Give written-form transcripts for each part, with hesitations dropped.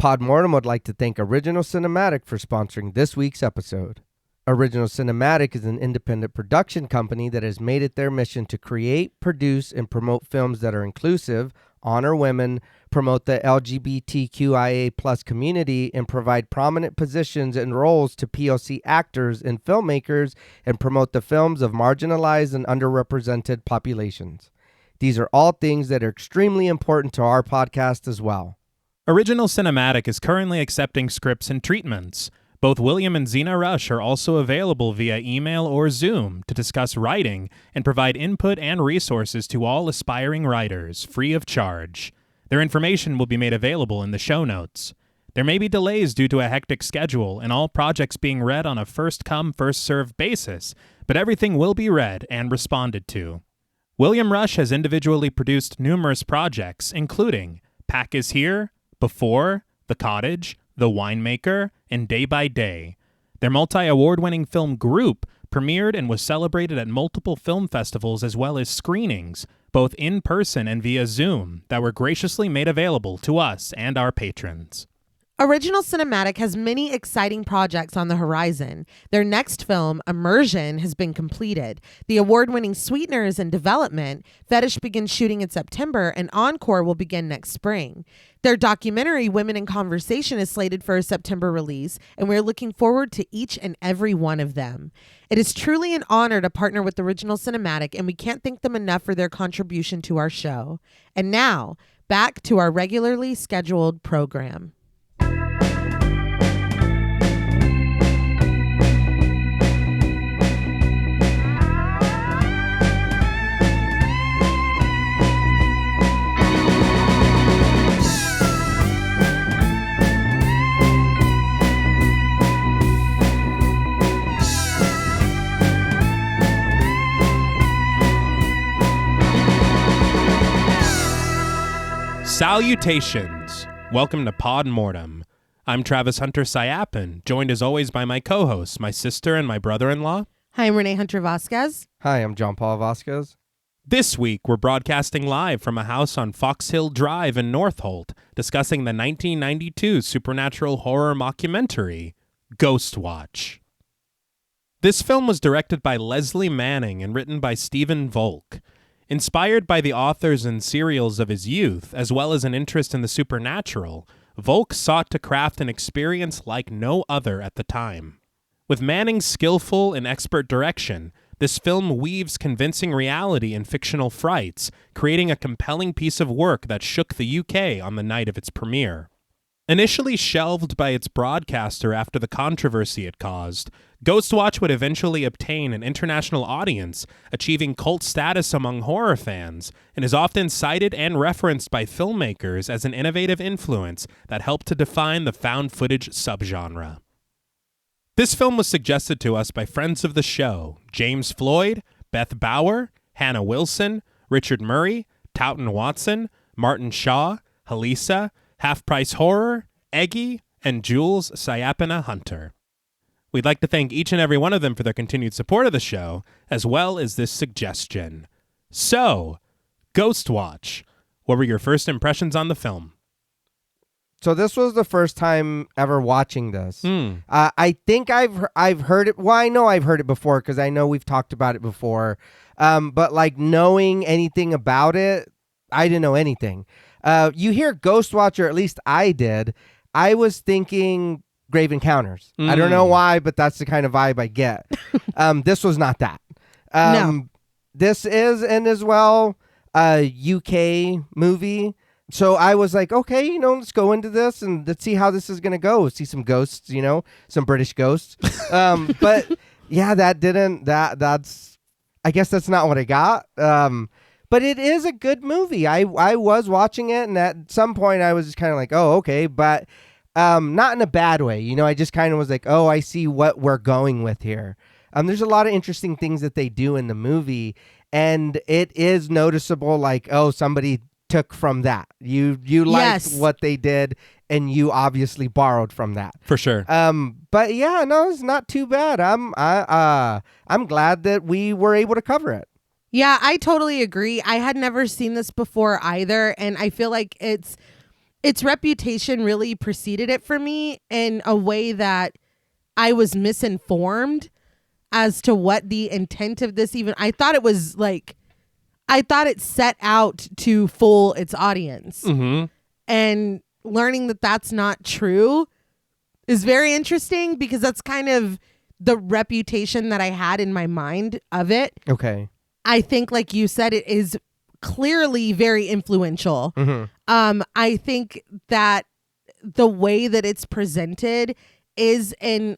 Podmortem would like to thank Original Cinematic for sponsoring this week's episode. Original Cinematic is an independent production company that has made it their mission to create, produce, and promote films that are inclusive, honor women, promote the LGBTQIA+ community, and provide prominent positions and roles to POC actors and filmmakers, and promote the films of marginalized and underrepresented populations. These are all things that are extremely important to our podcast as well. Original Cinematic is currently accepting scripts and treatments. Both William and Xxena Rush are also available via email or Zoom to discuss writing and provide input and resources to all aspiring writers, free of charge. Their information will be made available in the show notes. There may be delays due to a hectic schedule and all projects being read on a first-come, first-served basis, but everything will be read and responded to. William Rush has individually produced numerous projects, including Pack is Here, Before, The Cottage, The Winemaker, and Day by Day. Their multi-award-winning film Group premiered and was celebrated at multiple film festivals as well as screenings, both in person and via Zoom, that were graciously made available to us and our patrons. Original Cinematic has many exciting projects on the horizon. Their next film, Immersion, has been completed. The award-winning Sweetener is in development. Fetish begins shooting in September, and Encore will begin next spring. Their documentary, Women in Conversation, is slated for a September release, and we're looking forward to each and every one of them. It is truly an honor to partner with Original Cinematic, and we can't thank them enough for their contribution to our show. And now, back to our regularly scheduled program. Salutations! Welcome to Podmortem. I'm Travis Hunter-Sayapin, joined as always by my co-hosts, my sister and my brother-in-law. Hi, I'm Reneé Hunter-Vasquez. Hi, I'm John Paul Vasquez. This week, we're broadcasting live from a house on Fox Hill Drive in Northolt, discussing the 1992 supernatural horror mockumentary, Ghostwatch. This film was directed by Lesley Manning and written by Stephen Volk. Inspired by the authors and serials of his youth, as well as an interest in the supernatural, Volk sought to craft an experience like no other at the time. With Manning's skillful and expert direction, this film weaves convincing reality and fictional frights, creating a compelling piece of work that shook the UK on the night of its premiere. Initially shelved by its broadcaster after the controversy it caused, Ghostwatch would eventually obtain an international audience, achieving cult status among horror fans, and is often cited and referenced by filmmakers as an innovative influence that helped to define the found footage subgenre. This film was suggested to us by friends of the show, James Floyd, Beth Bauer, Hannah Wilson, Richard Murray, Towton Watson, Martin Shaw, Halisa, Half Price Horror, Eggy, and Jules Sayapina Hunter. We'd like to thank each and every one of them for their continued support of the show, as well as this suggestion. So, Ghostwatch, what were your first impressions on the film? So this was the first time ever watching this. I think I've heard it. Well, I know I've heard it before because I know we've talked about it before. But like knowing anything about it, I didn't know anything. You hear Ghostwatch, or at least I did. I was thinking Grave Encounters. I don't know why, but that's the kind of vibe I get. This was not that. No. This is, and as well, a UK movie. So I was like, okay, let's go into this and let's see how this is going to go. See some ghosts, some British ghosts. But yeah, that's, I guess that's not what I got. But it is a good movie. I was watching it, and at some point I was just kind of like, oh, okay, but not in a bad way. I just kind of was like, oh, I see what we're going with here. There's a lot of interesting things that they do in the movie, and it is noticeable, like, oh, somebody took from that. You liked what they did, and you obviously borrowed from that. For sure. But yeah, no, it's not too bad. I'm glad that we were able to cover it. Yeah, I totally agree. I had never seen this before either, and I feel like it's its reputation really preceded it for me in a way that I was misinformed as to what the intent of this even. I thought it set out to fool its audience. Mm-hmm. And learning that that's not true is very interesting, because that's kind of the reputation that I had in my mind of it. Okay. I think, like you said, it is clearly very influential. Mm-hmm. I think that the way that it's presented is in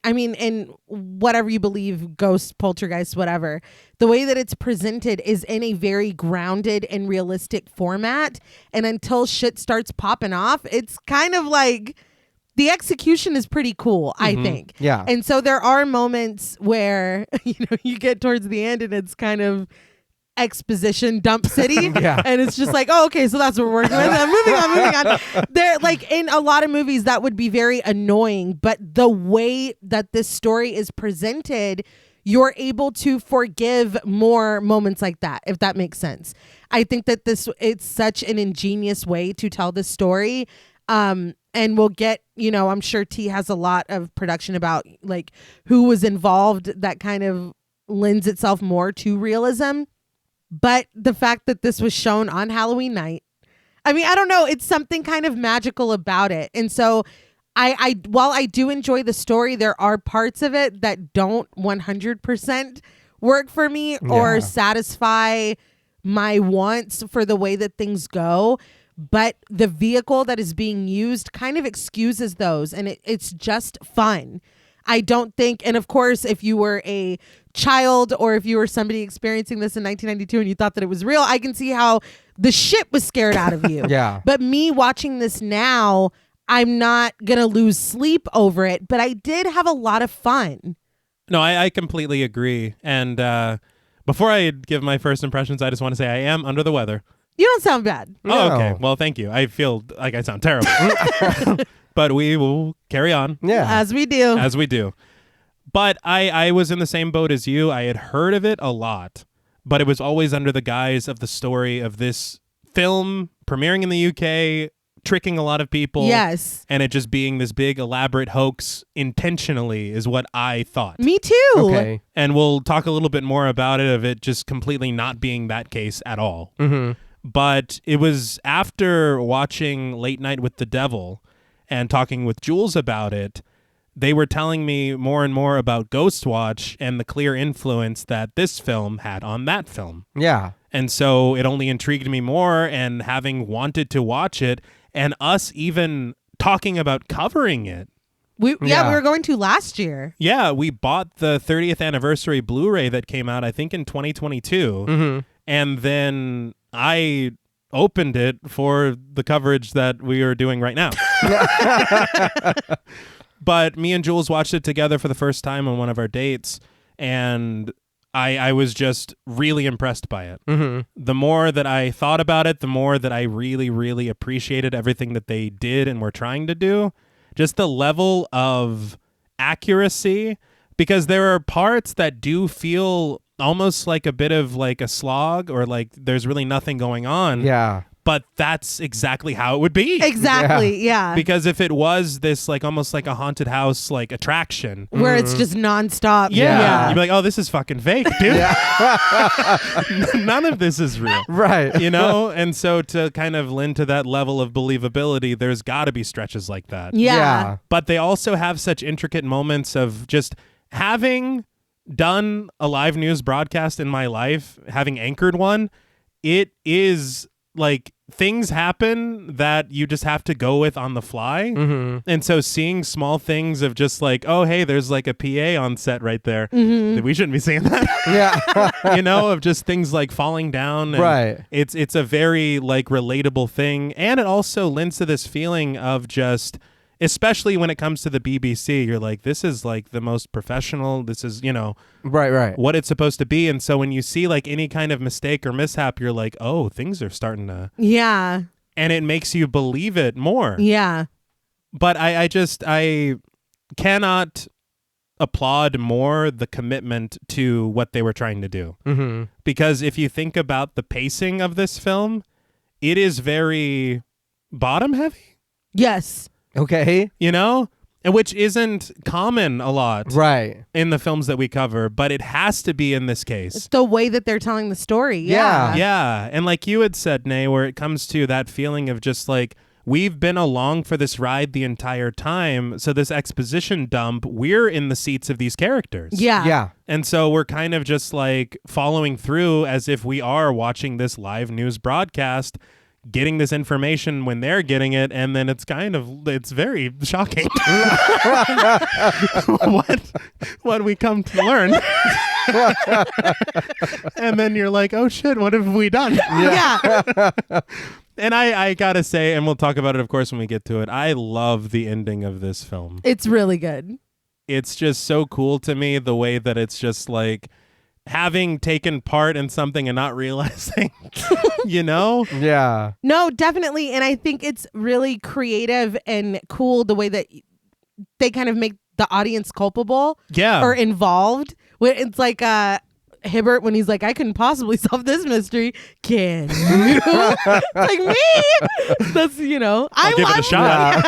whatever you believe, ghost, poltergeist, whatever, the way that it's presented is in a very grounded and realistic format. And until shit starts popping off, it's kind of like the execution is pretty cool, I think. Yeah. And so there are moments where, you get towards the end and it's kind of exposition dump city. Yeah. And it's just like, oh, okay, so that's what we're working with. Moving on. There, like, in a lot of movies that would be very annoying, but the way that this story is presented, you're able to forgive more moments like that, if that makes sense. I think that it's such an ingenious way to tell this story. And we'll get, I'm sure T has a lot of production about like who was involved that kind of lends itself more to realism. But the fact that this was shown on Halloween night, I don't know, it's something kind of magical about it. And so I while I do enjoy the story, there are parts of it that don't 100% work for me or satisfy my wants for the way that things go. But the vehicle that is being used kind of excuses those, and it's just fun. I don't think, and of course, if you were a child or if you were somebody experiencing this in 1992 and you thought that it was real, I can see how the shit was scared out of you. Yeah. But me watching this now, I'm not going to lose sleep over it, but I did have a lot of fun. No, I completely agree. And before I give my first impressions, I just want to say I am under the weather. You don't sound bad. No. Oh, okay. Well, thank you. I feel like I sound terrible. But we will carry on. Yeah. As we do. As we do. But I was in the same boat as you. I had heard of it a lot, but it was always under the guise of the story of this film premiering in the UK, tricking a lot of people. Yes. And it just being this big elaborate hoax intentionally is what I thought. Me too. Okay. And we'll talk a little bit more about it, of it just completely not being that case at all. Mm-hmm. But it was after watching Late Night with the Devil and talking with Jules about it, they were telling me more and more about Ghostwatch and the clear influence that this film had on that film. Yeah. And so it only intrigued me more, and having wanted to watch it and us even talking about covering it. We were going to last year. Yeah, we bought the 30th anniversary Blu-ray that came out, I think, in 2022. Mm-hmm. And then I opened it for the coverage that we are doing right now. But me and Jules watched it together for the first time on one of our dates, and I was just really impressed by it. Mm-hmm. The more that I thought about it, the more that I really, really appreciated everything that they did and were trying to do. Just the level of accuracy, because there are parts that do feel almost like a bit of like a slog, or like there's really nothing going on. Yeah. But that's exactly how it would be. Exactly. Yeah. Because if it was this like almost like a haunted house like attraction where it's just nonstop. Yeah. You'd be like, oh, this is fucking fake, dude. Yeah. None of this is real. Right. You know? And so to kind of lend to that level of believability, there's got to be stretches like that. Yeah. But they also have such intricate moments of just having done a live news broadcast in my life, having anchored one. It is like things happen that you just have to go with on the fly. Mm-hmm. And so seeing small things of just like, oh, hey, there's like a PA on set right there. Mm-hmm. We shouldn't be seeing that. Yeah. You know, of just things like falling down. And Right. It's a very like relatable thing. And it also lends to this feeling of just, especially when it comes to the BBC, you're like, this is like the most professional. This is, you know, Right. what it's supposed to be. And so when you see like any kind of mistake or mishap, you're like, oh, things are starting to. Yeah. And it makes you believe it more. Yeah. But I cannot applaud more the commitment to what they were trying to do. Mm-hmm. Because if you think about the pacing of this film, it is very bottom heavy. Yes. Okay. you know? And which isn't common a lot Right. in the films that we cover, but it has to be in this case. It's the way that they're telling the story. Yeah. Yeah. And like you had said, Nay, where it comes to that feeling of just like, we've been along for this ride the entire time. So this exposition dump, we're in the seats of these characters. Yeah. Yeah. And so we're kind of just like following through as if we are watching this live news broadcast, getting this information when they're getting it, and then it's very shocking what we come to learn. And then you're like, oh shit, what have we done? Yeah. And I gotta say, and we'll talk about it of course when we get to it, I love the ending of this film. It's really good. It's just so cool to me, the way that it's just like having taken part in something and not realizing, you know? Yeah. No, definitely. And I think it's really creative and cool the way that they kind of make the audience culpable Yeah. or involved. It's like Hibbert when he's like, I couldn't possibly solve this mystery. Can you? It's like me. That's, I'll give it a shot.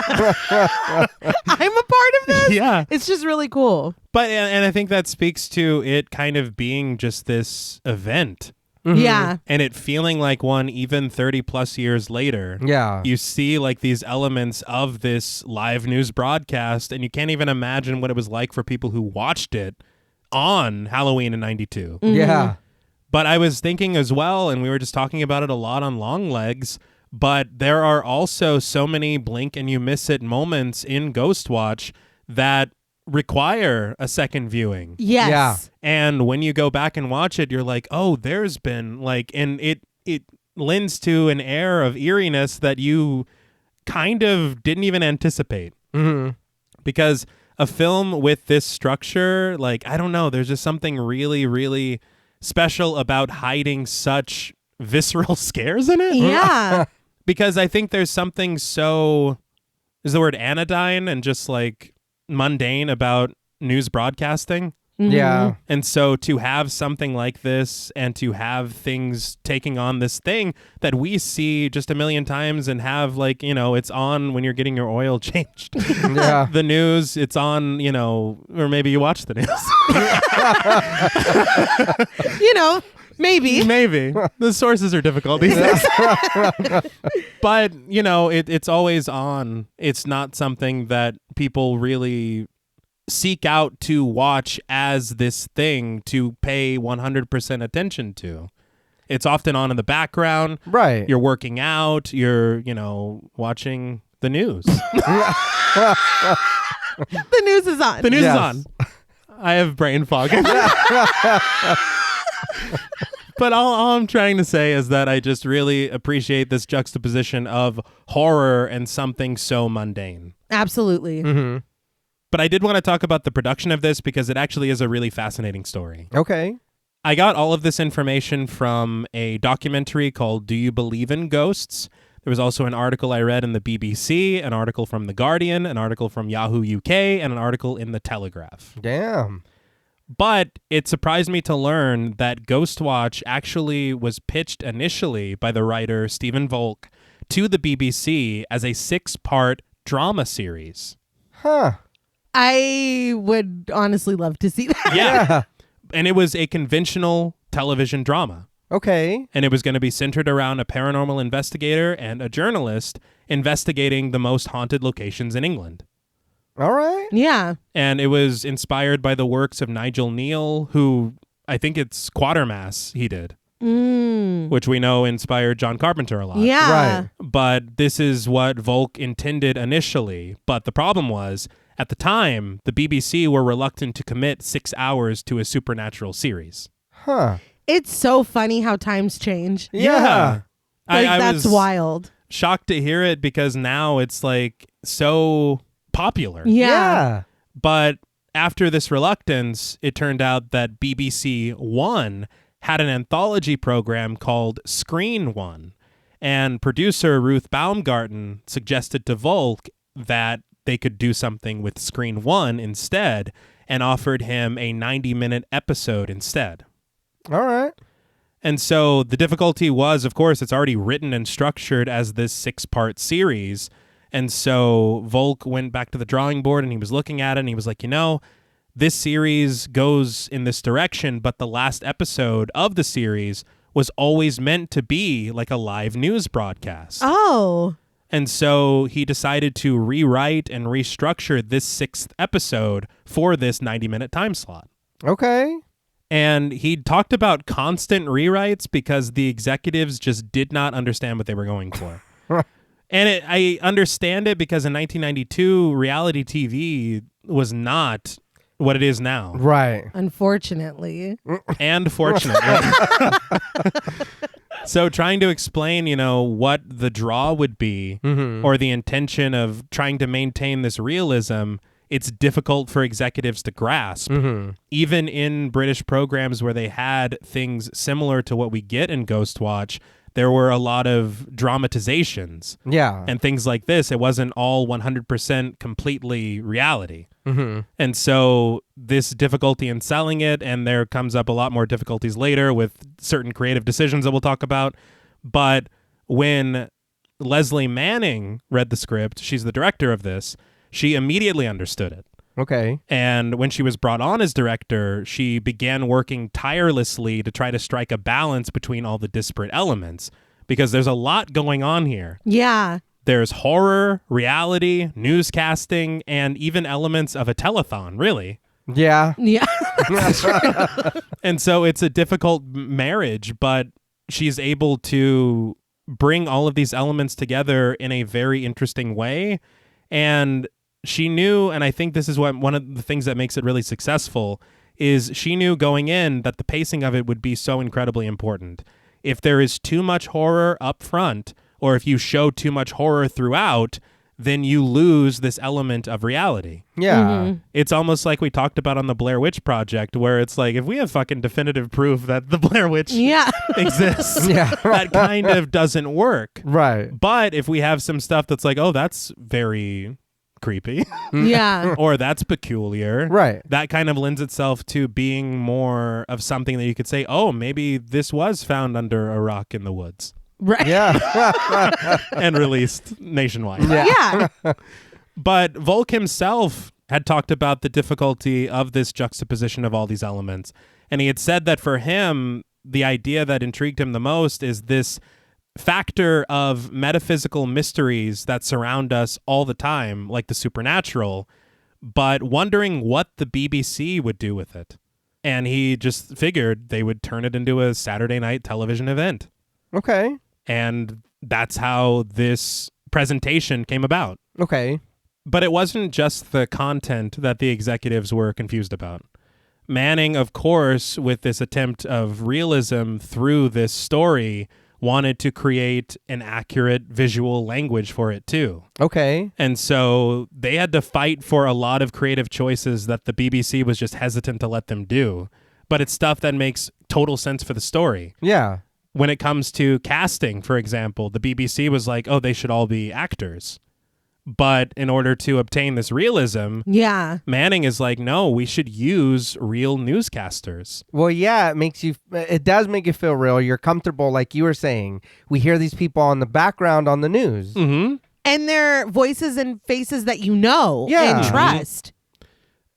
I'm a part of this. Yeah. It's just really cool. But, and I think that speaks to it kind of being just this event. Mhm. Yeah. And it feeling like one even 30 plus years later. Yeah. You see like these elements of this live news broadcast, and you can't even imagine what it was like for people who watched it on Halloween in 92. Mm-hmm. Yeah. But I was thinking as well, and we were just talking about it a lot on Long Legs, but there are also so many blink and you miss it moments in Ghostwatch that require a second viewing. Yes. Yeah. And when you go back and watch it, you're like, oh, there's been like, and it lends to an air of eeriness that you kind of didn't even anticipate. Mm-hmm. Because a film with this structure, like, I don't know, there's just something really, really special about hiding such visceral scares in it. Yeah. Because I think there's something so, is the word anodyne and just like mundane about news broadcasting. Yeah. And so to have something like this and to have things taking on this thing that we see just a million times and have like, it's on when you're getting your oil changed. Yeah. The news, it's on, or maybe you watch the news. Maybe. Maybe. The sources are difficult these days. But, it's always on. It's not something that people really seek out to watch as this thing to pay 100% attention to. It's often on in the background. Right. You're working out. You're, watching the news. The news is on. The news Yes. is on. I have brain fog. But all I'm trying to say is that I just really appreciate this juxtaposition of horror and something so mundane. Absolutely. Mm-hmm. But I did want to talk about the production of this because it actually is a really fascinating story. Okay. I got all of this information from a documentary called Do You Believe in Ghosts? There was also an article I read in the BBC, an article from The Guardian, an article from Yahoo UK, and an article in The Telegraph. Damn. But it surprised me to learn that Ghostwatch actually was pitched initially by the writer Stephen Volk to the BBC as a 6-part drama series. Huh. I would honestly love to see that. Yeah. And it was a conventional television drama. Okay. And it was going to be centered around a paranormal investigator and a journalist investigating the most haunted locations in England. All right. Yeah. And it was inspired by the works of Nigel Neal, who I think it's Quatermass he did, which we know inspired John Carpenter a lot. Yeah. Right. But this is what Volk intended initially. But the problem was, at the time, the BBC were reluctant to commit 6 hours to a supernatural series. Huh. It's so funny how times change. Yeah. I That's was wild. shocked to hear it because now it's like so popular. Yeah. But after this reluctance, it turned out that BBC One had an anthology program called Screen One. And producer Ruth Baumgarten suggested to Volk that they could do something with Screen One instead and offered him a 90-minute episode instead. All right. And so the difficulty was, of course, it's already written and structured as this 6-part series. And so Volk went back to the drawing board and he was looking at it and he was like, this series goes in this direction, but the last episode of the series was always meant to be like a live news broadcast. Oh. And so he decided to rewrite and restructure this 6th episode for this 90-minute time slot. Okay. And he talked about constant rewrites because the executives just did not understand what they were going for. And I understand it because in 1992, reality TV was not what it is now. Right. Unfortunately. And fortunately. So trying to explain, what the draw would be or the intention of trying to maintain this realism, it's difficult for executives to grasp. Even in British programs where they had things similar to what we get in Ghostwatch, there were a lot of dramatizations. Yeah. And things like this. It wasn't all 100% completely reality. And so this difficulty in selling it, and there comes up a lot more difficulties later with certain creative decisions that we'll talk about. But when Lesley Manning read the script, she's the director of this, she immediately understood it. Okay. And when she was brought on as director, she began working tirelessly to try to strike a balance between all the disparate elements, because there's a lot going on here. Yeah. There's horror, reality, newscasting, and even elements of a telethon, really. Yeah. Yeah. And so it's a difficult marriage, but she's able to bring all of these elements together in a very interesting way. And she knew, and I think this is what one of the things that makes it really successful, is she knew going in that the pacing of it would be so incredibly important. If there is too much horror up front, or if you show too much horror throughout, then you lose this element of reality. Yeah. It's almost like we talked about on the Blair Witch Project, where it's like, if we have fucking definitive proof that the Blair Witch exists, that kind of doesn't work. Right. But if we have some stuff that's like, oh, that's very creepy. Yeah. Or that's peculiar. Right. That kind of lends itself to being more of something that you could say, oh, maybe this was found under a rock in the woods. Right. Yeah. And released nationwide. Yeah. But Volk himself had talked about the difficulty of this juxtaposition of all these elements. And he had said that for him, the idea that intrigued him the most is this factor of metaphysical mysteries that surround us all the time, like the supernatural, but wondering what the BBC would do with it. And he just figured they would turn it into a Saturday night television event. Okay. And that's how this presentation came about. Okay. But it wasn't just the content that the executives were confused about. Manning, of course, with this attempt of realism through this story, wanted to create an accurate visual language for it too. Okay. And so they had to fight for a lot of creative choices that the BBC was just hesitant to let them do. But it's stuff that makes total sense for the story. Yeah. When it comes to casting, for example, the BBC was like, oh, they should all be actors. But in order to obtain this realism, Manning is like, no, we should use real newscasters. Well, yeah, it does make you feel real. You're comfortable, like you were saying. We hear these people on the background on the news. Mm-hmm. And their voices and faces that you know and trust.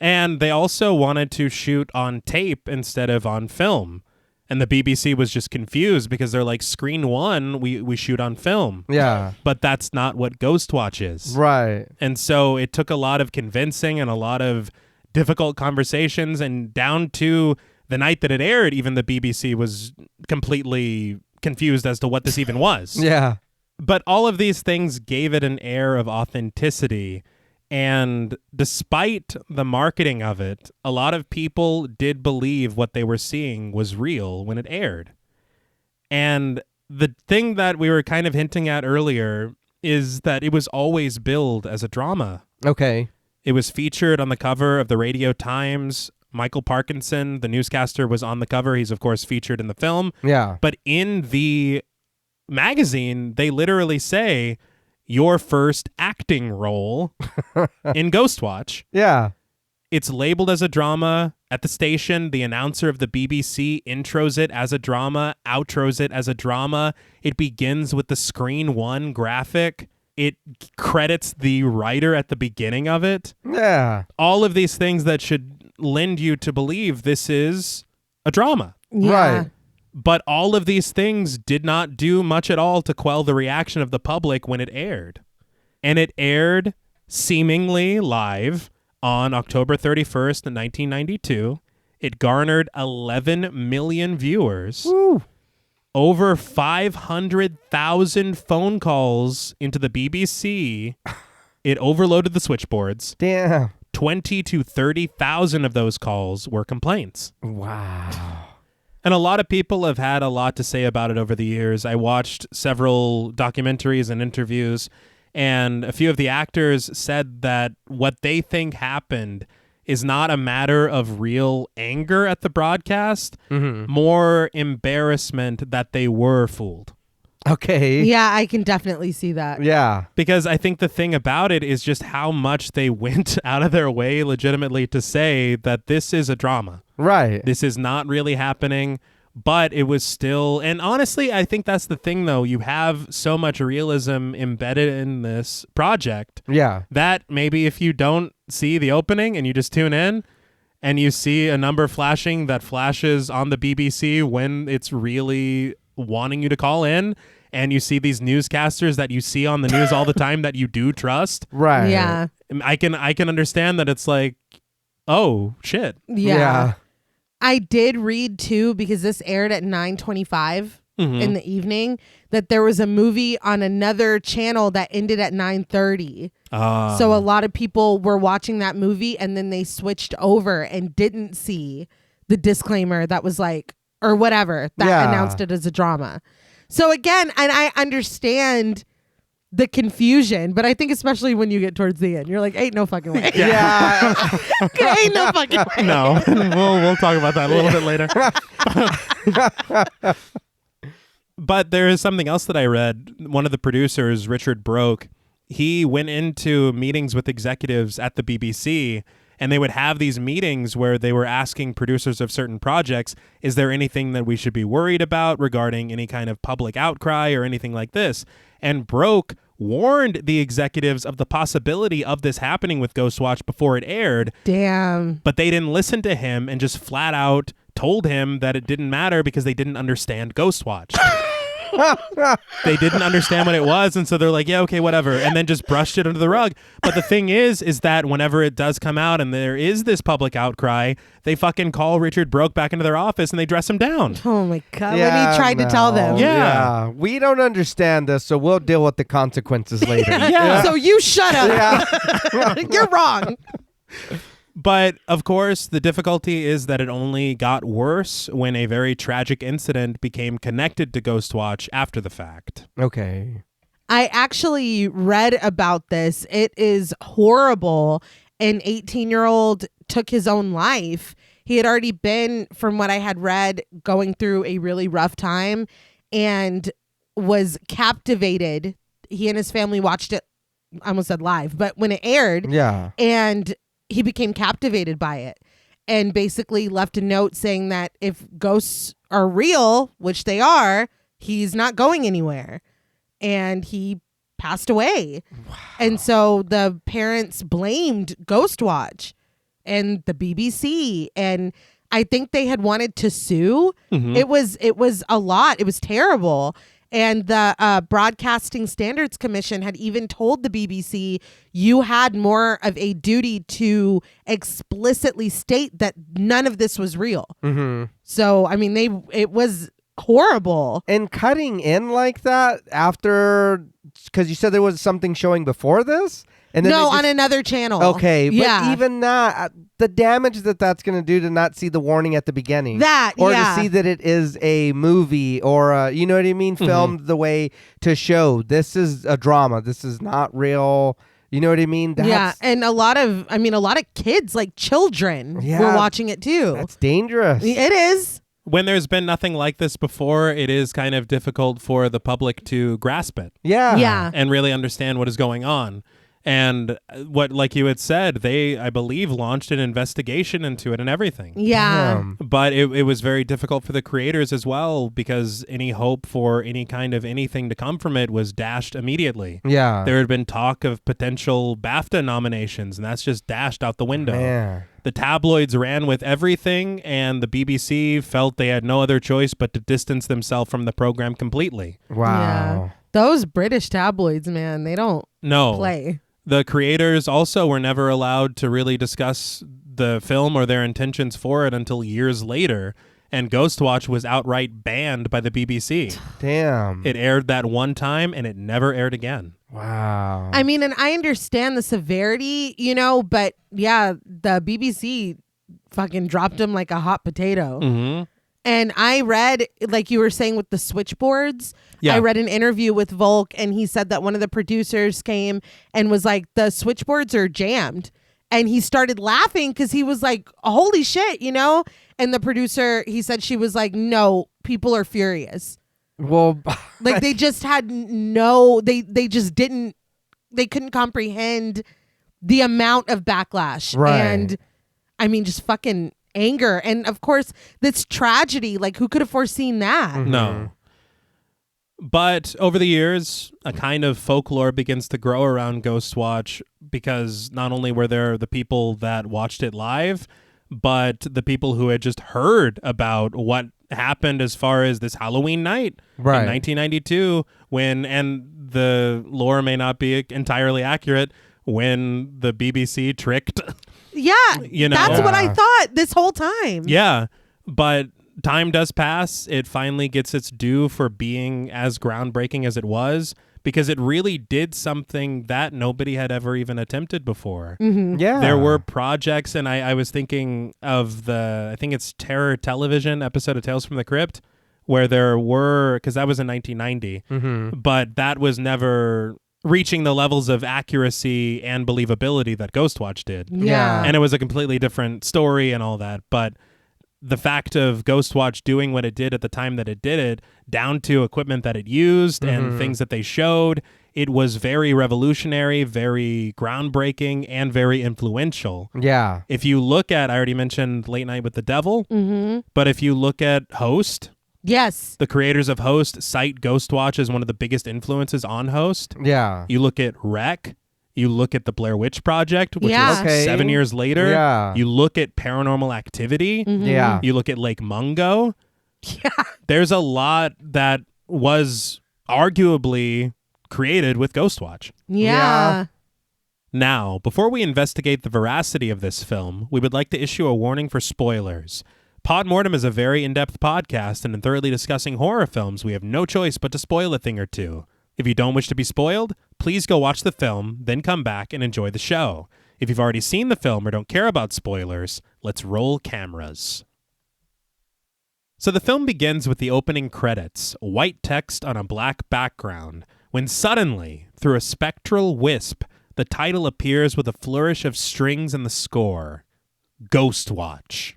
And they also wanted to shoot on tape instead of on film. And the BBC was just confused because they're like, screen one, we shoot on film. Yeah. But that's not what Ghostwatch is. Right. And so it took a lot of convincing and a lot of difficult conversations. And down to the night that it aired, even the BBC was completely confused as to what this even was. Yeah. But all of these things gave it an air of authenticity. And despite the marketing of it, a lot of people did believe what they were seeing was real when it aired. And the thing that we were kind of hinting at earlier is that it was always billed as a drama. Okay. It was featured on the cover of the Radio Times. Michael Parkinson, the newscaster, was on the cover. He's, of course, featured in the film. Yeah. But in the magazine, they literally say, your first acting role in Ghostwatch. Yeah. It's labeled as a drama. At the station, the announcer of the BBC intros it as a drama, outros it as a drama. It begins with the screen one graphic. it credits the writer at the beginning of it. Yeah. All of these things that should lend you to believe this is a drama. Yeah. Right. But all of these things did not do much at all to quell the reaction of the public when it aired. And it aired seemingly live on October 31st, 1992. It garnered 11 million viewers. Woo. Over 500,000 phone calls into the BBC. It overloaded the switchboards. Damn. 20 to 30,000 of those calls were complaints. Wow. And a lot of people have had a lot to say about it over the years. I watched several documentaries and interviews, and a few of the actors said that what they think happened is not a matter of real anger at the broadcast, more embarrassment that they were fooled. Okay. Yeah, I can definitely see that. Yeah. Because I think the thing about it is just how much they went out of their way legitimately to say that this is a drama. Right. This is not really happening, but it was still... And honestly, I think that's the thing, though. You have so much realism embedded in this project Yeah. that maybe if you don't see the opening and you just tune in and you see a number flashing that flashes on the BBC when it's really wanting you to call in, and you see these newscasters that you see on the news all the time that you do trust, Right. Yeah. I can understand that it's like, oh, shit. Yeah. I did read too, because this aired at 9:25 Mhm. in the evening, that there was a movie on another channel that ended at 9:30. So a lot of people were watching that movie and then they switched over and didn't see the disclaimer that was like, or whatever, that announced it as a drama. So again, and I understand the confusion, but I think especially when you get towards the end, you're like, ain't no fucking way. Yeah. Ain't no fucking way. No, we'll talk about that a little bit later. But there is something else that I read. One of the producers, Richard Broke, he went into meetings with executives at the BBC, and they would have these meetings where they were asking producers of certain projects, is there anything that we should be worried about regarding any kind of public outcry or anything like this? And Broke warned the executives of the possibility of this happening with Ghostwatch before it aired. Damn. But they didn't listen to him and just flat out told him that it didn't matter because they didn't understand Ghostwatch. They didn't understand what it was, and so they're like, yeah, okay, whatever, and then just brushed it under the rug. But the thing is that whenever it does come out and there is this public outcry, they fucking call Richard Broke back into their office and they dress him down. Oh my God. When he tried to tell them. Yeah. We don't understand this, so we'll deal with the consequences later. Yeah. So you shut up. You're wrong. But, of course, the difficulty is that it only got worse when a very tragic incident became connected to Ghostwatch after the fact. Okay. I actually read about this. It is horrible. An 18-year-old took his own life. He had already been, from what I had read, going through a really rough time and was captivated. He and his family watched it, I almost said live, but when it aired. Yeah. And he became captivated by it and basically left a note saying that if ghosts are real, which they are, he's not going anywhere. And he passed away. Wow. And so the parents blamed Ghostwatch and the BBC. And I think they had wanted to sue. Mm-hmm. It was a lot. It was terrible. And the Broadcasting Standards Commission had even told the BBC, you had more of a duty to explicitly state that none of this was real. Mm-hmm. So, I mean, it was horrible. And cutting in like that after, because you said there was something showing before this? And then No, on another channel. Okay, but yeah. even that, the damage that's going to do to not see the warning at the beginning. Or to see that it is a movie or, you know what I mean, filmed the way to show this is a drama. This is not real. You know what I mean? And a lot of kids, like children, were watching it too. That's dangerous. It is. When there's been nothing like this before, it is kind of difficult for the public to grasp it. Yeah. Yeah. And really understand what is going on. And what, like you had said, they, I believe, launched an investigation into it and everything. Yeah. Damn. But it was very difficult for the creators as well, because any hope for any kind of anything to come from it was dashed immediately. Yeah. There had been talk of potential BAFTA nominations, and that's just dashed out the window. Man. The tabloids ran with everything, and the BBC felt they had no other choice but to distance themselves from the program completely. Wow. Yeah. Those British tabloids, man, they don't No. play. The creators also were never allowed to really discuss the film or their intentions for it until years later, and Ghostwatch was outright banned by the BBC. Damn. It aired that one time, and it never aired again. Wow. I mean, and I understand the severity, but yeah, the BBC fucking dropped him like a hot potato. Mm-hmm. And I read, like you were saying with the switchboards, Yeah. I read an interview with Volk, and he said that one of the producers came and was like, the switchboards are jammed. And he started laughing because he was like, holy shit, And the producer, he said, she was like, no, people are furious. Well, Like they just had they just didn't, they couldn't comprehend the amount of backlash. Right. And I mean, just fucking anger. And of course, this tragedy, like who could have foreseen that? No. But over the years, a kind of folklore begins to grow around Ghostwatch, because not only were there the people that watched it live, but the people who had just heard about what happened as far as this Halloween night Right. in 1992, when, and the lore may not be entirely accurate, when the BBC tricked. Yeah. That's what I Yeah. thought this whole time. Yeah, but time does pass. It finally gets its due for being as groundbreaking as it was, because it really did something that nobody had ever even attempted before. yeah. There were projects, and I was thinking of I think it's Terror Television episode of Tales from the Crypt, where there were, because that was in 1990, but that was never reaching the levels of accuracy and believability that Ghostwatch did. Yeah. And it was a completely different story and all that. But the fact of Ghostwatch doing what it did at the time that it did it, down to equipment that it used and things that they showed, it was very revolutionary, very groundbreaking, and very influential. Yeah. If you look at, I already mentioned Late Night with the Devil, but if you look at Host, Yes. the creators of Host cite Ghostwatch as one of the biggest influences on Host. Yeah. You look at Wreck, you look at the Blair Witch Project, which Yeah. was Okay. 7 years later. Yeah. You look at Paranormal Activity. Yeah. You look at Lake Mungo. Yeah. There's a lot that was arguably created with Ghostwatch. Yeah. Now, before we investigate the veracity of this film, we would like to issue a warning for spoilers. Pod Mortem is a very in-depth podcast, and in thoroughly discussing horror films, we have no choice but to spoil a thing or two. If you don't wish to be spoiled, please go watch the film, then come back and enjoy the show. If you've already seen the film or don't care about spoilers, let's roll cameras. So the film begins with the opening credits, white text on a black background, when suddenly, through a spectral wisp, the title appears with a flourish of strings in the score, Ghostwatch.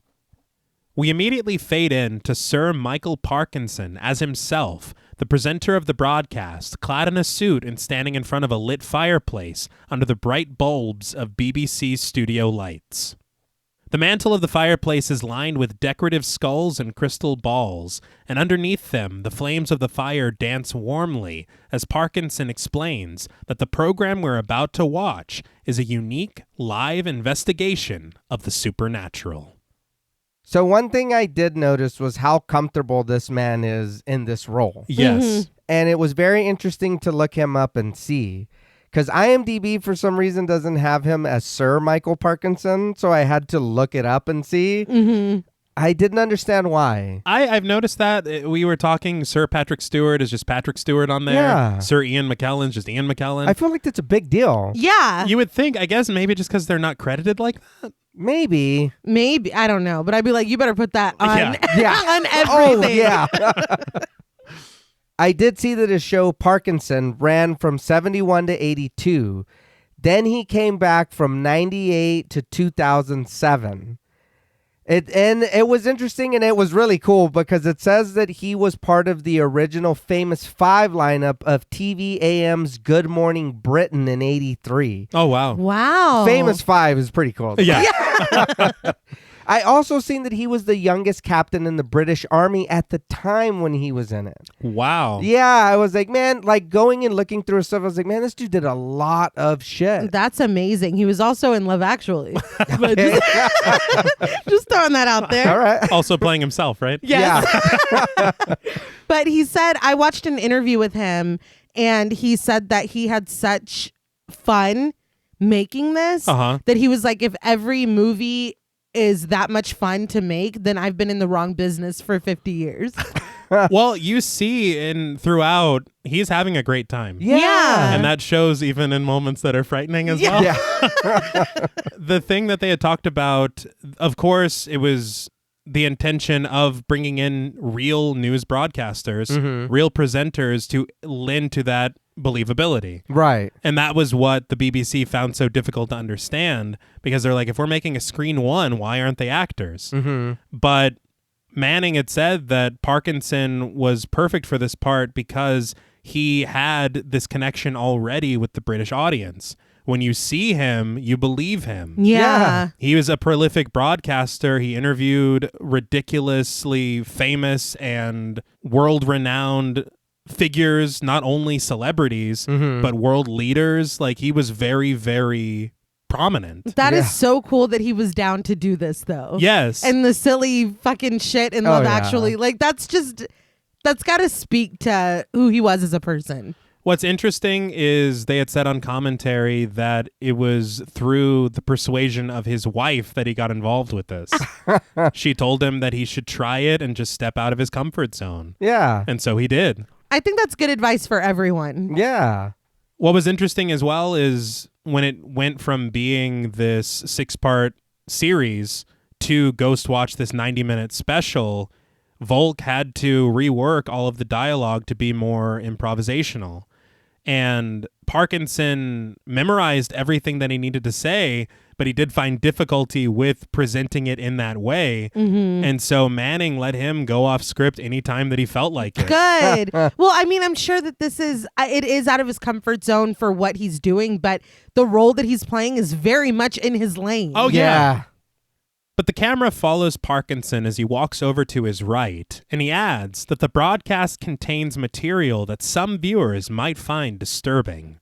We immediately fade in to Sir Michael Parkinson as himself, the presenter of the broadcast, clad in a suit and standing in front of a lit fireplace under the bright bulbs of BBC's studio lights. The mantle of the fireplace is lined with decorative skulls and crystal balls, and underneath them the flames of the fire dance warmly as Parkinson explains that the program we're about to watch is a unique, live investigation of the supernatural. So one thing I did notice was how comfortable this man is in this role. Yes. And it was very interesting to look him up and see. Because IMDb, for some reason, doesn't have him as Sir Michael Parkinson. So I had to look it up and see. I didn't understand why. I've noticed that. We were talking, Sir Patrick Stewart is just Patrick Stewart on there. Yeah. Sir Ian McKellen's just Ian McKellen. I feel like that's a big deal. Yeah. You would think, I guess, maybe just because they're not credited like that. Maybe. Maybe. I don't know. But I'd be like, you better put that on, Yeah. on Oh, everything. yeah. I did see that his show Parkinson ran from 71 to 82. Then he came back from 98 to 2007. And it was interesting, and it was really cool because it says that he was part of the original Famous Five lineup of TVAM's Good Morning Britain in '83. Oh, wow. Wow. Famous Five is pretty cool. Yeah. I also seen that he was the youngest captain in the British Army at the time when he was in it. Wow. Yeah, I was like, man, like going and looking through his stuff, I was like, man, this dude did a lot of shit. That's amazing. He was also in Love Actually. But just throwing that out there. All right. Also playing himself, right? Yes. Yeah. But he said, I watched an interview with him, and he said that he had such fun making this that he was like, if every movie is that much fun to make, then I've been in the wrong business for 50 years. Well, you see throughout, he's having a great time. Yeah. And that shows even in moments that are frightening as well. Yeah. The thing that they had talked about, of course, it was the intention of bringing in real news broadcasters, real presenters to lend to that believability. Right. And that was what the BBC found so difficult to understand, because they're like, if we're making a screen one, why aren't they actors? But Manning had said that Parkinson was perfect for this part because he had this connection already with the British audience. When you see him, you believe him. Yeah. He was a prolific broadcaster. He interviewed ridiculously famous and world-renowned figures, not only celebrities, but world leaders. Like, he was very, very prominent. That is so cool that he was down to do this, though. Yes. And the silly fucking shit in Love Actually. Like, that's got to speak to who he was as a person. What's interesting is they had said on commentary that it was through the persuasion of his wife that he got involved with this. She told him that he should try it and just step out of his comfort zone. Yeah. And so he did. I think that's good advice for everyone. Yeah. What was interesting as well is when it went from being this 6-part series to Ghostwatch, this 90-minute special, Volk had to rework all of the dialogue to be more improvisational. And Parkinson memorized everything that he needed to say, but he did find difficulty with presenting it in that way. And so Manning let him go off script anytime that he felt like it. Good. Well, I mean, I'm sure that it is out of his comfort zone for what he's doing, but the role that he's playing is very much in his lane. Oh, yeah. But the camera follows Parkinson as he walks over to his right, and he adds that the broadcast contains material that some viewers might find disturbing.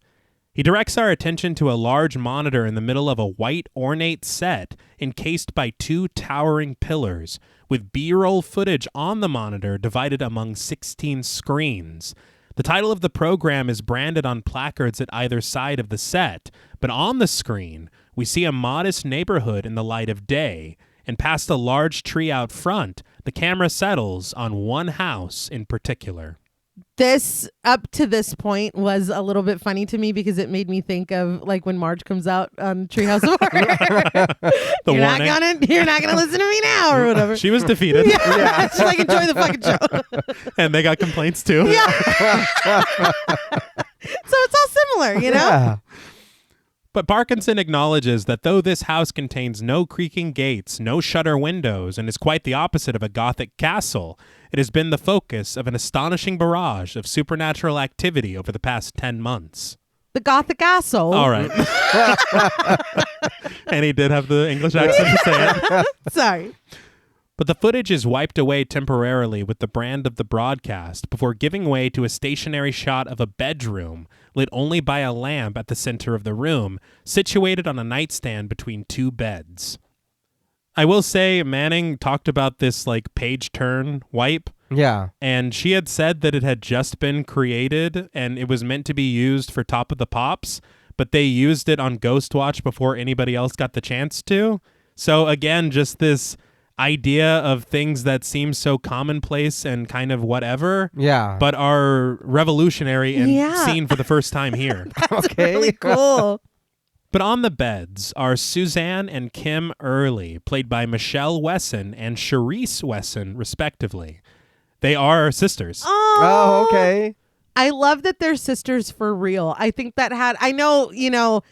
He directs our attention to a large monitor in the middle of a white ornate set encased by 2 towering pillars, with B-roll footage on the monitor divided among 16 screens. The title of the program is branded on placards at either side of the set, but on the screen, we see a modest neighborhood in the light of day, and past a large tree out front, the camera settles on one house in particular. This, up to this point, was a little bit funny to me because it made me think of like when Marge comes out on Treehouse of Horror. You're not gonna listen to me now or whatever. She was defeated. Yeah. She's like, enjoy the fucking show. And they got complaints too. Yeah. So it's all similar, you know? Yeah. But Parkinson acknowledges that though this house contains no creaking gates, no shutter windows, and is quite the opposite of a Gothic castle, it has been the focus of an astonishing barrage of supernatural activity over the past 10 months. The Gothic asshole. All right. And he did have the English accent to say it. Sorry. But the footage is wiped away temporarily with the brand of the broadcast before giving way to a stationary shot of a bedroom lit only by a lamp at the center of the room, situated on a nightstand between 2 beds. I will say Manning talked about this like page turn wipe. Yeah. And she had said that it had just been created and it was meant to be used for Top of the Pops, but they used it on Ghostwatch before anybody else got the chance to. So again, just this idea of things that seem so commonplace and kind of whatever, but are revolutionary and seen for the first time here. That's really cool. But on the beds are Suzanne and Kim Early, played by Michelle Wesson and Charisse Wesson, respectively. They are sisters. Oh, okay. I love that they're sisters for real. I think that I know,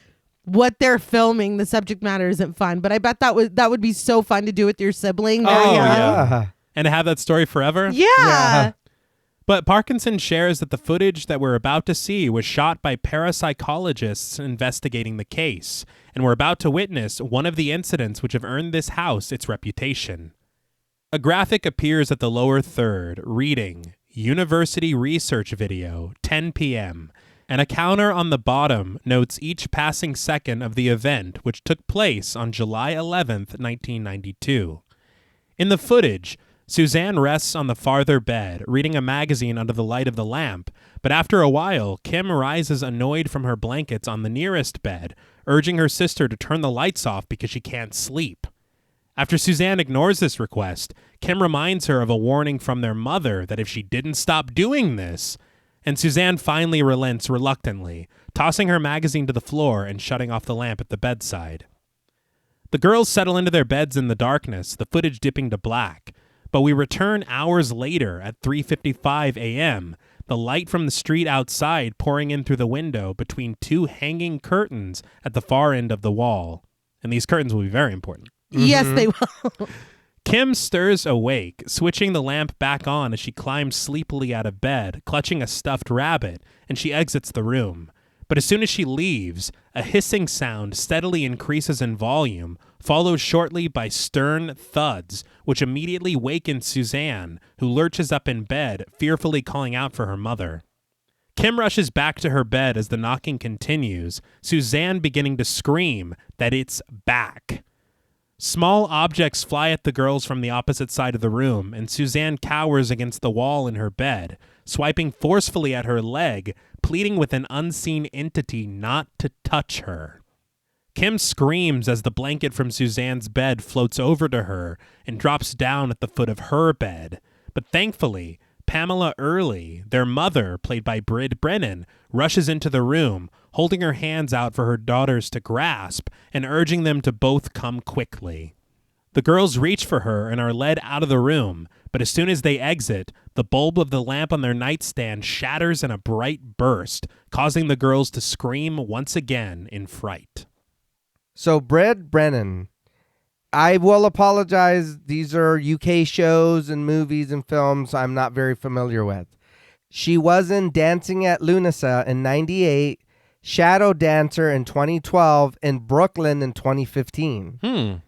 what they're filming, the subject matter isn't fun. But I bet that would be so fun to do with your sibling. Oh, young. yeah. And to have that story forever? Yeah. But Parkinson shares that the footage that we're about to see was shot by parapsychologists investigating the case, and we're about to witness one of the incidents which have earned this house its reputation. A graphic appears at the lower third, reading, University Research Video, 10 p.m., and a counter on the bottom notes each passing second of the event, which took place on July 11th, 1992. In the footage, Suzanne rests on the farther bed, reading a magazine under the light of the lamp, but after a while, Kim rises annoyed from her blankets on the nearest bed, urging her sister to turn the lights off because she can't sleep. After Suzanne ignores this request, Kim reminds her of a warning from their mother that if she didn't stop doing this, and Suzanne finally relents reluctantly, tossing her magazine to the floor and shutting off the lamp at the bedside. The girls settle into their beds in the darkness, the footage dipping to black. But we return hours later at 3:55 a.m., the light from the street outside pouring in through the window between two hanging curtains at the far end of the wall. And these curtains will be very important. Yes, they will. Kim stirs awake, switching the lamp back on as she climbs sleepily out of bed, clutching a stuffed rabbit, and she exits the room. But as soon as she leaves, a hissing sound steadily increases in volume, followed shortly by stern thuds, which immediately waken Suzanne, who lurches up in bed, fearfully calling out for her mother. Kim rushes back to her bed as the knocking continues, Suzanne beginning to scream that it's back. Small objects fly at the girls from the opposite side of the room, and Suzanne cowers against the wall in her bed, swiping forcefully at her leg, pleading with an unseen entity not to touch her. Kim screams as the blanket from Suzanne's bed floats over to her and drops down at the foot of her bed. But thankfully, Pamela Early, their mother, played by Brid Brennan, rushes into the room, holding her hands out for her daughters to grasp and urging them to both come quickly. The girls reach for her and are led out of the room, but as soon as they exit, the bulb of the lamp on their nightstand shatters in a bright burst, causing the girls to scream once again in fright. So, Brid Brennan, I will apologize. These are UK shows and movies and films I'm not very familiar with. She was in Dancing at Lunasa in 98, Shadow Dancer in 2012, and Brooklyn in 2015.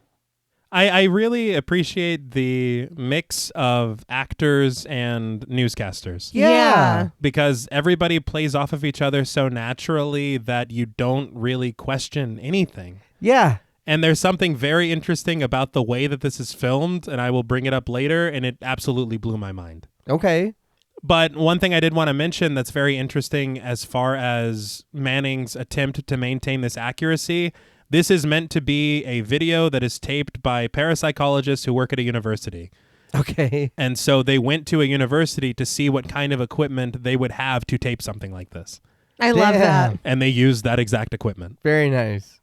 I really appreciate the mix of actors and newscasters. Yeah. Because everybody plays off of each other so naturally that you don't really question anything. Yeah. And there's something very interesting about the way that this is filmed, and I will bring it up later, and it absolutely blew my mind. Okay. But one thing I did want to mention that's very interesting as far as Manning's attempt to maintain this accuracy, this is meant to be a video that is taped by parapsychologists who work at a university. Okay. And so they went to a university to see what kind of equipment they would have to tape something like this. I love that. And they used that exact equipment. Very nice.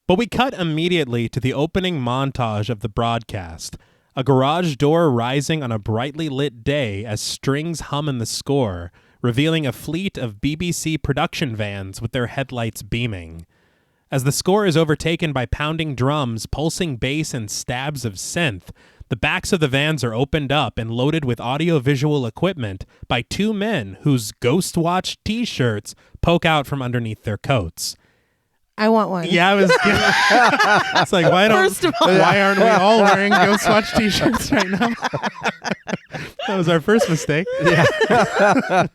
But we cut immediately to the opening montage of the broadcast. A garage door rising on a brightly lit day as strings hum in the score, revealing a fleet of BBC production vans with their headlights beaming. As the score is overtaken by pounding drums, pulsing bass, and stabs of synth, the backs of the vans are opened up and loaded with audio-visual equipment by two men whose Ghostwatch t-shirts poke out from underneath their coats. I want one. Yeah, I was. It's like why aren't we all wearing Ghostwatch t-shirts right now? That was our first mistake. Yeah.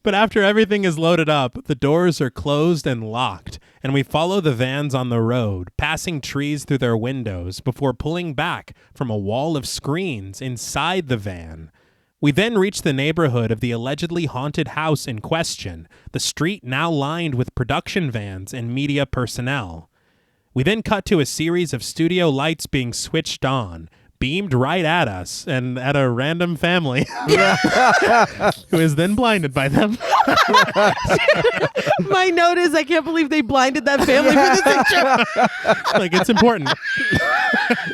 But after everything is loaded up, the doors are closed and locked, and we follow the vans on the road, passing trees through their windows before pulling back from a wall of screens inside the van. We then reach the neighborhood of the allegedly haunted house in question, the street now lined with production vans and media personnel. We then cut to a series of studio lights being switched on, beamed right at us and at a random family who is then blinded by them. My note is I can't believe they blinded that family for this picture. Like, it's important.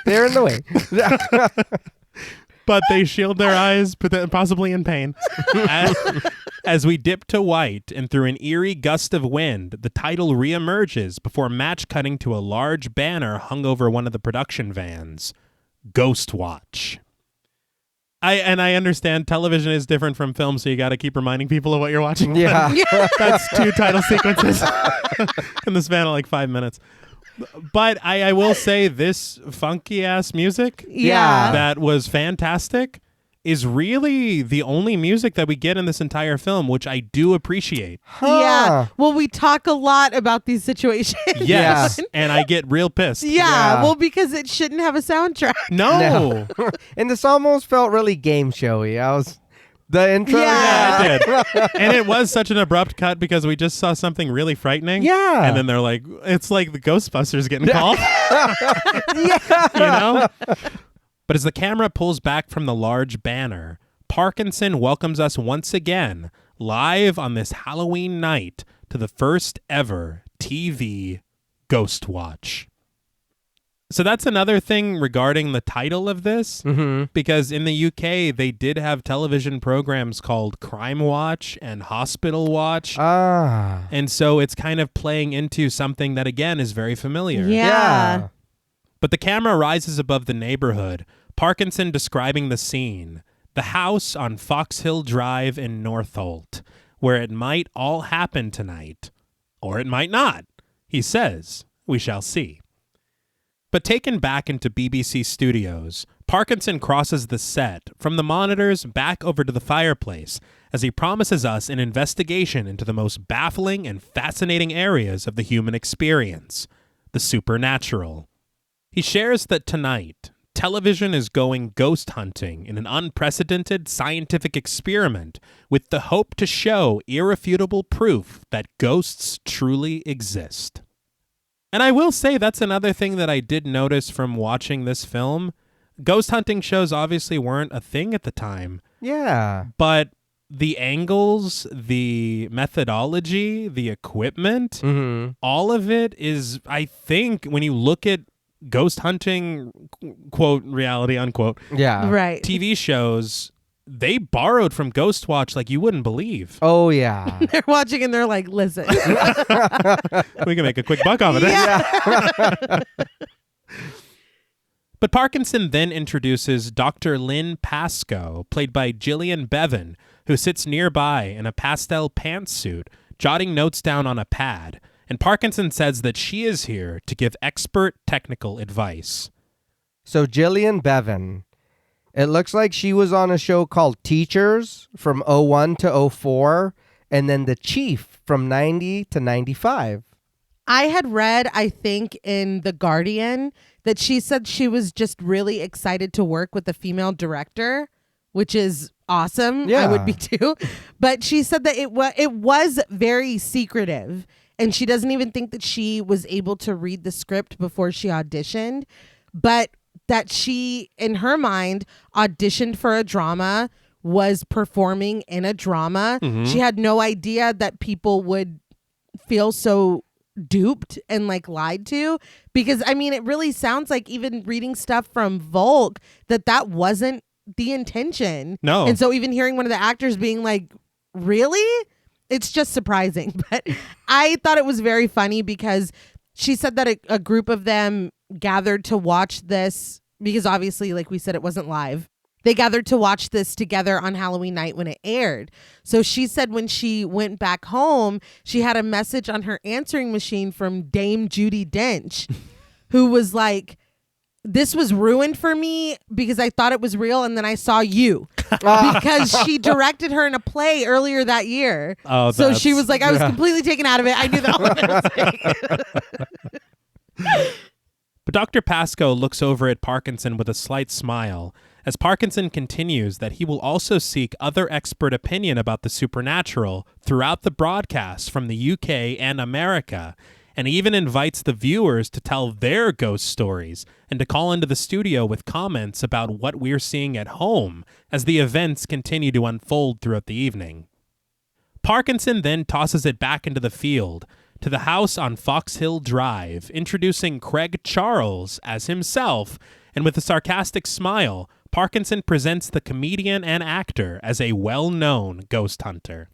They're in the way. but they shield their eyes, possibly in pain. As we dip to white and through an eerie gust of wind, the title reemerges before match cutting to a large banner hung over one of the production vans. Ghostwatch. I understand television is different from film, so you got to keep reminding people of what you're watching. Yeah. That's 2 title sequences in the span of like 5 minutes. But I will say this funky ass music Yeah. that was fantastic is really the only music that we get in this entire film, which I do appreciate. Yeah. Well, we talk a lot about these situations. Yes. And I get real pissed. Yeah. Well, because it shouldn't have a soundtrack. No. And this almost felt really game showy. The intro. Yeah. Yeah, it did. And it was such an abrupt cut because we just saw something really frightening. Yeah. And then they're like, it's like the Ghostbusters getting called. Yeah. You know? But as the camera pulls back from the large banner, Parkinson welcomes us once again, live on this Halloween night, to the first ever TV Ghostwatch. So that's another thing regarding the title of this, because in the UK, they did have television programs called Crime Watch and Hospital Watch. And so it's kind of playing into something that, again, is very familiar. Yeah. But the camera rises above the neighborhood, Parkinson describing the scene, the house on Fox Hill Drive in Northolt, where it might all happen tonight. Or it might not. He says, we shall see. But taken back into BBC studios, Parkinson crosses the set, from the monitors back over to the fireplace, as he promises us an investigation into the most baffling and fascinating areas of the human experience, the supernatural. He shares that tonight, television is going ghost hunting in an unprecedented scientific experiment with the hope to show irrefutable proof that ghosts truly exist. And I will say that's another thing that I did notice from watching this film. Ghost hunting shows obviously weren't a thing at the time. Yeah. But the angles, the methodology, the equipment, all of it is, I think, when you look at ghost hunting, quote, reality, unquote, Yeah. TV shows, they borrowed from Ghostwatch like you wouldn't believe. Oh, yeah. They're watching and they're like, listen. We can make a quick buck off of it. Yeah. But Parkinson then introduces Dr. Lynn Pascoe, played by Gillian Bevan, who sits nearby in a pastel pantsuit, jotting notes down on a pad, and Parkinson says that she is here to give expert technical advice. So Gillian Bevan, it looks like she was on a show called Teachers from 01 to 04, and then The Chief from 90 to 95. I had read, I think, in The Guardian that she said she was just really excited to work with a female director, which is awesome. Yeah. I would be too. But she said that it was very secretive, and she doesn't even think that she was able to read the script before she auditioned, but that she, in her mind, auditioned for a drama, was performing in a drama. She had no idea that people would feel so duped and like lied to, because I mean, it really sounds like, even reading stuff from Volk, that wasn't the intention. No. And so even hearing one of the actors being like, really? It's just surprising. But I thought it was very funny because she said that a group of them gathered to watch this, because obviously, like we said, it wasn't live. They gathered to watch this together on Halloween night when it aired. So she said when she went back home, she had a message on her answering machine from Dame Judi Dench, who was like, this was ruined for me because I thought it was real, and then I saw you. Because she directed her in a play earlier that year. Oh, so she was like, I was completely taken out of it. I knew that was But Dr. Pascoe looks over at Parkinson with a slight smile, as Parkinson continues that he will also seek other expert opinion about the supernatural throughout the broadcast from the UK and America, and even invites the viewers to tell their ghost stories and to call into the studio with comments about what we're seeing at home as the events continue to unfold throughout the evening. Parkinson then tosses it back into the field, to the house on Fox Hill Drive, introducing Craig Charles as himself, and with a sarcastic smile, Parkinson presents the comedian and actor as a well-known ghost hunter.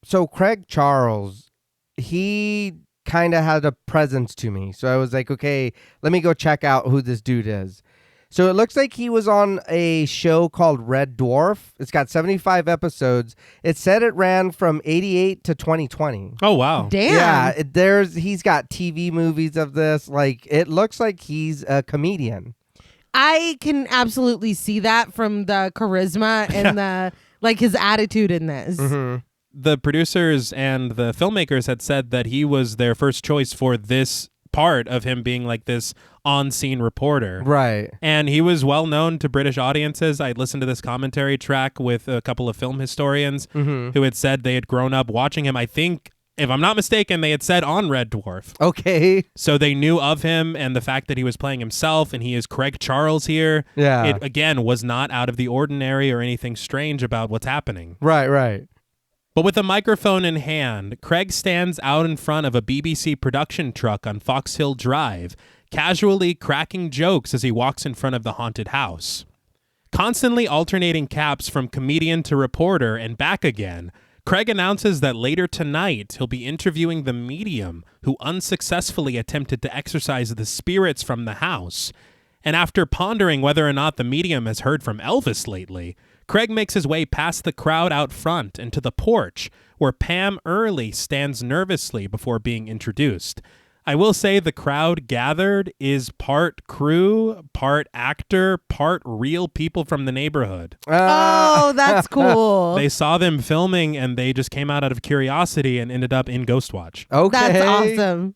So Craig Charles, he kind of had a presence to me. So I was like, okay, let me go check out who this dude is. So it looks like he was on a show called Red Dwarf. It's got 75 episodes. It said it ran from 88 to 2020. Oh, wow. Damn. Yeah, he's got TV movies of this. Like, it looks like he's a comedian. I can absolutely see that from the charisma and the his attitude in this. Mm-hmm. The producers and the filmmakers had said that he was their first choice for this part of him being like this on-scene reporter. Right. And he was well known to British audiences. I'd listened to this commentary track with a couple of film historians who had said they had grown up watching him. I think, if I'm not mistaken, they had said on Red Dwarf. Okay. So they knew of him and the fact that he was playing himself, and he is Craig Charles here. Yeah. It, again, was not out of the ordinary or anything strange about what's happening. Right. But with a microphone in hand, Craig stands out in front of a BBC production truck on Fox Hill Drive, casually cracking jokes as he walks in front of the haunted house. Constantly alternating caps from comedian to reporter and back again, Craig announces that later tonight he'll be interviewing the medium who unsuccessfully attempted to exorcise the spirits from the house. And after pondering whether or not the medium has heard from Elvis lately, Craig makes his way past the crowd out front and to the porch, where Pam Early stands nervously before being introduced. I will say the crowd gathered is part crew, part actor, part real people from the neighborhood. Oh, that's cool. They saw them filming and they just came out of curiosity and ended up in Ghostwatch. Okay. That's awesome.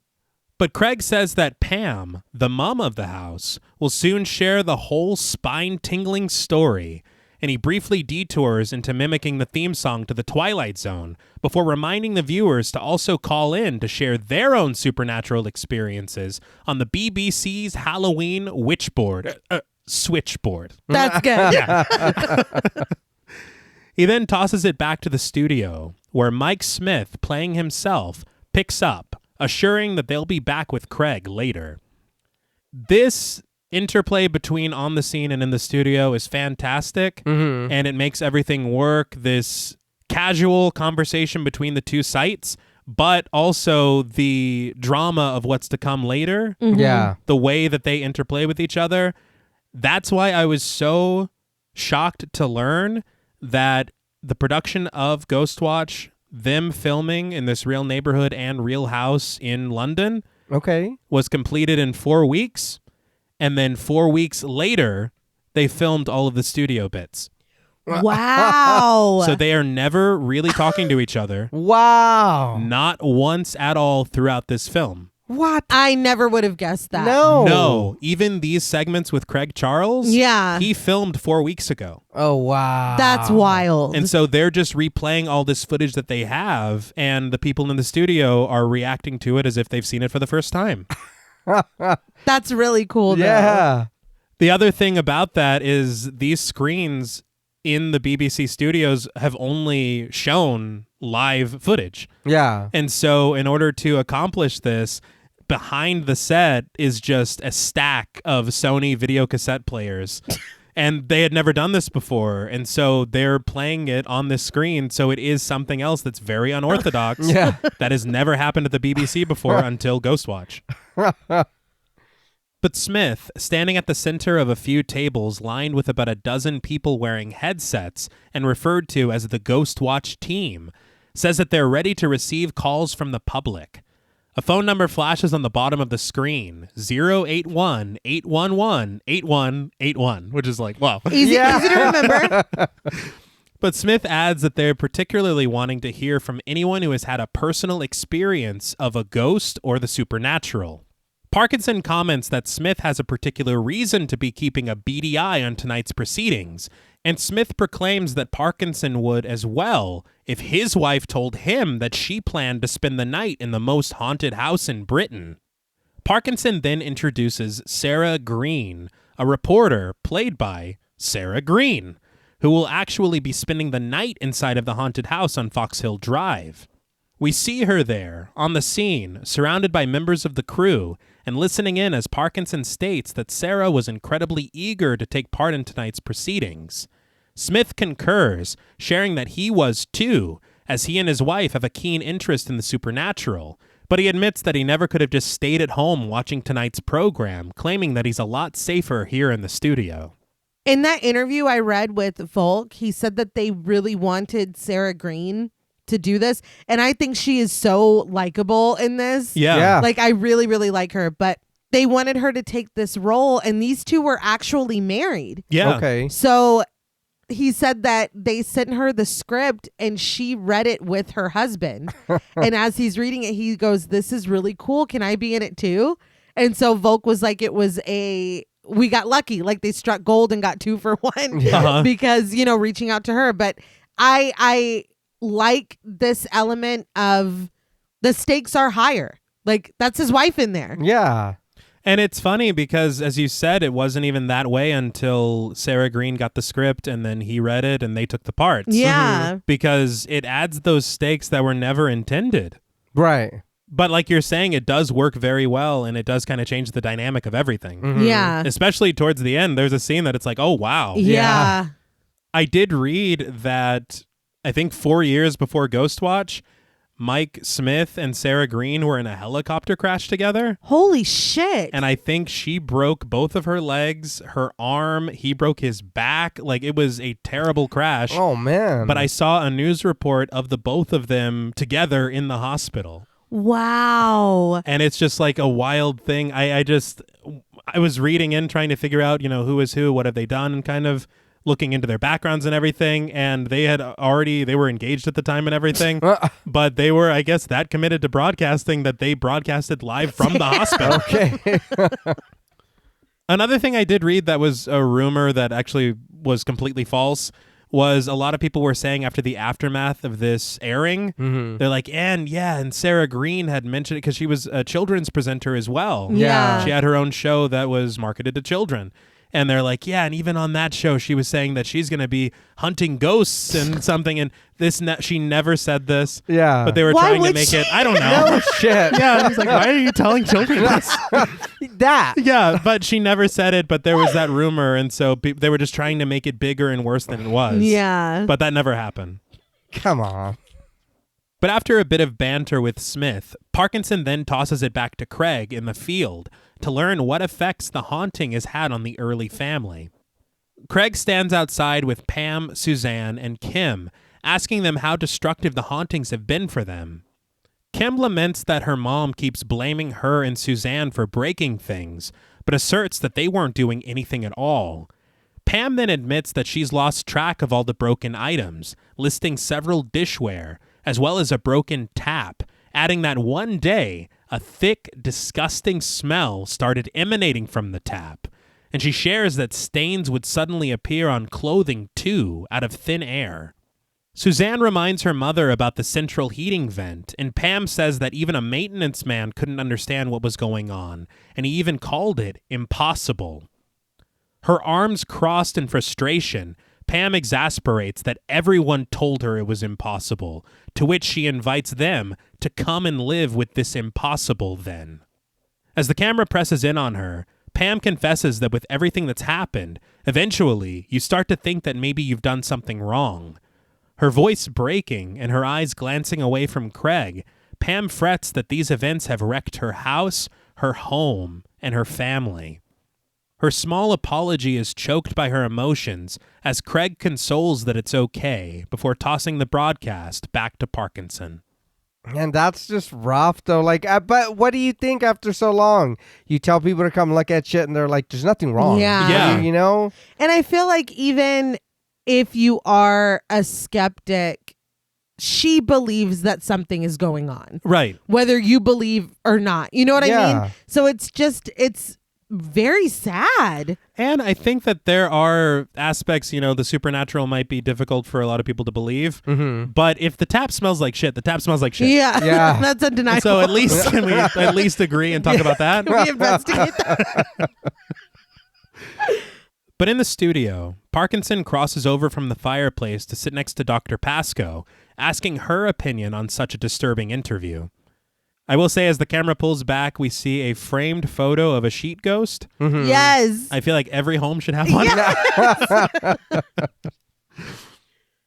But Craig says that Pam, the mom of the house, will soon share the whole spine-tingling story, and he briefly detours into mimicking the theme song to The Twilight Zone before reminding the viewers to also call in to share their own supernatural experiences on the BBC's Halloween switchboard. That's good. He then tosses it back to the studio, where Mike Smith, playing himself, picks up, assuring that they'll be back with Craig later. This interplay between on the scene and in the studio is fantastic, and it makes everything work. This casual conversation between the two sites, but also the drama of what's to come later. Yeah. The way that they interplay with each other. That's why I was so shocked to learn that the production of Ghostwatch, them filming in this real neighborhood and real house in London, Okay. was completed in 4 weeks. And then 4 weeks later, they filmed all of the studio bits. Wow. So they are never really talking to each other. Wow. Not once at all throughout this film. What? I never would have guessed that. No. Even these segments with Craig Charles, Yeah. he filmed 4 weeks ago. Oh, wow. That's wild. And so they're just replaying all this footage that they have, and the people in the studio are reacting to it as if they've seen it for the first time. That's really cool, though. Yeah. The other thing about that is these screens in the BBC studios have only shown live footage. Yeah. And so in order to accomplish this, behind the set is just a stack of Sony video cassette players. And they had never done this before. And so they're playing it on this screen. So it is something else that's very unorthodox. Yeah. That has never happened at the BBC before until Ghostwatch. But Smith, standing at the center of a few tables lined with about a dozen people wearing headsets and referred to as the Ghostwatch team, says that they're ready to receive calls from the public. A phone number flashes on the bottom of the screen, 081-811-8181, which is like, wow. Easy to remember. But Smith adds that they're particularly wanting to hear from anyone who has had a personal experience of a ghost or the supernatural. Parkinson comments that Smith has a particular reason to be keeping a beady eye on tonight's proceedings, and Smith proclaims that Parkinson would as well if his wife told him that she planned to spend the night in the most haunted house in Britain. Parkinson then introduces Sarah Green, a reporter played by Sarah Green, who will actually be spending the night inside of the haunted house on Fox Hill Drive. We see her there, on the scene, surrounded by members of the crew, and listening in as Parkinson states that Sarah was incredibly eager to take part in tonight's proceedings. Smith concurs, sharing that he was too, as he and his wife have a keen interest in the supernatural, but he admits that he never could have just stayed at home watching tonight's program, claiming that he's a lot safer here in the studio. In that interview I read with Volk, he said that they really wanted Sarah Green to do this, and I think she is so likable in this. Yeah. Like, I really, really like her, but they wanted her to take this role, and these two were actually married. Yeah. Okay. So he said that they sent her the script and she read it with her husband. And as he's reading it, he goes, "This is really cool. Can I be in it too?" And so Volk was like, we got lucky. Like, they struck gold and got 2 for 1 because, reaching out to her. But I like this element of the stakes are higher. Like, that's his wife in there. Yeah. And it's funny because, as you said, it wasn't even that way until Sarah Green got the script and then he read it and they took the parts. Yeah. Because it adds those stakes that were never intended. Right. But like you're saying, it does work very well, and it does kind of change the dynamic of everything. Yeah. Especially towards the end, there's a scene that it's like, oh, wow. Yeah. I did read that, I think 4 years before Ghostwatch, Mike Smith and Sarah Green were in a helicopter crash together. Holy shit. And I think she broke both of her legs, her arm, he broke his back. Like, it was a terrible crash. Oh, man. But I saw a news report of the both of them together in the hospital. Wow. And it's just like a wild thing. I was reading in, trying to figure out, who is who, what have they done, and kind of looking into their backgrounds and everything. And they were engaged at the time and everything, but they were, I guess, that committed to broadcasting that they broadcasted live from the hospital. Okay. Another thing I did read that was a rumor that actually was completely false was a lot of people were saying after the aftermath of this airing, they're like, and Sarah Green had mentioned it because she was a children's presenter as well. Yeah. She had her own show that was marketed to children. And they're like, yeah, and even on that show, she was saying that she's going to be hunting ghosts and something. And she never said this. Yeah. But they were Why trying to would make she? it, I don't know. No shit. Yeah, I was like, why are you telling children this? That. Yeah, but she never said it, but there was that rumor, and so they were just trying to make it bigger and worse than it was. Yeah. But that never happened. Come on. But after a bit of banter with Smith, Parkinson then tosses it back to Craig in the field to learn what effects the haunting has had on the early family. Craig stands outside with Pam, Suzanne, and Kim, asking them how destructive the hauntings have been for them. Kim laments that her mom keeps blaming her and Suzanne for breaking things, but asserts that they weren't doing anything at all. Pam then admits that she's lost track of all the broken items, listing several dishware, as well as a broken tap, adding that one day, a thick, disgusting smell started emanating from the tap, and she shares that stains would suddenly appear on clothing too, out of thin air. Suzanne reminds her mother about the central heating vent, and Pam says that even a maintenance man couldn't understand what was going on, and he even called it impossible. Her arms crossed in frustration, Pam exasperates that everyone told her it was impossible, to which she invites them to come and live with this impossible then. As the camera presses in on her, Pam confesses that with everything that's happened, eventually you start to think that maybe you've done something wrong. Her voice breaking and her eyes glancing away from Craig, Pam frets that these events have wrecked her house, her home, and her family. Her small apology is choked by her emotions as Craig consoles that it's okay before tossing the broadcast back to Parkinson. And that's just rough, though. Like, but what do you think after so long? You tell people to come look at shit and they're like, there's nothing wrong. Yeah. You know? And I feel like even if you are a skeptic, she believes that something is going on. Right. Whether you believe or not. You know what I Yeah. mean? So it's very sad. And I think that there are aspects, the supernatural might be difficult for a lot of people to believe. Mm-hmm. But if the tap smells like shit, the tap smells like shit. Yeah. Yeah. That's undeniable. So at least can we at least agree and talk about that? Can we investigate that? But in the studio, Parkinson crosses over from the fireplace to sit next to Dr. Pascoe, asking her opinion on such a disturbing interview. I will say, as the camera pulls back, we see a framed photo of a sheet ghost. Mhm. Yes. I feel like every home should have one.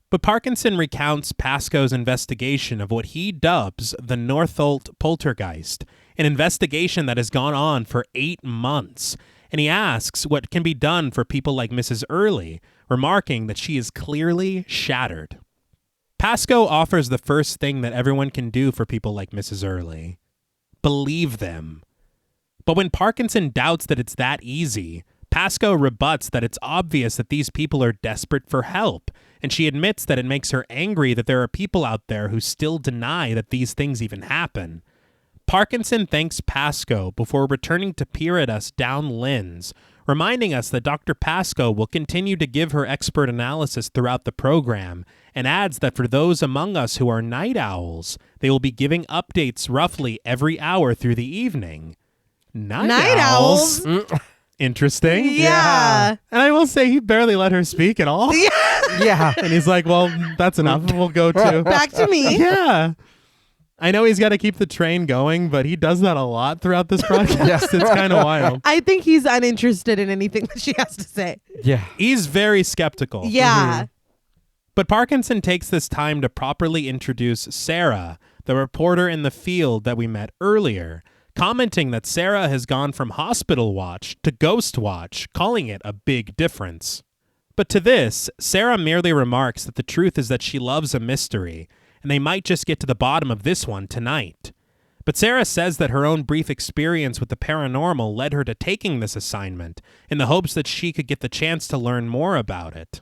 But Parkinson recounts Pascoe's investigation of what he dubs the Northolt poltergeist, an investigation that has gone on for 8 months. And he asks what can be done for people like Mrs. Early, remarking that she is clearly shattered. Pascoe offers the first thing that everyone can do for people like Mrs. Early: believe them. But when Parkinson doubts that it's that easy, Pascoe rebuts that it's obvious that these people are desperate for help, and she admits that it makes her angry that there are people out there who still deny that these things even happen. Parkinson thanks Pascoe before returning to peer at us down Lynn's, reminding us that Dr. Pascoe will continue to give her expert analysis throughout the program, and adds that for those among us who are night owls, they will be giving updates roughly every hour through the evening. Night owls? Interesting. Yeah. And I will say he barely let her speak at all. Yeah. And he's like, well, that's enough. We'll go to... Back to me. Yeah. I know he's got to keep the train going, but he does that a lot throughout this broadcast. It's kind of wild. I think he's uninterested in anything that she has to say. Yeah. He's very skeptical. Yeah. But Parkinson takes this time to properly introduce Sarah, the reporter in the field that we met earlier, commenting that Sarah has gone from hospital watch to ghost watch, calling it a big difference. But to this, Sarah merely remarks that the truth is that she loves a mystery, and they might just get to the bottom of this one tonight. But Sarah says that her own brief experience with the paranormal led her to taking this assignment in the hopes that she could get the chance to learn more about it.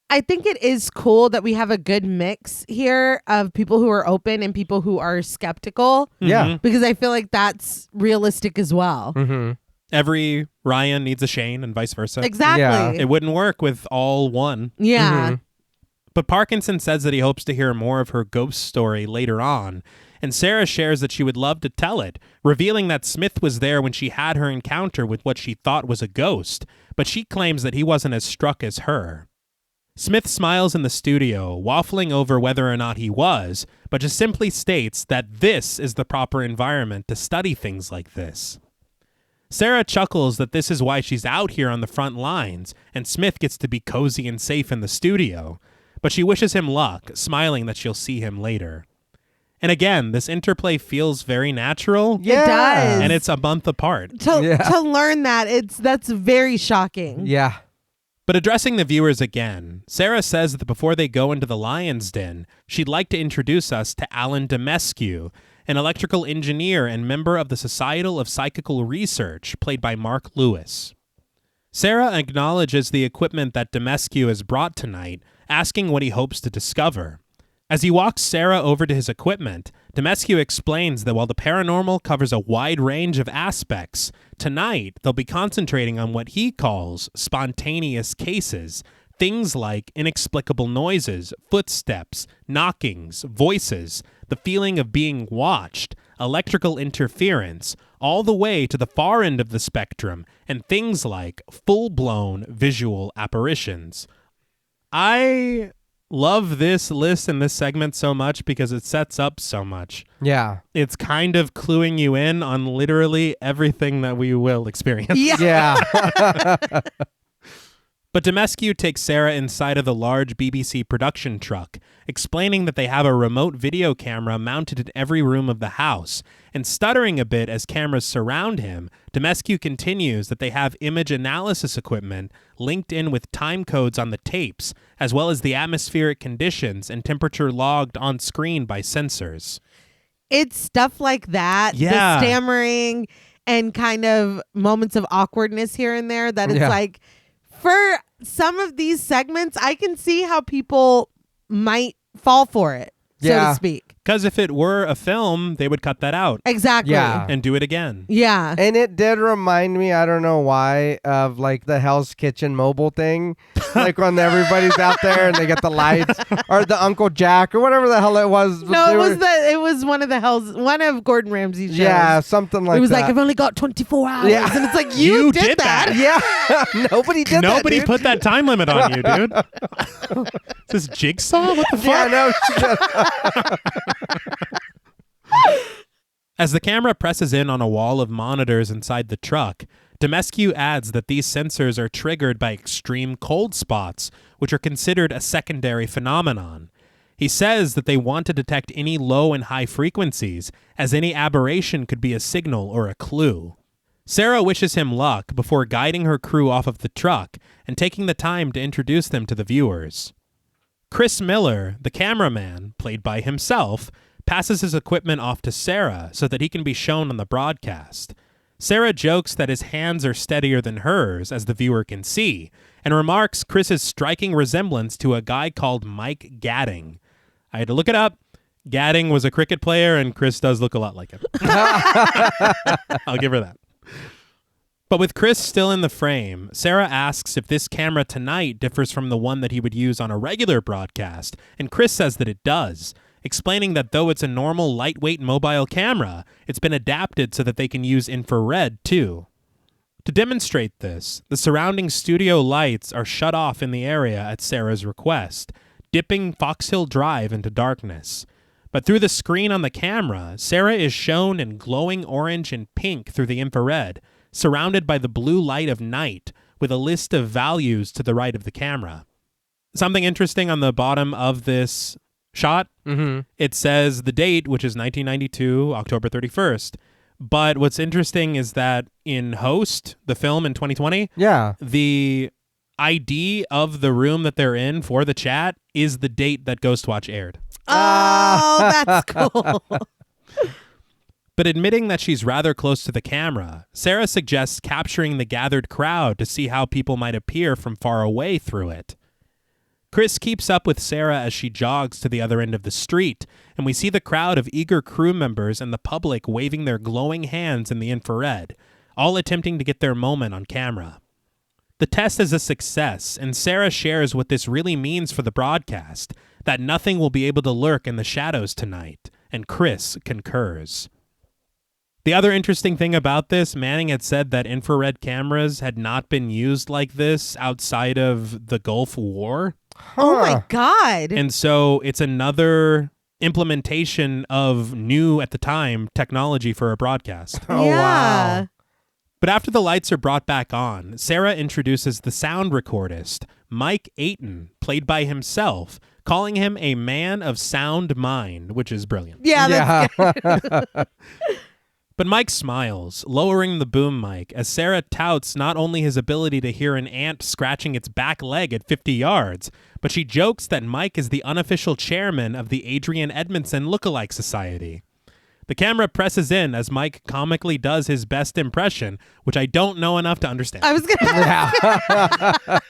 I think it is cool that we have a good mix here of people who are open and people who are skeptical. Yeah. Because I feel like that's realistic as well. Mm-hmm. Every Ryan needs a Shane and vice versa. Exactly. Yeah. It wouldn't work with all one. Yeah. Mhm. But Parkinson says that he hopes to hear more of her ghost story later on, and Sarah shares that she would love to tell it, revealing that Smith was there when she had her encounter with what she thought was a ghost, but she claims that he wasn't as struck as her. Smith smiles in the studio, waffling over whether or not he was, but just simply states that this is the proper environment to study things like this. Sarah chuckles that this is why she's out here on the front lines, and Smith gets to be cozy and safe in the studio, but she wishes him luck, smiling that she'll see him later. And again, this interplay feels very natural. Yeah. It does. And it's a month apart. To learn that's very shocking. Yeah. But addressing the viewers again, Sarah says that before they go into the lion's den, she'd like to introduce us to Alan Demescu, an electrical engineer and member of the Societal of Psychical Research, played by Mark Lewis. Sarah acknowledges the equipment that Demescu has brought tonight, asking what he hopes to discover. As he walks Sarah over to his equipment, Demescu explains that while the paranormal covers a wide range of aspects, tonight they'll be concentrating on what he calls spontaneous cases, things like inexplicable noises, footsteps, knockings, voices, the feeling of being watched, electrical interference, all the way to the far end of the spectrum, and things like full-blown visual apparitions. I love this list and this segment so much because it sets up so much. Yeah. It's kind of cluing you in on literally everything that we will experience. Yeah. Yeah. But Demescu takes Sarah inside of the large BBC production truck, explaining that they have a remote video camera mounted in every room of the house, and stuttering a bit as cameras surround him, Demescu continues that they have image analysis equipment linked in with time codes on the tapes, as well as the atmospheric conditions and temperature logged on screen by sensors. It's stuff like that, Yeah. the stammering and kind of moments of awkwardness here and there that it's Yeah. like, for some of these segments, I can see how people might fall for it, so Yeah. to speak. Because if it were a film, they would cut that out Exactly. Yeah. and do it again. Yeah. And it did remind me, I don't know why, of like the Hell's Kitchen mobile thing. Like when everybody's out there and they get the lights, or the Uncle Jack, or whatever the hell it was. No, They it was one of Gordon Ramsay's shows. Yeah, something like that. it was like, I've only got 24 hours. Yeah. And it's like, you did that. Yeah. Nobody did that. Nobody dude. put that time limit on you, dude. Is this Jigsaw? What the fuck? Yeah, no shit. As the camera presses in on a wall of monitors inside the truck, Demescu adds that these sensors are triggered by extreme cold spots, which are considered a secondary phenomenon. He says that they want to detect any low and high frequencies, as any aberration could be a signal or a clue. Sarah wishes him luck before guiding her crew off of the truck and taking the time to introduce them to the viewers. Chris Miller, the cameraman, played by himself, passes his equipment off to Sarah so that he can be shown on the broadcast. Sarah jokes that his hands are steadier than hers, as the viewer can see, and remarks Chris's striking resemblance to a guy called Mike Gadding. I had to look it up. Gadding was a cricket player, and Chris does look a lot like him. I'll give her that. But with Chris still in the frame, Sarah asks if this camera tonight differs from the one that he would use on a regular broadcast, and Chris says that it does, explaining that though it's a normal lightweight mobile camera, it's been adapted so that they can use infrared too. To demonstrate this, the surrounding studio lights are shut off in the area at Sarah's request, dipping Fox Hill Drive into darkness. But through the screen on the camera, Sarah is shown in glowing orange and pink through the infrared, surrounded by the blue light of night, with a list of values to the right of the camera. Something interesting on the bottom of this shot, it says the date, which is 1992, October 31st. But what's interesting is that in Host, the film in 2020, the ID of the room that they're in for the chat is the date that Ghostwatch aired. Oh, that's cool. But admitting that she's rather close to the camera, Sarah suggests capturing the gathered crowd to see how people might appear from far away through it. Chris keeps up with Sarah as she jogs to the other end of the street, and we see the crowd of eager crew members and the public waving their glowing hands in the infrared, all attempting to get their moment on camera. The test is a success, and Sarah shares what this really means for the broadcast, that nothing will be able to lurk in the shadows tonight, and Chris concurs. The other interesting thing about this, Manning had said that infrared cameras had not been used like this outside of the Gulf War. Oh my God. And so it's another implementation of new, at the time, technology for a broadcast. Oh, wow. But after the lights are brought back on, Sarah introduces the sound recordist, Mike Ayton, played by himself, calling him a man of sound mind, which is brilliant. Yeah. That's good. But Mike smiles, lowering the boom mic, as Sarah touts not only his ability to hear an ant scratching its back leg at 50 yards, but she jokes that Mike is the unofficial chairman of the Adrian Edmondson Lookalike Society. The camera presses in as Mike comically does his best impression, which I don't know enough to understand. I was going to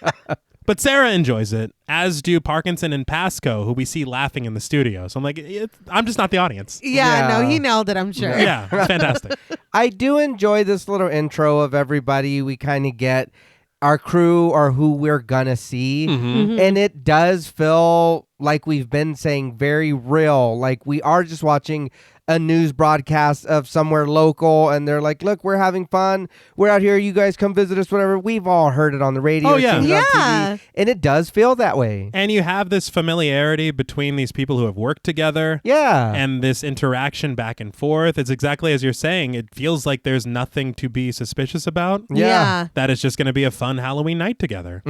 But Sarah enjoys it, as do Parkinson and Pasco, who we see laughing in the studio. So I'm like, I'm just not the audience. Yeah, no, he nailed it, I'm sure. Yeah, it's fantastic. I do enjoy this little intro of everybody. We kind of get our crew or who we're gonna see. And it does feel like we've been saying very real. Like we are just watching a news broadcast of somewhere local, and they're like, look, we're having fun. We're out here. You guys come visit us, whatever. We've all heard it on the radio. Oh, yeah. seen it on TV, and it does feel that way. And you have this familiarity between these people who have worked together. Yeah. And this interaction back and forth. It's exactly as you're saying. It feels like there's nothing to be suspicious about. Yeah. That is just going to be a fun Halloween night together.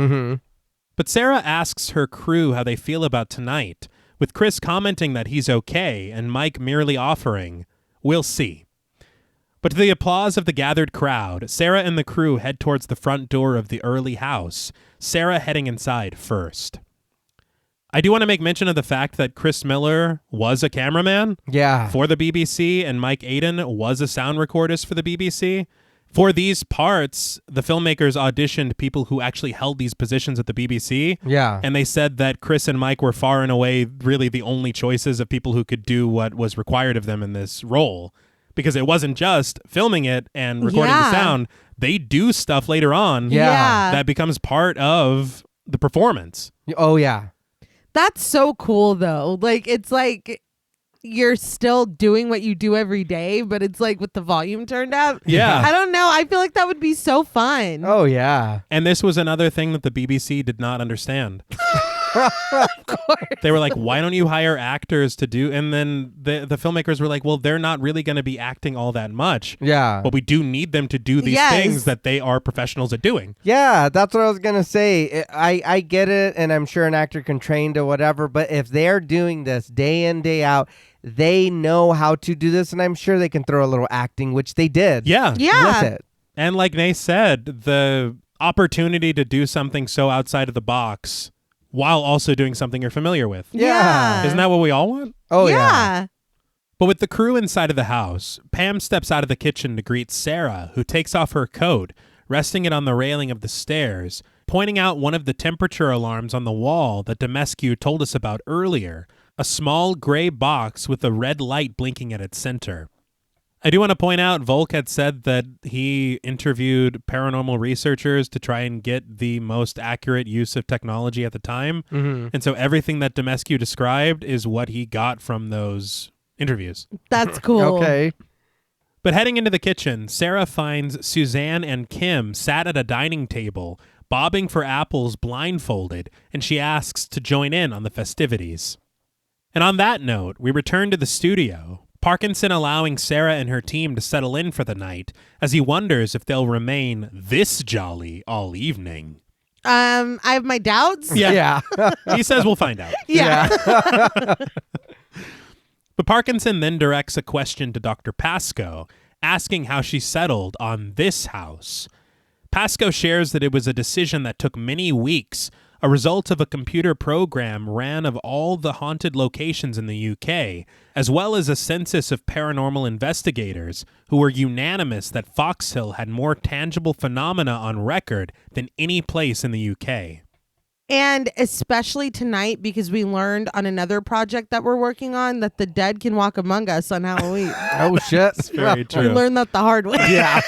But Sarah asks her crew how they feel about tonight, with Chris commenting that he's okay and Mike merely offering, "We'll see." But to the applause of the gathered crowd, Sarah and the crew head towards the front door of the early house, Sarah heading inside first. I do want to make mention of the fact that Chris Miller was a cameraman for the BBC, and Mike Ayton was a sound recordist for the BBC. For these parts, the filmmakers auditioned people who actually held these positions at the BBC. And they said that Chris and Mike were far and away really the only choices of people who could do what was required of them in this role. Because it wasn't just filming it and recording the sound. They do stuff later on that becomes part of the performance. Oh, yeah. That's so cool, though. Like, it's like you're still doing what you do every day, but it's like with the volume turned up. Yeah. I don't know. I feel like that would be so fun. Oh, yeah. And this was another thing that the BBC did not understand. They were like, why don't you hire actors to do? And then the filmmakers were like, well, they're not really going to be acting all that much. Yeah. But we do need them to do these Yes. things that they are professionals at doing. Yeah, that's what I was going to say. I get it, and I'm sure an actor can train to whatever, but if they're doing this day in, day out, they know how to do this, and I'm sure they can throw a little acting, which they did. Yeah. Yeah. With it. And like Nay said, the opportunity to do something so outside of the box while also doing something you're familiar with. Yeah. Isn't that what we all want? Oh, yeah. But with the crew inside of the house, Pam steps out of the kitchen to greet Sarah, who takes off her coat, resting it on the railing of the stairs, pointing out one of the temperature alarms on the wall that Demescu told us about earlier, a small gray box with a red light blinking at its center. I do want to point out, Volk had said that he interviewed paranormal researchers to try and get the most accurate use of technology at the time. Mm-hmm. And so everything that Demescu described is what he got from those interviews. That's cool. Okay. But heading into the kitchen, Sarah finds Suzanne and Kim sat at a dining table, bobbing for apples blindfolded, and she asks to join in on the festivities. And on that note, we return to the studio, Parkinson allowing Sarah and her team to settle in for the night, as he wonders if they'll remain this jolly all evening. I have my doubts. Yeah. He says we'll find out. Yeah. But Parkinson then directs a question to Dr. Pascoe, asking how she settled on this house. Pascoe shares that it was a decision that took many weeks, a result of a computer program ran of all the haunted locations in the UK, as well as a census of paranormal investigators who were unanimous that Fox Hill had more tangible phenomena on record than any place in the UK. And especially tonight, because we learned on another project that we're working on that the dead can walk among us on Halloween. Oh, shit. It's very We true. learned that the hard way. Yeah.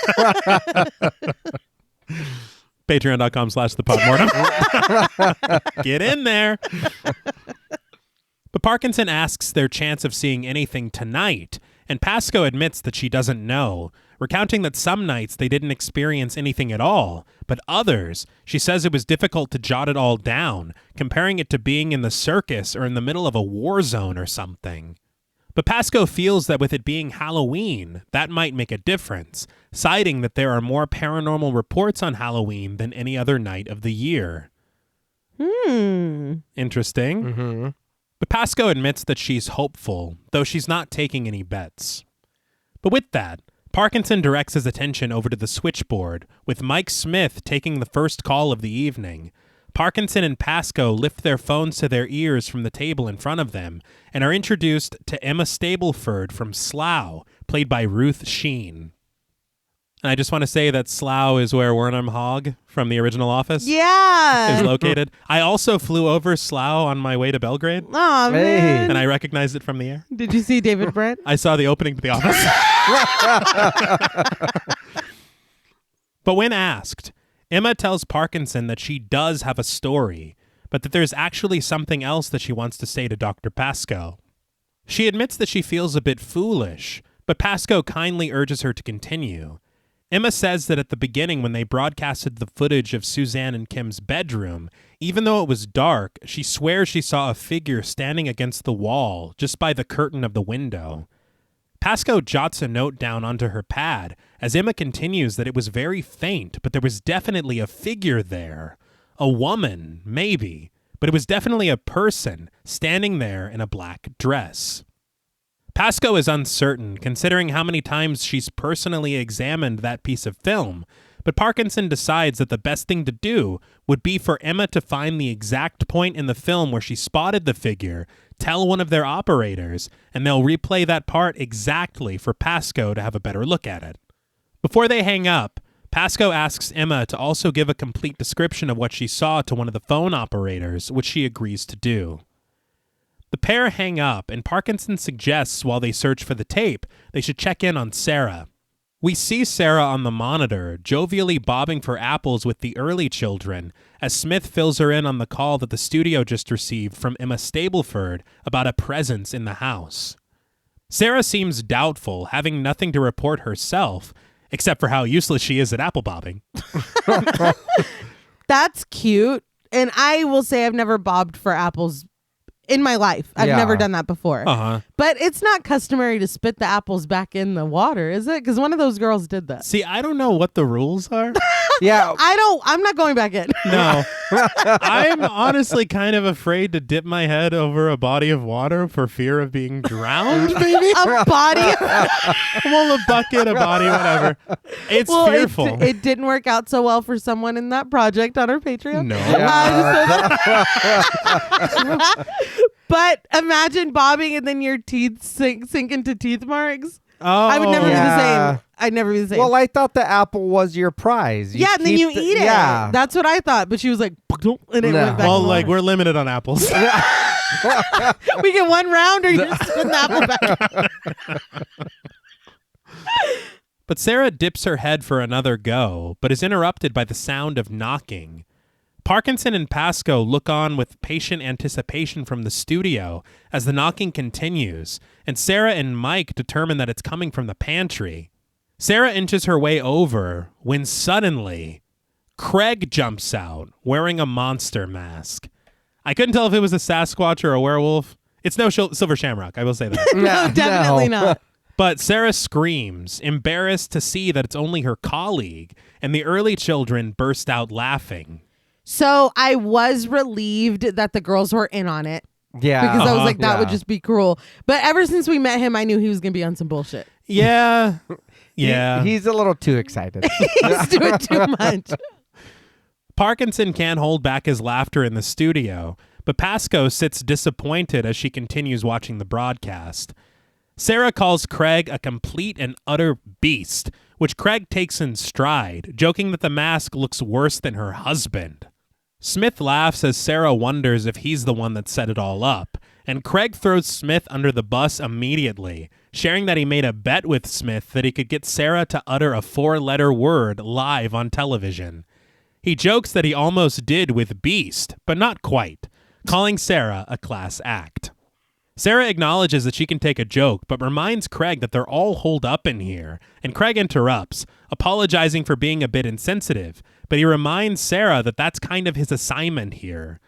Patreon.com/thepodmortem. Get in there. But Parkinson asks their chance of seeing anything tonight, and Pascoe admits that she doesn't know, recounting that some nights they didn't experience anything at all, but others, she says it was difficult to jot it all down, comparing it to being in the circus or in the middle of a war zone or something. But Pascoe feels that with it being Halloween, that might make a difference, citing that there are more paranormal reports on Halloween than any other night of the year. Interesting. Mm-hmm. But Pascoe admits that she's hopeful, though she's not taking any bets. But with that, Parkinson directs his attention over to the switchboard, with Mike Smith taking the first call of the evening. Parkinson and Pascoe lift their phones to their ears from the table in front of them and are introduced to Emma Stableford from Slough, played by Ruth Sheen. And I just want to say that Slough is where Wernham Hogg from the original Office is located. I also flew over Slough on my way to Belgrade, Oh, Hey. man. and I recognized it from the air. Did you see David Brent? I saw the opening to the Office. But when asked, Emma tells Parkinson that she does have a story, but that there's actually something else that she wants to say to Dr. Pascoe. She admits that she feels a bit foolish, but Pascoe kindly urges her to continue. Emma says that at the beginning when they broadcasted the footage of Suzanne and Kim's bedroom, even though it was dark, she swears she saw a figure standing against the wall just by the curtain of the window. Pascoe jots a note down onto her pad as Emma continues that it was very faint, but there was definitely a figure there. A woman, maybe, but it was definitely a person standing there in a black dress. Pascoe is uncertain, considering how many times she's personally examined that piece of film, but Parkinson decides that the best thing to do would be for Emma to find the exact point in the film where she spotted the figure, tell one of their operators, and they'll replay that part exactly for Pascoe to have a better look at it. Before they hang up, Pascoe asks Emma to also give a complete description of what she saw to one of the phone operators, which she agrees to do. The pair hang up, and Parkinson suggests while they search for the tape, they should check in on Sarah. We see Sarah on the monitor, jovially bobbing for apples with the early children, as Smith fills her in on the call that the studio just received from Emma Stableford about a presence in the house. Sarah seems doubtful, having nothing to report herself, except for how useless she is at apple bobbing. That's cute. And I will say I've never bobbed for apples in my life. I've never done that before. But it's not customary to spit the apples back in the water, is it? Because one of those girls did that. See, I don't know what the rules are. Yeah. I'm not going back in. No. I'm honestly kind of afraid to dip my head over a body of water for fear of being drowned, maybe? A body? Well, a bucket, a body, whatever. It's fearful. It didn't work out so well for someone in that project on our Patreon. No. But imagine bobbing and then your teeth sink into teeth marks. Oh. I would never be the same. I'd never be the same. Well, I thought the apple was your prize. And then you eat it. Yeah. That's what I thought. But she was like, and it went back. Well, like, we're limited on apples. We get one round or you're spitting the apple back. But Sarah dips her head for another go, but is interrupted by the sound of knocking. Parkinson and Pasco look on with patient anticipation from the studio as the knocking continues, and Sarah and Mike determine that it's coming from the pantry. Sarah inches her way over when suddenly Craig jumps out wearing a monster mask. I couldn't tell if it was a Sasquatch or a werewolf. It's no Silver Shamrock, I will say that. No, definitely not. But Sarah screams, embarrassed to see that it's only her colleague, and the early children burst out laughing. So I was relieved that the girls were in on it. Yeah. Because I was like, that would just be cruel. But ever since we met him, I knew he was going to be on some bullshit. Yeah. Yeah. He's a little too excited. He's doing too much. Parkinson can't hold back his laughter in the studio, but Pasco sits disappointed as she continues watching the broadcast. Sarah calls Craig a complete and utter beast, which Craig takes in stride, joking that the mask looks worse than her husband. Smith laughs as Sarah wonders if he's the one that set it all up, and Craig throws Smith under the bus immediately, sharing that he made a bet with Smith that he could get Sarah to utter a 4-letter word live on television. He jokes that he almost did with Beast, but not quite, calling Sarah a class act. Sarah acknowledges that she can take a joke, but reminds Craig that they're all holed up in here, and Craig interrupts, apologizing for being a bit insensitive, but he reminds Sarah that that's kind of his assignment here.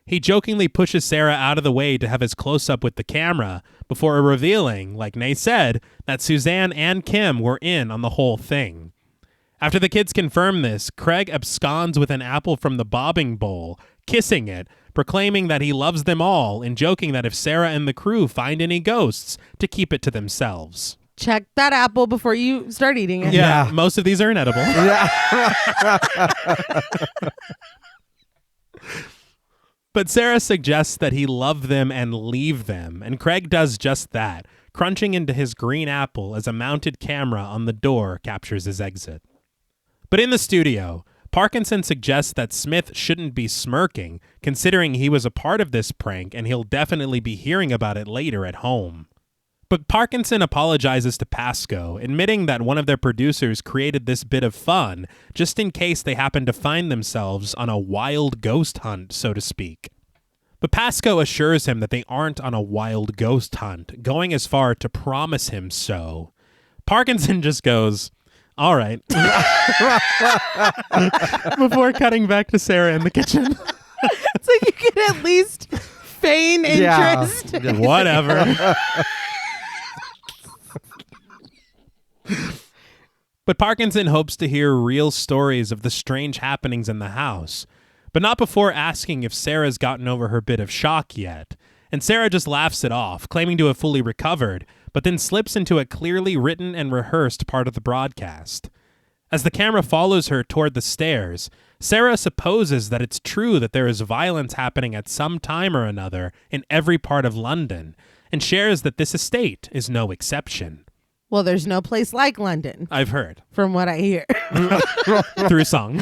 He jokingly pushes Sarah out of the way to have his close-up with the camera, before revealing, like Nay said, that Suzanne and Kim were in on the whole thing. After the kids confirm this, Craig absconds with an apple from the bobbing bowl, kissing it, proclaiming that he loves them all and joking that if Sarah and the crew find any ghosts, to keep it to themselves. Check that apple before you start eating it. Yeah. Most of these are inedible. But Sarah suggests that he love them and leave them, and Craig does just that, crunching into his green apple as a mounted camera on the door captures his exit. But in the studio, Parkinson suggests that Smith shouldn't be smirking, considering he was a part of this prank and he'll definitely be hearing about it later at home. But Parkinson apologizes to Pasco, admitting that one of their producers created this bit of fun just in case they happen to find themselves on a wild ghost hunt, so to speak. But Pasco assures him that they aren't on a wild ghost hunt, going as far to promise him so. Parkinson just goes, all right. Before cutting back to Sarah in the kitchen. So you can at least feign interest. Yeah. Whatever. But Parkinson hopes to hear real stories of the strange happenings in the house, but not before asking if Sarah's gotten over her bit of shock yet. And Sarah just laughs it off, claiming to have fully recovered, but then slips into a clearly written and rehearsed part of the broadcast. As the camera follows her toward the stairs, Sarah supposes that it's true that there is violence happening at some time or another in every part of London, and shares that this estate is no exception. Well, there's no place like London, I've heard. from what I hear. Through song.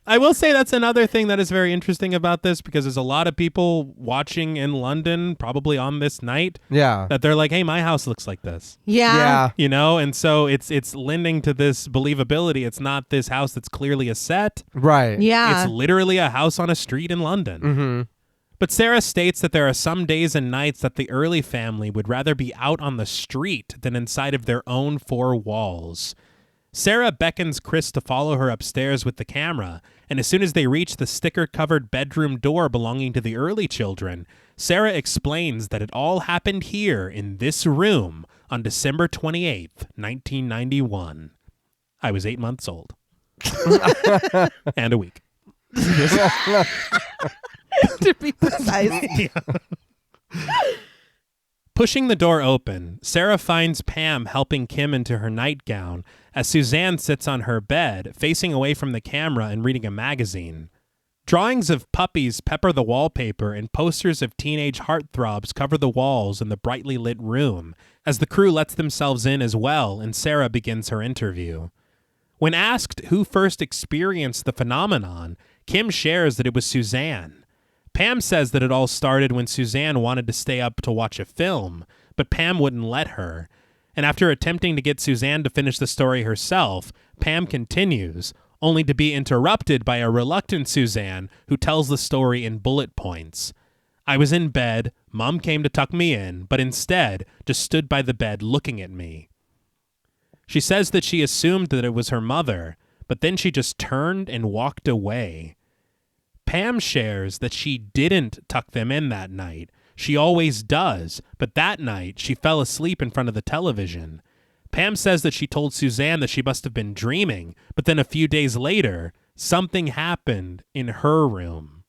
I will say that's another thing that is very interesting about this, because there's a lot of people watching in London, probably on this night, Yeah. that they're like, hey, my house looks like this. Yeah. You know, and so it's lending to this believability. It's not this house that's clearly a set. Right. Yeah. It's literally a house on a street in London. Mm-hmm. But Sarah states that there are some days and nights that the Early family would rather be out on the street than inside of their own four walls. Sarah beckons Chris to follow her upstairs with the camera, and as soon as they reach the sticker-covered bedroom door belonging to the early children, Sarah explains that it all happened here in this room on December 28th, 1991. I was 8 months old. And a week. To be precise. Yeah. Pushing the door open, Sarah finds Pam helping Kim into her nightgown as Suzanne sits on her bed, facing away from the camera and reading a magazine. Drawings of puppies pepper the wallpaper and posters of teenage heartthrobs cover the walls in the brightly lit room as the crew lets themselves in as well and Sarah begins her interview. When asked who first experienced the phenomenon, Kim shares that it was Suzanne. Pam says that it all started when Suzanne wanted to stay up to watch a film, but Pam wouldn't let her. And after attempting to get Suzanne to finish the story herself, Pam continues, only to be interrupted by a reluctant Suzanne who tells the story in bullet points. I was in bed, Mom came to tuck me in, but instead just stood by the bed looking at me. She says that she assumed that it was her mother, but then she just turned and walked away. Pam shares that she didn't tuck them in that night. She always does, but that night she fell asleep in front of the television. Pam says that she told Suzanne that she must have been dreaming, but then a few days later, something happened in her room.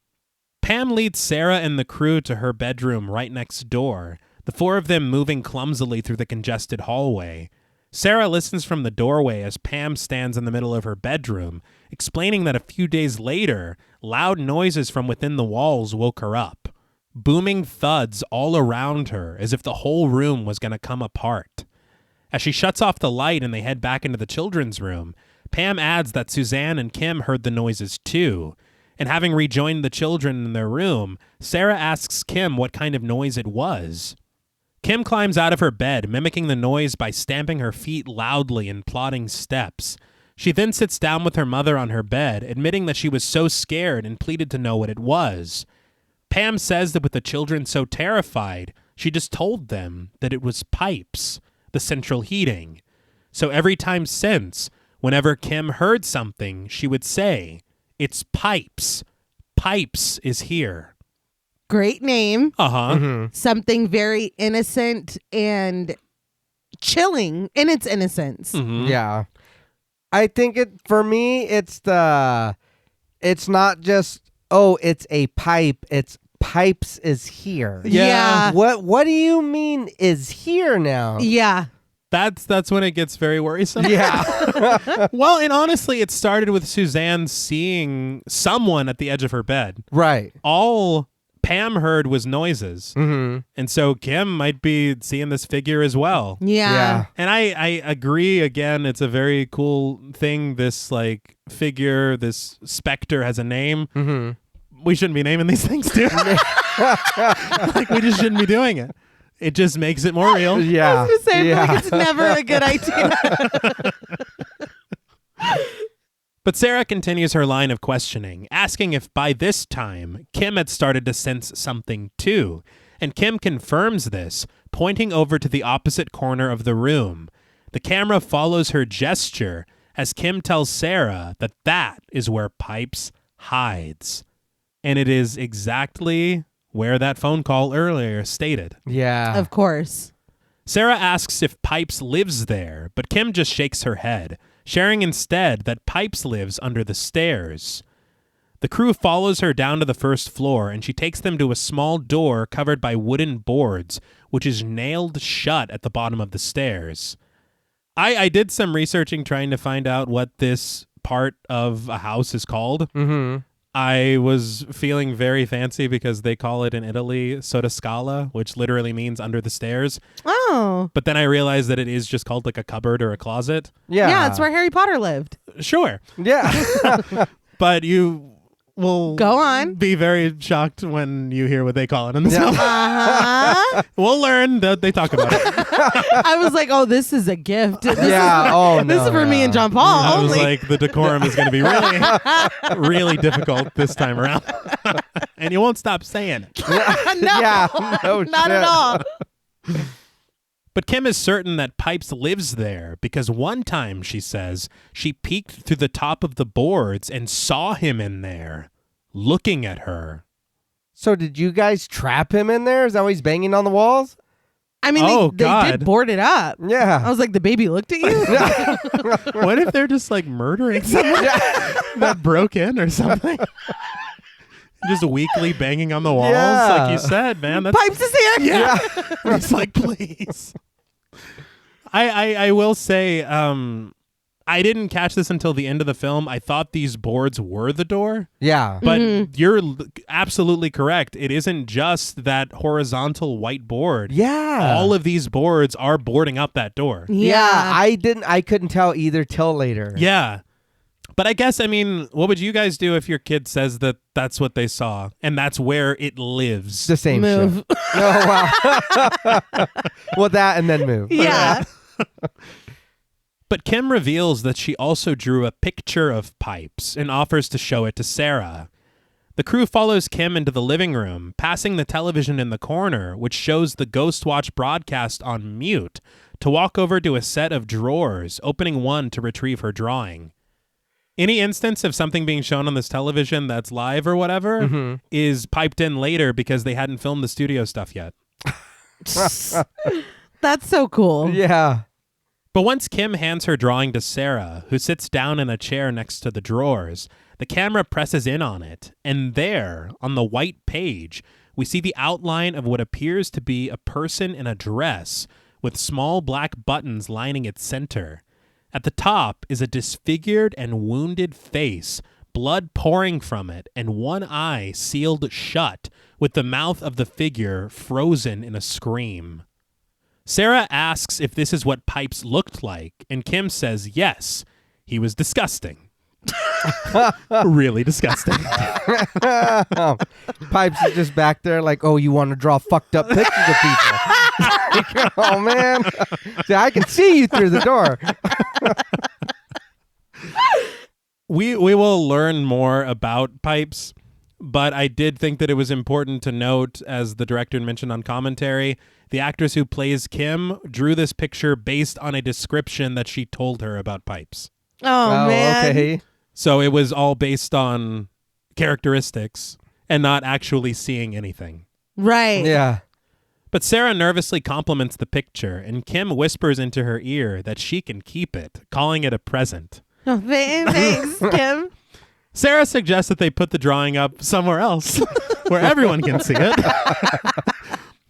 Pam leads Sarah and the crew to her bedroom right next door, the four of them moving clumsily through the congested hallway. Sarah listens from the doorway as Pam stands in the middle of her bedroom, explaining that a few days later, loud noises from within the walls woke her up. Booming thuds all around her as if the whole room was going to come apart. As she shuts off the light and they head back into the children's room, Pam adds that Suzanne and Kim heard the noises too. And having rejoined the children in their room, Sarah asks Kim what kind of noise it was. Kim climbs out of her bed, mimicking the noise by stamping her feet loudly and plodding steps. She then sits down with her mother on her bed, admitting that she was so scared and pleaded to know what it was. Pam says that with the children so terrified, she just told them that it was pipes, the central heating. So every time since, whenever Kim heard something, she would say, "It's pipes. Pipes is here." Great name. Uh-huh. Mm-hmm. Something very innocent and chilling in its innocence. Mhm. Yeah. I think for me, it's not just, oh, it's a pipe. It's pipes is here. Yeah. What do you mean is here now? Yeah. That's when it gets very worrisome. Yeah. Well, and honestly, it started with Suzanne seeing someone at the edge of her bed. Right. All Pam heard was noises. Mm-hmm. And so Kim might be seeing this figure as well. Yeah. And I agree, again, it's a very cool thing. This like figure, this specter has a name. Mm-hmm. We shouldn't be naming these things too. Like we just shouldn't be doing it. It just makes it more real. Yeah. I was going to say, I feel yeah. like it's never a good idea. But Sarah continues her line of questioning, asking if by this time Kim had started to sense something too. And Kim confirms this, pointing over to the opposite corner of the room. The camera follows her gesture as Kim tells Sarah that that is where Pipes hides. And it is exactly where that phone call earlier stated. Yeah. Of course. Sarah asks if Pipes lives there, but Kim just shakes her head, sharing instead that Pipes lives under the stairs. The crew follows her down to the first floor, and she takes them to a small door covered by wooden boards, which is nailed shut at the bottom of the stairs. I did some researching trying to find out what this part of a house is called. Mm-hmm. I was feeling very fancy because they call it in Italy sottoscala, which literally means under the stairs. Oh. But then I realized that it is just called like a cupboard or a closet. Yeah. Yeah, it's where Harry Potter lived. Sure. Yeah. But you will Go on. be very shocked when you hear what they call it in the Yeah. film. Uh-huh. We'll learn that they talk about it. I was like, oh, this is a gift. This Yeah. Oh, This is no, for me yeah. and John Paul I was only. like, the decorum is going to be really, really difficult this time around. And you won't stop saying it. no, Yeah. No not shit. at all. But Kim is certain that Pipes lives there because one time, she says, she peeked through the top of the boards and saw him in there, looking at her. So did you guys trap him in there? Is that why he's banging on the walls? I mean, they did board it up. Yeah. I was like, the baby looked at you? What if they're just like murdering someone that broke in or something? Just weekly banging on the walls, like you said, man. That's, Pipes is here. yeah. It's like, please. I will say, I didn't catch this until the end of the film. I thought these boards were the door. Yeah. But you're absolutely correct. It isn't just that horizontal white board. Yeah. All of these boards are boarding up that door. Yeah. I couldn't tell either till later. Yeah. But I guess, I mean, what would you guys do if your kid says that that's what they saw and that's where it lives? The same Move. shit. Oh, wow. Well, that and then move. Yeah. But Kim reveals that she also drew a picture of Pipes and offers to show it to Sarah. The crew follows Kim into the living room, passing the television in the corner, which shows the Ghostwatch broadcast on mute, to walk over to a set of drawers, opening one to retrieve her drawing. Any instance of something being shown on this television that's live or whatever is piped in later because they hadn't filmed the studio stuff yet. That's so cool. Yeah. But once Kim hands her drawing to Sarah, who sits down in a chair next to the drawers, the camera presses in on it, and there, on the white page, we see the outline of what appears to be a person in a dress with small black buttons lining its center. At the top is a disfigured and wounded face, blood pouring from it, and one eye sealed shut, with the mouth of the figure frozen in a scream. Sarah asks if this is what Pipes looked like, and Kim says yes, he was disgusting. Really disgusting. Pipes is just back there like, oh, you want to draw fucked up pictures of people. Oh, man. See, I can see you through the door. We will learn more about Pipes, but I did think that it was important to note, as the director mentioned on commentary, the actress who plays Kim drew this picture based on a description that she told her about Pipes. Oh, man. Okay. So it was all based on characteristics and not actually seeing anything. Right. Yeah. But Sarah nervously compliments the picture, and Kim whispers into her ear that she can keep it, calling it a present. Oh, thanks, Kim. Sarah suggests that they put the drawing up somewhere else where everyone can see it.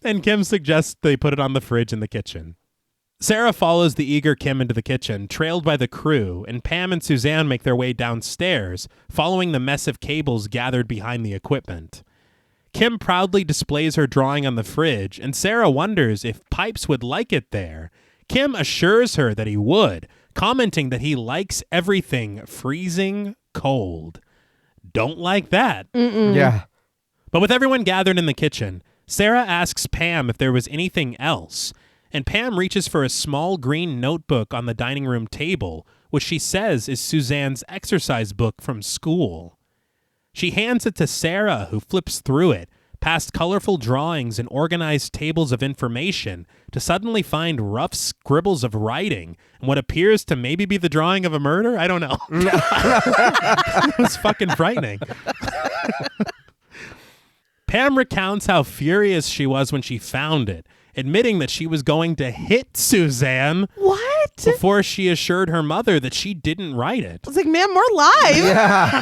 And Kim suggests they put it on the fridge in the kitchen. Sarah follows the eager Kim into the kitchen, trailed by the crew, and Pam and Suzanne make their way downstairs, following the mess of cables gathered behind the equipment. Kim proudly displays her drawing on the fridge, and Sarah wonders if Pipes would like it there. Kim assures her that he would, commenting that he likes everything freezing cold. Don't like that. Yeah. But with everyone gathered in the kitchen, Sarah asks Pam if there was anything else, and Pam reaches for a small green notebook on the dining room table, which she says is Suzanne's exercise book from school. She hands it to Sarah, who flips through it, past colorful drawings and organized tables of information, to suddenly find rough scribbles of writing and what appears to maybe be the drawing of a murder. I don't know. It was fucking frightening. Pam recounts how furious she was when she found it, admitting that she was going to hit Suzanne. What? Before she assured her mother that she didn't write it. I was like, man, more live. Yeah.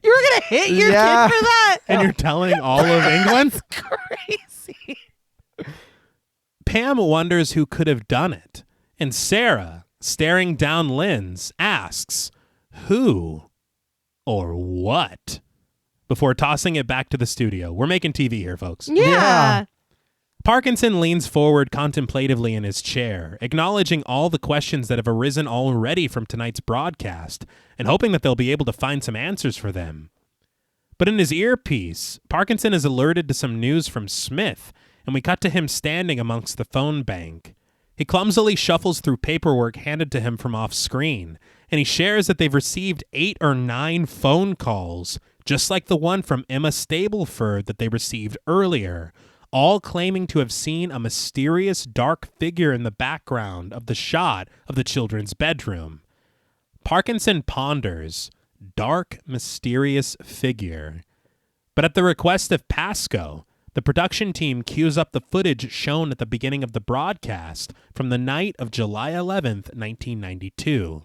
You were going to hit your kid for that? And you're telling all of England? Crazy. Pam wonders who could have done it. And Sarah, staring down Lynn's, asks, who or what? Before tossing it back to the studio. We're making TV here, folks. Yeah. Parkinson leans forward contemplatively in his chair, acknowledging all the questions that have arisen already from tonight's broadcast, and hoping that they'll be able to find some answers for them. But in his earpiece, Parkinson is alerted to some news from Smith, and we cut to him standing amongst the phone bank. He clumsily shuffles through paperwork handed to him from off-screen, and he shares that they've received 8 or 9 phone calls, just like the one from Emma Stableford that they received earlier, all claiming to have seen a mysterious dark figure in the background of the shot of the children's bedroom. Parkinson ponders, dark, mysterious figure. But at the request of Pasco, the production team cues up the footage shown at the beginning of the broadcast from the night of July 11th, 1992.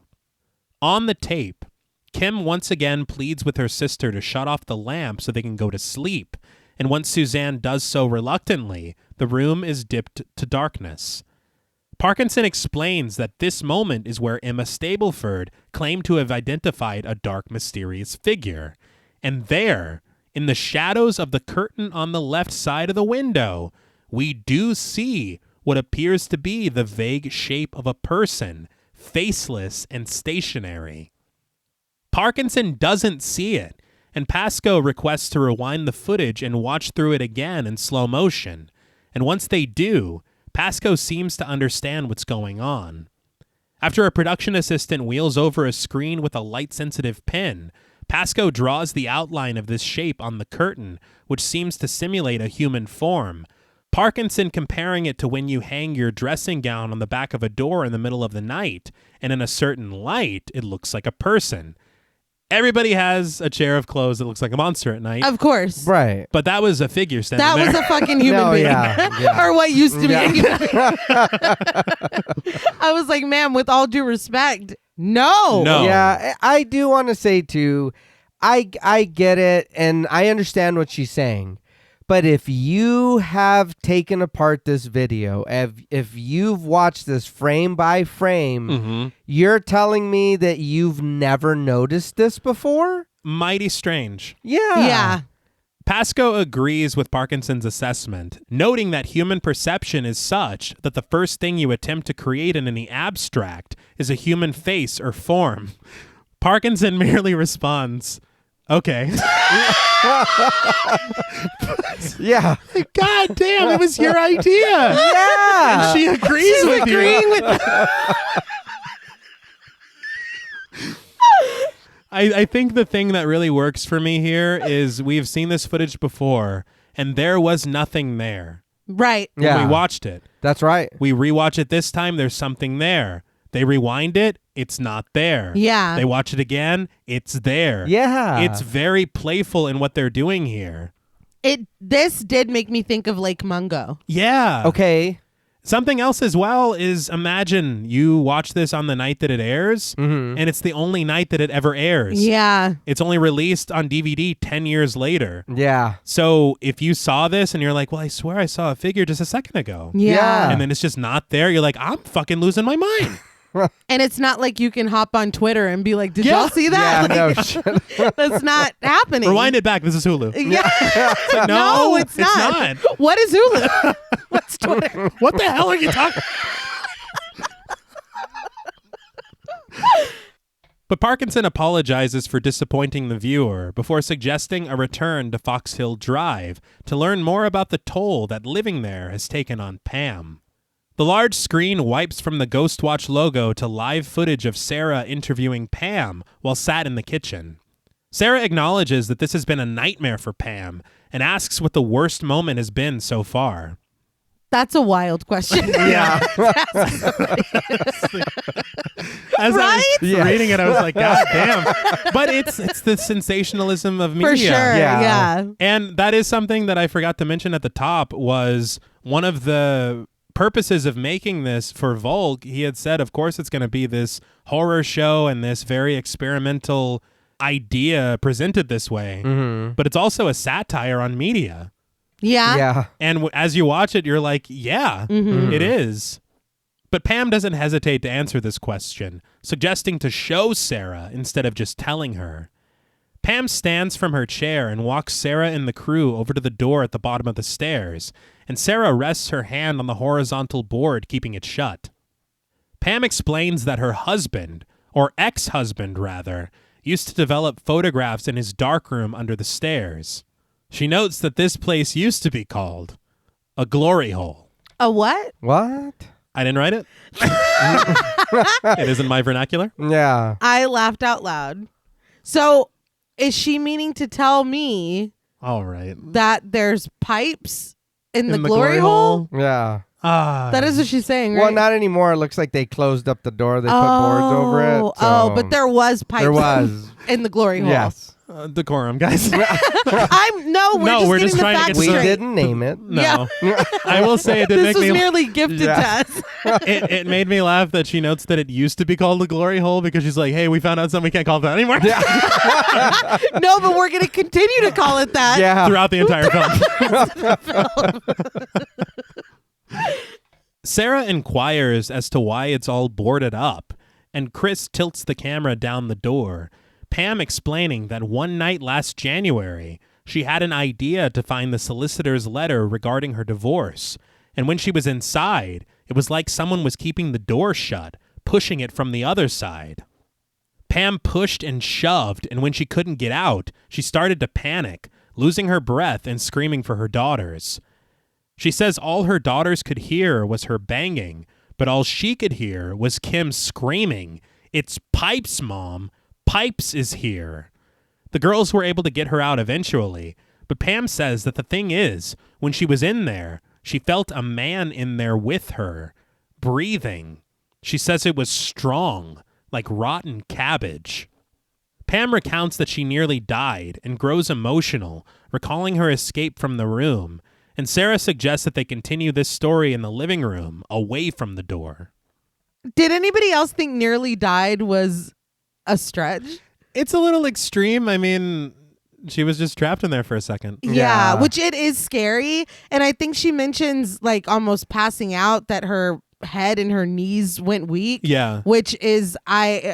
On the tape, Kim once again pleads with her sister to shut off the lamp so they can go to sleep, and once Suzanne does so reluctantly, the room is dipped to darkness. Parkinson explains that this moment is where Emma Stableford claimed to have identified a dark, mysterious figure, and there, in the shadows of the curtain on the left side of the window, we do see what appears to be the vague shape of a person, faceless and stationary. Parkinson doesn't see it, and Pasco requests to rewind the footage and watch through it again in slow motion. And once they do, Pasco seems to understand what's going on. After a production assistant wheels over a screen with a light-sensitive pen, Pasco draws the outline of this shape on the curtain, which seems to simulate a human form. Parkinson comparing it to when you hang your dressing gown on the back of a door in the middle of the night, and in a certain light, it looks like a person. Everybody has a chair of clothes that looks like a monster at night. Of course. Right. But that was a figure standing That there. was a fucking human being. Yeah. Or what used to be Yeah. a human being. I was like, ma'am, with all due respect, no. No. Yeah, I do want to say too, I get it and I understand what she's saying. But if you have taken apart this video, if you've watched this frame by frame, you're telling me that you've never noticed this before? Mighty strange. Yeah. Yeah. Pasco agrees with Parkinson's assessment, noting that human perception is such that the first thing you attempt to create in the abstract is a human face or form. Parkinson merely responds, okay. Yeah. God damn, it was your idea. Yeah. And she agrees with Agreeing you. with I think the thing that really works for me here is we've seen this footage before, and there was nothing there Right. when Yeah. we watched it. That's right. We rewatch it this time, there's something there. They rewind it, it's not there. Yeah. They watch it again, it's there. Yeah. It's very playful in what they're doing here. This did make me think of Lake Mungo. Yeah. okay. Something else as well is imagine you watch this on the night that it airs, and it's the only night that it ever airs. Yeah. It's only released on DVD 10 years later. Yeah. So if you saw this and you're like, well, I swear I saw a figure just a second ago. Yeah. And then it's just not there, you're like, I'm fucking losing my mind. And it's not like you can hop on Twitter and be like, did Yeah. y'all see Yeah, that? no shit. That's not happening. Rewind it back. This is Hulu. Yeah. It's like, No, it's not. What is Hulu? What's Twitter? What the hell are you talking? But Parkinson apologizes for disappointing the viewer before suggesting a return to Fox Hill Drive to learn more about the toll that living there has taken on Pam. The large screen wipes from the Ghostwatch logo to live footage of Sarah interviewing Pam while sat in the kitchen. Sarah acknowledges that this has been a nightmare for Pam and asks what the worst moment has been so far. That's a wild question. Yeah. As Right? I was Yes. reading it, I was like, God damn. But it's the sensationalism of media. For sure. Yeah. Yeah. And that is something that I forgot to mention at the top was one of the purposes of making this for Volk. He had said, of course, it's going to be this horror show and this very experimental idea presented this way. But it's also a satire on media. Yeah. Yeah. And as you watch it, you're like, yeah, it is. But Pam doesn't hesitate to answer this question, suggesting to show Sarah instead of just telling her. Pam stands from her chair and walks Sarah and the crew over to the door at the bottom of the stairs, and Sarah rests her hand on the horizontal board, keeping it shut. Pam explains that her husband, or ex-husband rather, used to develop photographs in his darkroom under the stairs. She notes that this place used to be called a glory hole. A what? What? I didn't write it. It isn't my vernacular. Yeah. I laughed out loud. So is she meaning to tell me All right. that there's pipes In the glory hole? Yeah. That is what she's saying, right? Well, not anymore. It looks like they closed up the door. They put boards over it. But there was pipes. There was. In the glory hole. Yes. Decorum, guys. We're just trying to get We straight. didn't name it. No. I will say it did This make was me merely gifted to us. it made me laugh that she notes that it used to be called the glory hole because she's like, hey, we found out something we can't call it that anymore. No, but we're going to continue to call it that. Yeah. Throughout the entire film. Sarah inquires as to why it's all boarded up, and Chris tilts the camera down the door, Pam explaining that one night last January, she had an idea to find the solicitor's letter regarding her divorce, and when she was inside, it was like someone was keeping the door shut, pushing it from the other side. Pam pushed and shoved, and when she couldn't get out, she started to panic, losing her breath and screaming for her daughters. She says all her daughters could hear was her banging, but all she could hear was Kim screaming, "It's Pipes, Mom! Pipes is here!" The girls were able to get her out eventually, but Pam says that the thing is, when she was in there, she felt a man in there with her, breathing. She says it was strong, like rotten cabbage. Pam recounts that she nearly died and grows emotional, recalling her escape from the room, and Sarah suggests that they continue this story in the living room, away from the door. Did anybody else think nearly died was a stretch? It's a little extreme. I mean, she was just trapped in there for a second. Yeah, which it is scary. And I think she mentions like almost passing out, that her head and her knees went weak. Yeah. Which is,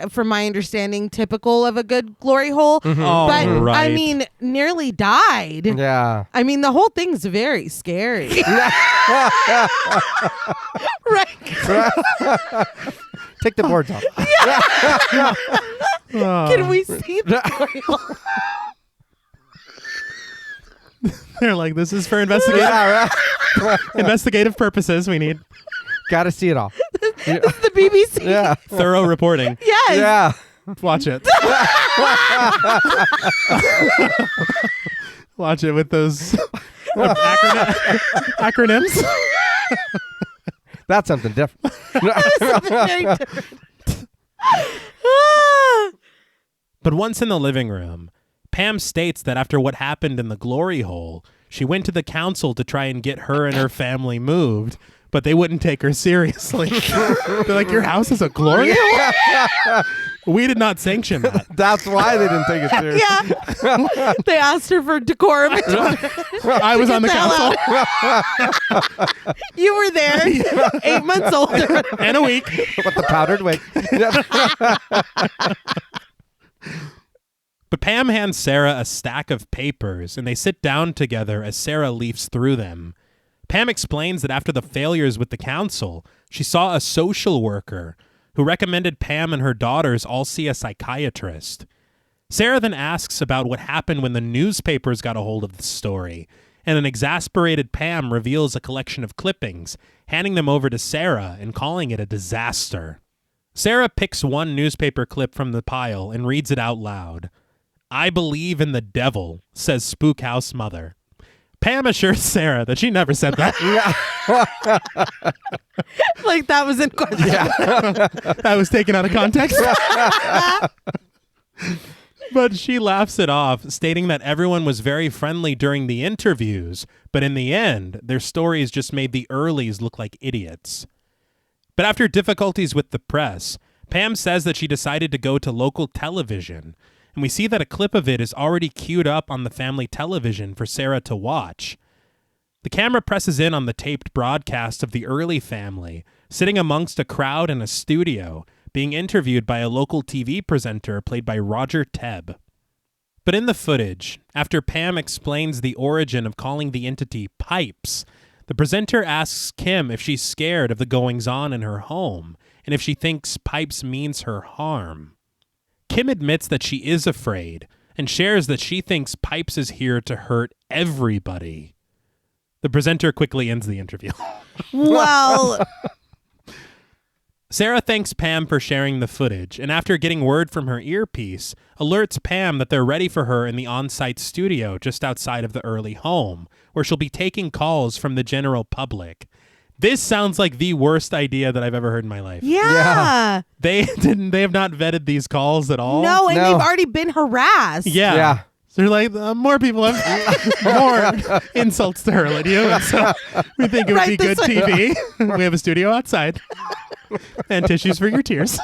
from my understanding, typical of a good glory hole. Mm-hmm. Oh, But right. I mean, nearly died. Yeah. I mean, the whole thing's very scary. Right. Take the boards off. Can we see the glory hole? They're like, this is for investigative, Yeah, right. investigative purposes. We need Got to see it all. It's the BBC. Yeah. thorough reporting. Yes. Yeah. Watch it. Watch it with those acronyms. That's something different. Something very different. But once in the living room, Pam states that after what happened in the glory hole, she went to the council to try and get her and her family moved, but they wouldn't take her seriously. They're like, your house is a glory hole? We did not sanction that. That's why they didn't take it seriously. Yeah. They asked her for decorum. I was on the hell council. You were there, 8 months older. And a week. With the powdered wig. But Pam hands Sarah a stack of papers, and they sit down together as Sarah leafs through them. Pam explains that after the failures with the council, she saw a social worker who recommended Pam and her daughters all see a psychiatrist. Sarah then asks about what happened when the newspapers got a hold of the story, and an exasperated Pam reveals a collection of clippings, handing them over to Sarah and calling it a disaster. Sarah picks one newspaper clip from the pile and reads it out loud. "I believe in the devil," says Spook House Mother. Pam assures Sarah that she never said that. Like that was in question. That was taken out of context. But she laughs it off, stating that everyone was very friendly during the interviews, but in the end, their stories just made the earlies look like idiots. But after difficulties with the press, Pam says that she decided to go to local television, and we see that a clip of it is already queued up on the family television for Sarah to watch. The camera presses in on the taped broadcast of the Early family, sitting amongst a crowd in a studio, being interviewed by a local TV presenter played by Roger Tebb. But in the footage, after Pam explains the origin of calling the entity Pipes, the presenter asks Kim if she's scared of the goings-on in her home, and if she thinks Pipes means her harm. Kim admits that she is afraid, and shares that she thinks Pipes is here to hurt everybody. The presenter quickly ends the interview. Well, Sarah thanks Pam for sharing the footage, and after getting word from her earpiece, alerts Pam that they're ready for her in the on-site studio just outside of the Early home, where she'll be taking calls from the general public. This sounds like the worst idea that I've ever heard in my life. Yeah. They have not vetted these calls at all. No, and No. they've already been harassed. Yeah. So they're like, more people have more insults to hurl at you. And so we think it would be good TV. We have a studio outside and tissues for your tears.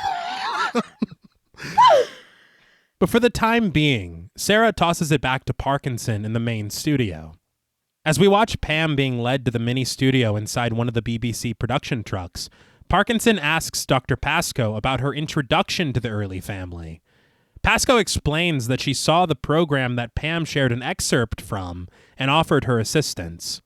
But for the time being, Sarah tosses it back to Parkinson in the main studio. As we watch Pam being led to the mini studio inside one of the BBC production trucks, Parkinson asks Dr. Pascoe about her introduction to the Early family. Pascoe explains that she saw the program that Pam shared an excerpt from and offered her assistance.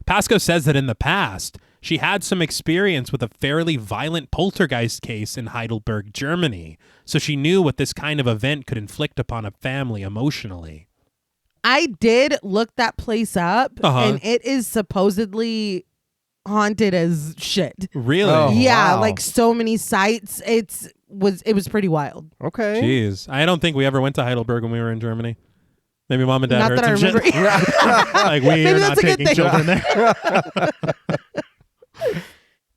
Pascoe says that in the past, she had some experience with a fairly violent poltergeist case in Heidelberg, Germany, so she knew what this kind of event could inflict upon a family emotionally. I did look that place up, Uh-huh. and it is supposedly haunted as shit. Really? Oh. Yeah, wow. like so many sites. It was pretty wild. Okay. Jeez. I don't think we ever went to Heidelberg when we were in Germany. Maybe mom and dad Not heard that I some remember. shit. Like, we Maybe are that's not a good taking thing. children there.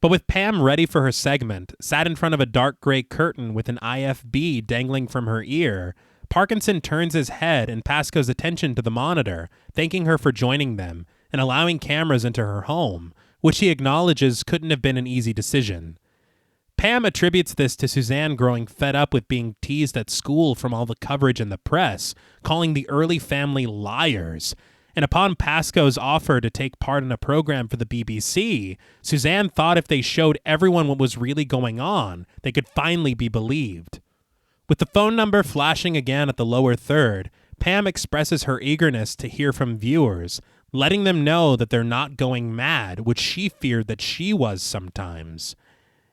But with Pam ready for her segment, sat in front of a dark gray curtain with an IFB dangling from her ear, Parkinson turns his head and Pascoe's attention to the monitor, thanking her for joining them and allowing cameras into her home, which he acknowledges couldn't have been an easy decision. Pam attributes this to Suzanne growing fed up with being teased at school from all the coverage in the press, calling the Early family liars. And upon Pascoe's offer to take part in a program for the BBC, Suzanne thought if they showed everyone what was really going on, they could finally be believed. With the phone number flashing again at the lower third, Pam expresses her eagerness to hear from viewers, letting them know that they're not going mad, which she feared that she was sometimes.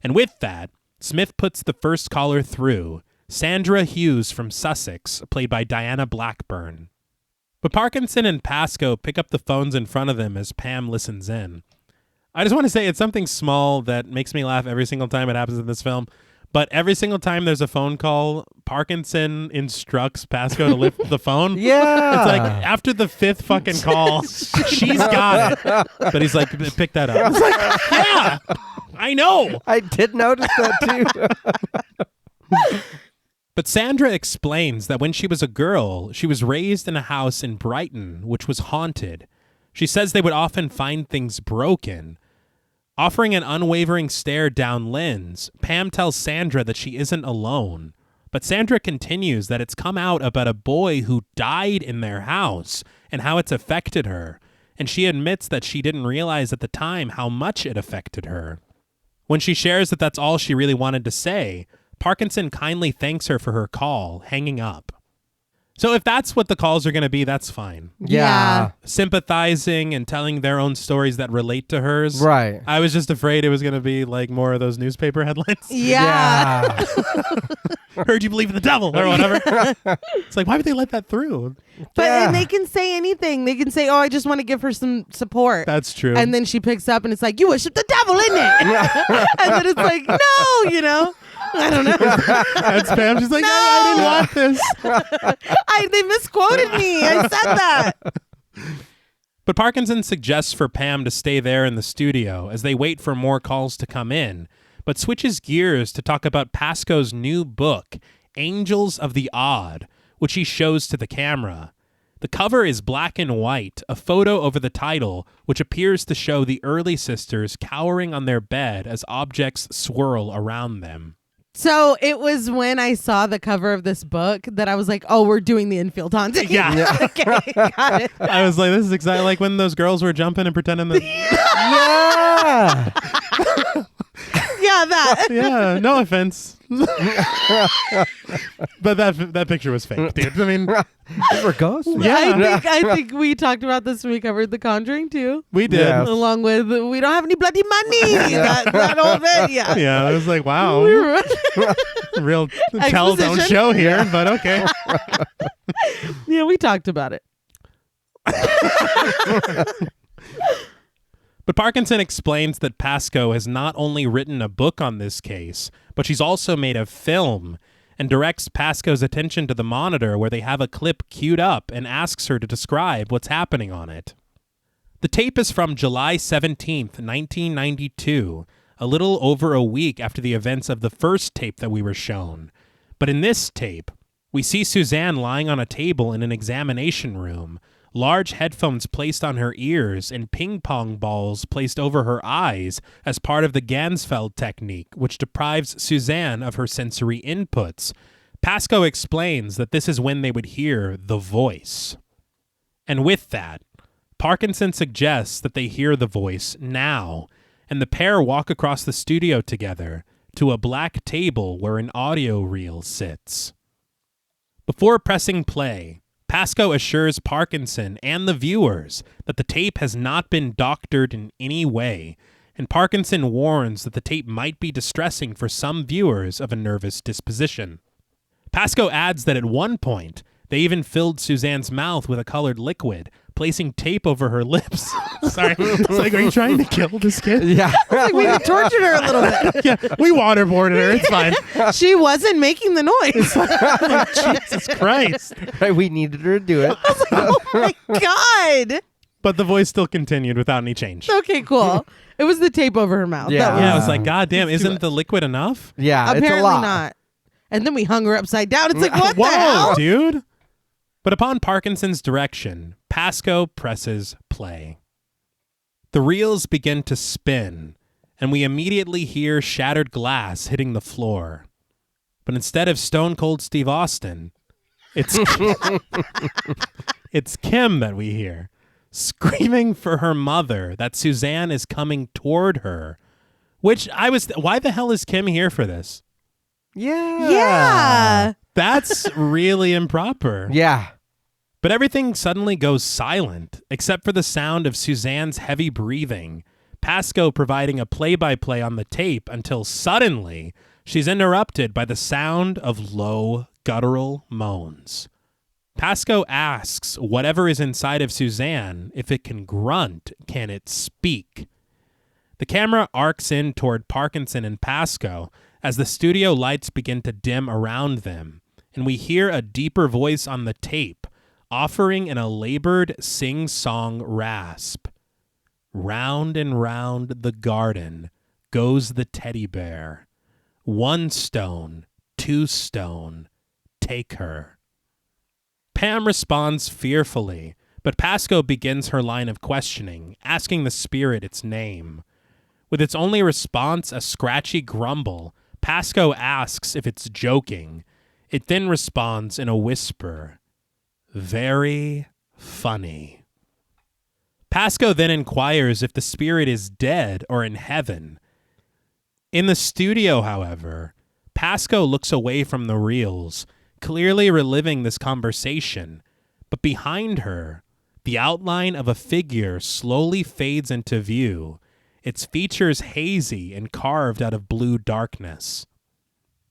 And with that, Smith puts the first caller through, Sandra Hughes from Sussex, played by Diana Blackburn. But Parkinson and Pascoe pick up the phones in front of them as Pam listens in. I just want to say it's something small that makes me laugh every single time it happens in this film. But every single time there's a phone call, Parkinson instructs Pascoe to lift the phone. Yeah. It's like after the fifth fucking call, she's got it. But he's like, pick that up. It's like, yeah, I know. I did notice that too. But Sandra explains that when she was a girl, she was raised in a house in Brighton, which was haunted. She says they would often find things broken. Offering an unwavering stare down Lynn's, Pam tells Sandra that she isn't alone. But Sandra continues that it's come out about a boy who died in their house and how it's affected her. And she admits that she didn't realize at the time how much it affected her. When she shares that that's all she really wanted to say, Parkinson kindly thanks her for her call, hanging up. So if that's what the calls are going to be, that's fine. Yeah. Sympathizing and telling their own stories that relate to hers. Right. I was just afraid it was going to be like more of those newspaper headlines. Yeah. Heard you believe in the devil or whatever. It's like, why would they let that through? But Yeah. and they can say anything. They can say, "Oh, I just want to give her some support." That's true. And then she picks up and it's like, "You worship the devil, isn't it?" And then it's like, "No, you know." I don't know. That's Pam. She's like, no, I didn't want this. They misquoted me. I said that. But Parkinson suggests for Pam to stay there in the studio as they wait for more calls to come in, but switches gears to talk about Pascoe's new book, Angels of the Odd, which he shows to the camera. The cover is black and white, a photo over the title, which appears to show the Early sisters cowering on their bed as objects swirl around them. So it was when I saw the cover of this book that I was like, "Oh, we're doing the infield haunting." Yeah. Okay, got it. I was like, this is exciting. Like when those girls were jumping and pretending that... Yeah. Yeah, that. Yeah, no offense. But that picture was fake, dude. I mean, Those were ghosts. Yeah. I think we talked about this when we covered The Conjuring too. we did. Yeah. Along with we don't have any bloody money. that whole bit, yeah. Yeah, I was like, wow. We were- Real tell don't Exposition. show here, but okay. yeah, we talked about it. But Parkinson explains that Pascoe has not only written a book on this case, but she's also made a film, and directs Pascoe's attention to the monitor where they have a clip queued up and asks her to describe what's happening on it. The tape is from July 17th, 1992, a little over a week after the events of the first tape that we were shown. But in this tape, we see Suzanne lying on a table in an examination room, large headphones placed on her ears and ping pong balls placed over her eyes as part of the Gansfeld technique, which deprives Suzanne of her sensory inputs. Pascoe explains that this is when they would hear the voice. And with that, Parkinson suggests that they hear the voice now, and the pair walk across the studio together to a black table where an audio reel sits. Before pressing play, Pascoe assures Parkinson and the viewers that the tape has not been doctored in any way, and Parkinson warns that the tape might be distressing for some viewers of a nervous disposition. Pascoe adds that at one point, they even filled Suzanne's mouth with a colored liquid, placing tape over her lips. Sorry. It's like, are you trying to kill this kid? Yeah. Like we tortured her a little bit. Yeah, we waterboarded her. It's fine. She wasn't making the noise. Jesus Christ. Right, we needed her to do it. Oh my God. But the voice still continued without any change. Okay, cool. It was the tape over her mouth. Yeah. That was- Yeah, I was like, God damn, isn't the liquid enough? Yeah, it's a apparently lot. not. And then we hung her upside down. It's like, what Whoa, the hell? dude. But upon Parkinson's direction, Pascoe presses play. The reels begin to spin, and we immediately hear shattered glass hitting the floor. But instead of Stone Cold Steve Austin, it's it's Kim that we hear, screaming for her mother that Suzanne is coming toward her. Which why the hell is Kim here for this? Yeah. Yeah. That's really improper. Yeah. But everything suddenly goes silent, except for the sound of Suzanne's heavy breathing, Pascoe providing a play-by-play on the tape until suddenly she's interrupted by the sound of low, guttural moans. Pascoe asks whatever is inside of Suzanne, if it can grunt, can it speak? The camera arcs in toward Parkinson and Pascoe as the studio lights begin to dim around them, and we hear a deeper voice on the tape, offering in a labored sing-song rasp. Round and round the garden goes the teddy bear. 1 stone, 2 stone, take her. Pam responds fearfully, but Pascoe begins her line of questioning, asking the spirit its name. With its only response a scratchy grumble, Pascoe asks if it's joking. It then responds in a whisper. Very funny. Pascoe then inquires if the spirit is dead or in heaven. In the studio, however, Pascoe looks away from the reels, clearly reliving this conversation, but behind her, the outline of a figure slowly fades into view, its features hazy and carved out of blue darkness.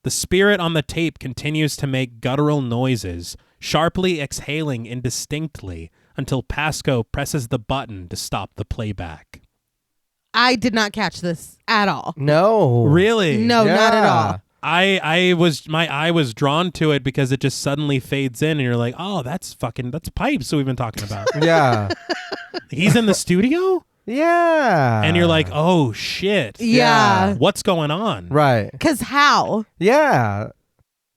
The spirit on the tape continues to make guttural noises, sharply exhaling indistinctly until Pascoe presses the button to stop the playback. I did not catch this at all. No. Really? No, not at all. My eye was drawn to it because it just suddenly fades in and you're like, oh, that's pipes that we've been talking about. Yeah. He's in the studio? Yeah. And you're like, oh shit. Yeah. What's going on? Right. Because how? Yeah.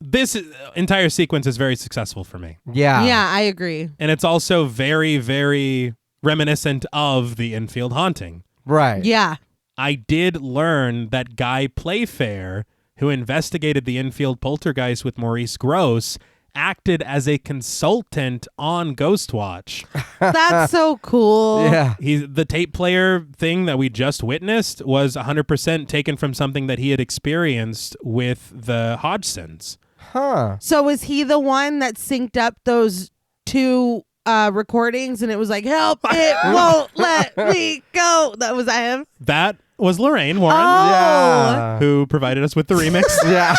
This entire sequence is very successful for me. Yeah. Yeah, I agree. And it's also very, very reminiscent of the infield haunting. Right. Yeah. I did learn that Guy Playfair, who investigated the infield poltergeist with Maurice Grosse, acted as a consultant on Ghostwatch. That's so cool. Yeah. The tape player thing that we just witnessed was 100% taken from something that he had experienced with the Hodgsons. Huh. So is he the one that synced up those 2 recordings and it was like, help, it won't let me go? That was him? That was Lorraine Warren, Oh. Yeah. who provided us with the remix. Yeah.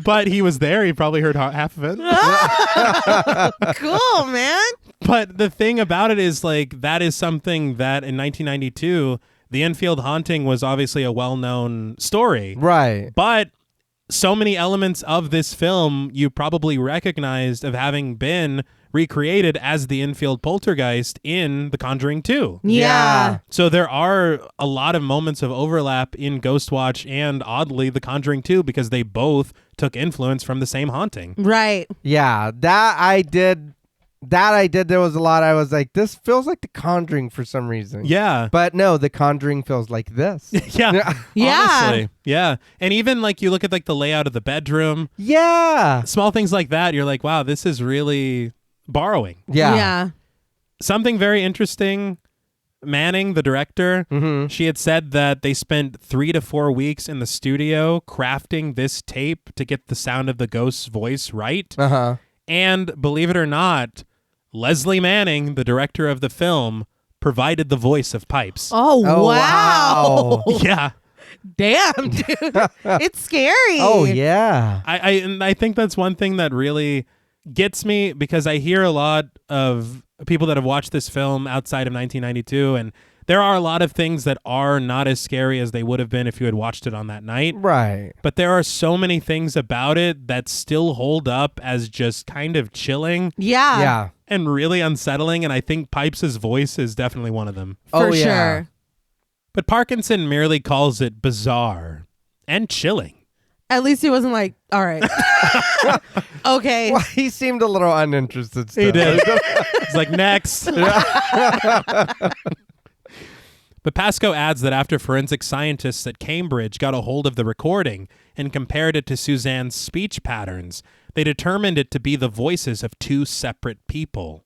But he was there. He probably heard half of it. Cool, man. But the thing about it is, like, that is something that in 1992, the Enfield haunting was obviously a well-known story. Right. But so many elements of this film you probably recognized of having been recreated as the Enfield poltergeist in The Conjuring 2. Yeah. So there are a lot of moments of overlap in Ghostwatch and, oddly, The Conjuring 2 because they both took influence from the same haunting. Right. Yeah, that I did. There was a lot. I was like, this feels like The Conjuring for some reason. Yeah. But no, The Conjuring feels like this. Yeah. Yeah. Honestly. Yeah. And even like you look at like the layout of the bedroom, Yeah. small things like that, you're like, wow, this is really borrowing. Yeah. Yeah. Something very interesting. Manning, the director, she had said that they spent 3 to 4 weeks in the studio crafting this tape to get the sound of the ghost's voice right. Uh-huh. And believe it or not, Lesley Manning, the director of the film, provided the voice of Pipes. Oh, Oh, wow. wow. Yeah. Damn, dude. It's scary. Oh, yeah. And I think that's one thing that really gets me because I hear a lot of people that have watched this film outside of 1992, and there are a lot of things that are not as scary as they would have been if you had watched it on that night. Right. But there are so many things about it that still hold up as just kind of chilling Yeah. Yeah. and really unsettling, and I think Pipes' voice is definitely one of them. For Oh, yeah. sure. But Parkinson merely calls it bizarre and chilling. At least he wasn't like, all right. Okay. Well, he seemed a little uninterested still. He did. It's like, next. But Pascoe adds that after forensic scientists at Cambridge got a hold of the recording and compared it to Suzanne's speech patterns, they determined it to be the voices of 2 separate people.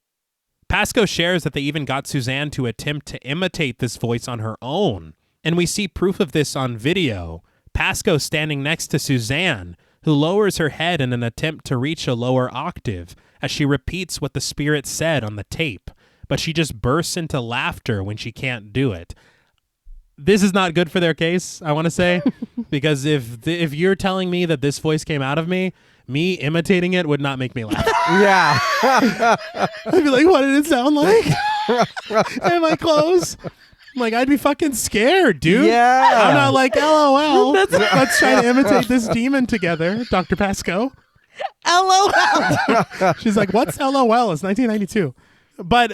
Pascoe shares that they even got Suzanne to attempt to imitate this voice on her own, and we see proof of this on video. Pascoe standing next to Suzanne, who lowers her head in an attempt to reach a lower octave as she repeats what the spirit said on the tape, but she just bursts into laughter when she can't do it. This is not good for their case, I want to say, because if you're telling me that this voice came out of me imitating it would not make me laugh. Yeah. I'd be like, what did it sound like? Am I close? I'm like, I'd be fucking scared, dude. Yeah. I'm not like, LOL. Let's try to imitate this demon together, Dr. Pascoe. LOL. She's like, what's LOL? It's 1992. But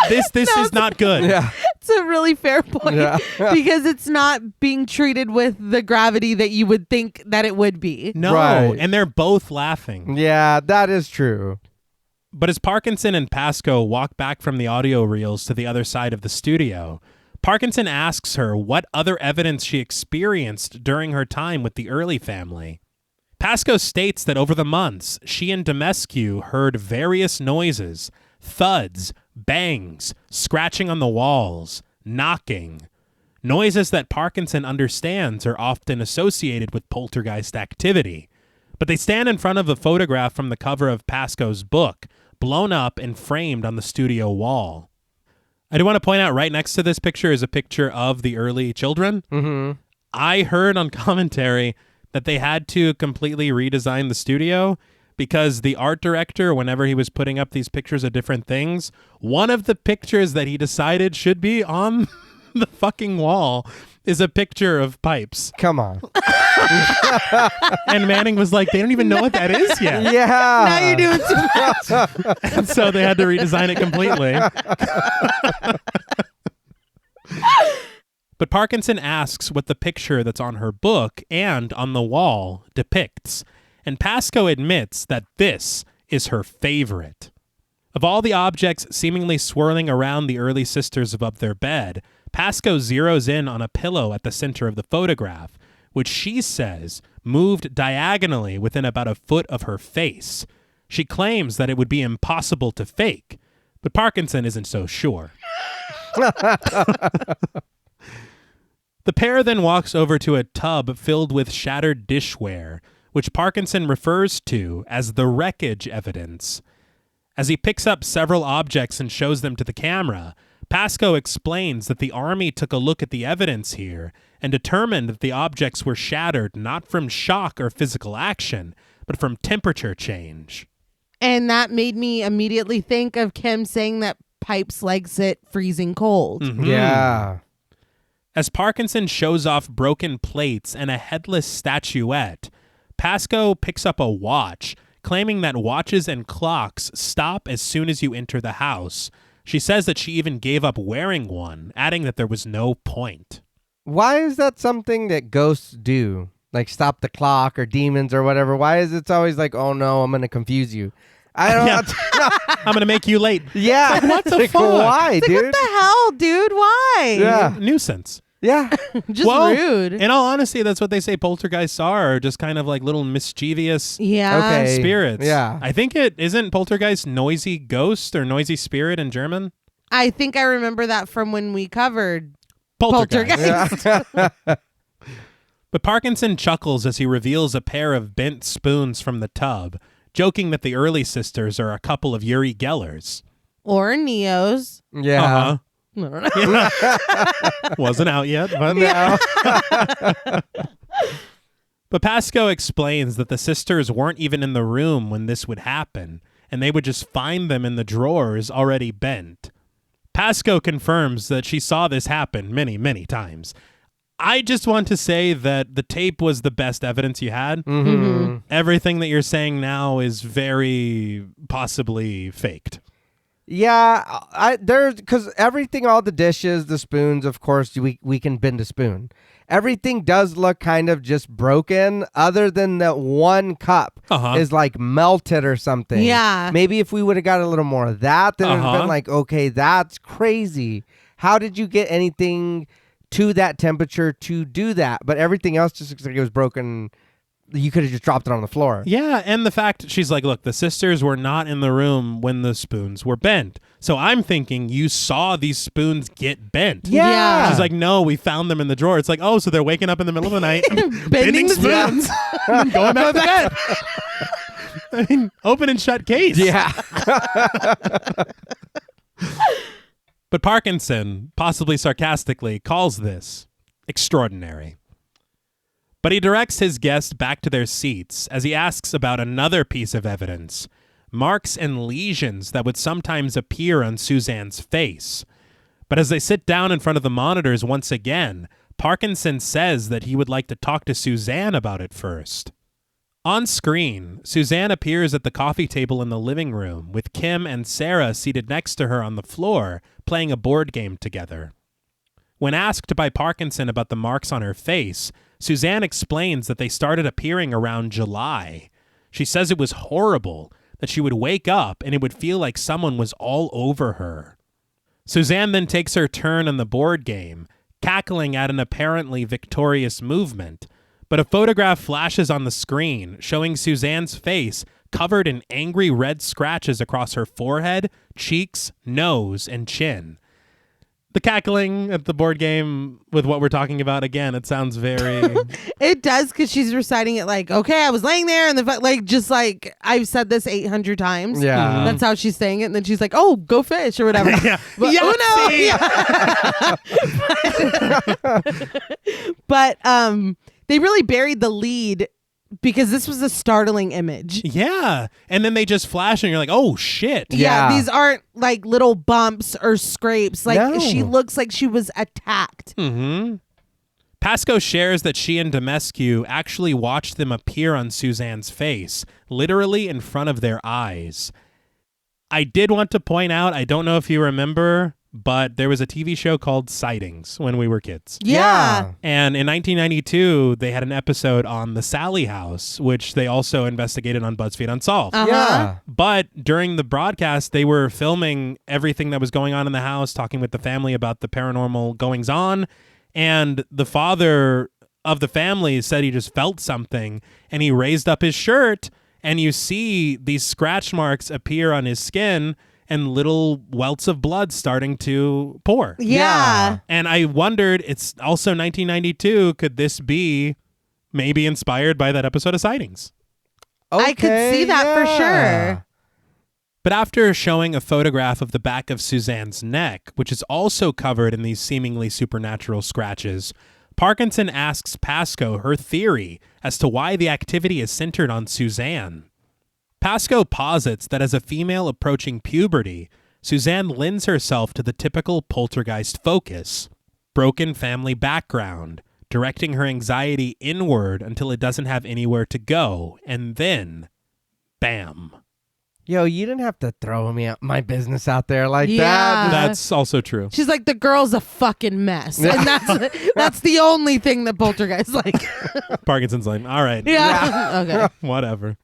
this is not good. Yeah. It's a really fair point Yeah. because it's not being treated with the gravity that you would think that it would be. No, Right. and they're both laughing. Yeah, that is true. But as Parkinson and Pascoe walk back from the audio reels to the other side of the studio, Parkinson asks her what other evidence she experienced during her time with the Early family. Pascoe states that over the months, she and Demescu heard various noises, thuds, bangs, scratching on the walls, knocking. Noises that Parkinson understands are often associated with poltergeist activity. But they stand in front of a photograph from the cover of Pascoe's book, blown up and framed on the studio wall. I do want to point out right next to this picture is a picture of the early children. Mm-hmm. I heard on commentary that they had to completely redesign the studio because the art director, whenever he was putting up these pictures of different things, one of the pictures that he decided should be on the fucking wall is a picture of Pipes. Come on. And Manning was like, they don't even know what that is yet. Yeah. Now you're doing too much. And so they had to redesign it completely. But Parkinson asks what the picture that's on her book and on the wall depicts, and Pascoe admits that this is her favorite. Of all the objects seemingly swirling around the early sisters above their bed, Pascoe zeroes in on a pillow at the center of the photograph, which she says moved diagonally within about a foot of her face. She claims that it would be impossible to fake, but Parkinson isn't so sure. The pair then walks over to a tub filled with shattered dishware, which Parkinson refers to as the wreckage evidence. As he picks up several objects and shows them to the camera, Pascoe explains that the army took a look at the evidence here and determined that the objects were shattered not from shock or physical action, but from temperature change. And that made me immediately think of Kim saying that Pipes likes it freezing cold. Mhm. Yeah. As Parkinson shows off broken plates and a headless statuette, Pascoe picks up a watch, claiming that watches and clocks stop as soon as you enter the house. She says that she even gave up wearing one, adding that there was no point. Why is that something that ghosts do? Like stop the clock or demons or whatever. Why is it always like, oh no, I'm going to confuse you? I don't know. I'm going to make you late. Yeah. What the Like, fuck? why, Like, dude? what the hell, dude? Why? Yeah. Nuisance. Yeah. Just Well, rude. In all honesty, that's what they say poltergeists are, just kind of like little mischievous Yeah. Okay. spirits. Yeah. I think it isn't poltergeist noisy ghost or noisy spirit in German. I think I remember that from when we covered Poltergeist. Poltergeist. Yeah. But Parkinson chuckles as he reveals a pair of bent spoons from the tub, joking that the early sisters are a couple of Uri Gellers. Or Neos. Yeah. Uh-huh. I don't know. Wasn't out yet, but No. But Pascoe explains that the sisters weren't even in the room when this would happen, and they would just find them in the drawers already bent. Pascoe confirms that she saw this happen many, many times. I just want to say that the tape was the best evidence you had. Mm-hmm. Everything that you're saying now is very possibly faked. Yeah, there's because everything, all the dishes, the spoons, of course, we can bend a spoon. Everything does look kind of just broken, other than that one cup is like melted or something. Yeah. Maybe if we would have got a little more of that, then it would have been like, okay, that's crazy. How did you get anything to that temperature to do that? But everything else just looks like it was broken. You could have just dropped it on the floor. Yeah, and the fact she's like, look, the sisters were not in the room when the spoons were bent. So I'm thinking you saw these spoons get bent. Yeah. She's like, no, we found them in the drawer. It's like, oh, so they're waking up in the middle of the night, Bending the spoons, and going back to bed. I mean, open and shut case. Yeah. But Parkinson, possibly sarcastically, calls this extraordinary. But he directs his guests back to their seats as he asks about another piece of evidence, marks and lesions that would sometimes appear on Suzanne's face. But as they sit down in front of the monitors once again, Parkinson says that he would like to talk to Suzanne about it first. On screen, Suzanne appears at the coffee table in the living room with Kim and Sarah seated next to her on the floor, playing a board game together. When asked by Parkinson about the marks on her face, Suzanne explains that they started appearing around July. She says it was horrible, that she would wake up and it would feel like someone was all over her. Suzanne then takes her turn on the board game, cackling at an apparently victorious movement, but a photograph flashes on the screen showing Suzanne's face covered in angry red scratches across her forehead, cheeks, nose, and chin. The cackling at the board game with what we're talking about, again, it sounds very... It does, because she's reciting it like, okay, I was laying there, and just like, I've said this 800 times. Yeah. That's how she's saying it, and then she's like, oh, go fish, or whatever. Yeah. But, But they really buried the lead, because this was a startling image. Yeah. And then they just flash and you're like, oh, shit. Yeah. These aren't like little bumps or scrapes. Like, No. she looks like she was attacked. Mm-hmm. Pascoe shares that she and Demescu actually watched them appear on Suzanne's face, literally in front of their eyes. I did want to point out, I don't know if you remember, but there was a TV show called Sightings when we were kids. Yeah. And in 1992, they had an episode on the Sally House, which they also investigated on BuzzFeed Unsolved. Uh-huh. Yeah. But during the broadcast, they were filming everything that was going on in the house, talking with the family about the paranormal goings on. And the father of the family said he just felt something, and he raised up his shirt, and you see these scratch marks appear on his skin and little welts of blood starting to pour. Yeah. And I wondered, it's also 1992, could this be maybe inspired by that episode of Sightings? I could see that for sure. But after showing a photograph of the back of Suzanne's neck, which is also covered in these seemingly supernatural scratches, Parkinson asks Pascoe her theory as to why the activity is centered on Suzanne. Pascoe posits that as a female approaching puberty, Suzanne lends herself to the typical poltergeist focus. Broken family background, directing her anxiety inward until it doesn't have anywhere to go, and then, bam. Yo, you didn't have to throw my business out there like Yeah. that. That's also true. She's like, the girl's a fucking mess. And that's the only thing that Poltergeist like. Parkinson's like, all right, Yeah. Okay. whatever.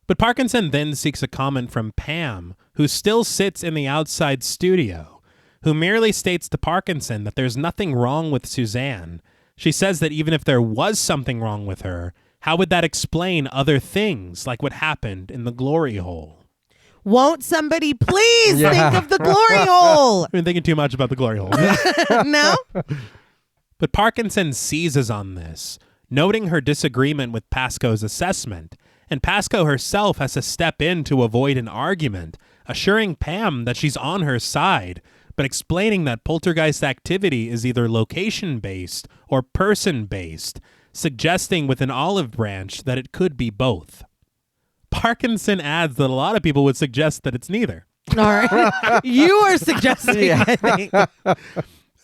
But Parkinson then seeks a comment from Pam, who still sits in the outside studio, who merely states to Parkinson that there's nothing wrong with Suzanne. She says that even if there was something wrong with her, how would that explain other things like what happened in the glory hole? Won't somebody please Yeah. think of the glory hole? I've been thinking too much about the glory hole. No? But Parkinson seizes on this, noting her disagreement with Pascoe's assessment, and Pascoe herself has to step in to avoid an argument, assuring Pam that she's on her side, but explaining that poltergeist activity is either location-based or person-based, suggesting with an olive branch that it could be both. Parkinson adds that a lot of people would suggest that it's neither. All right. You are suggesting, I think.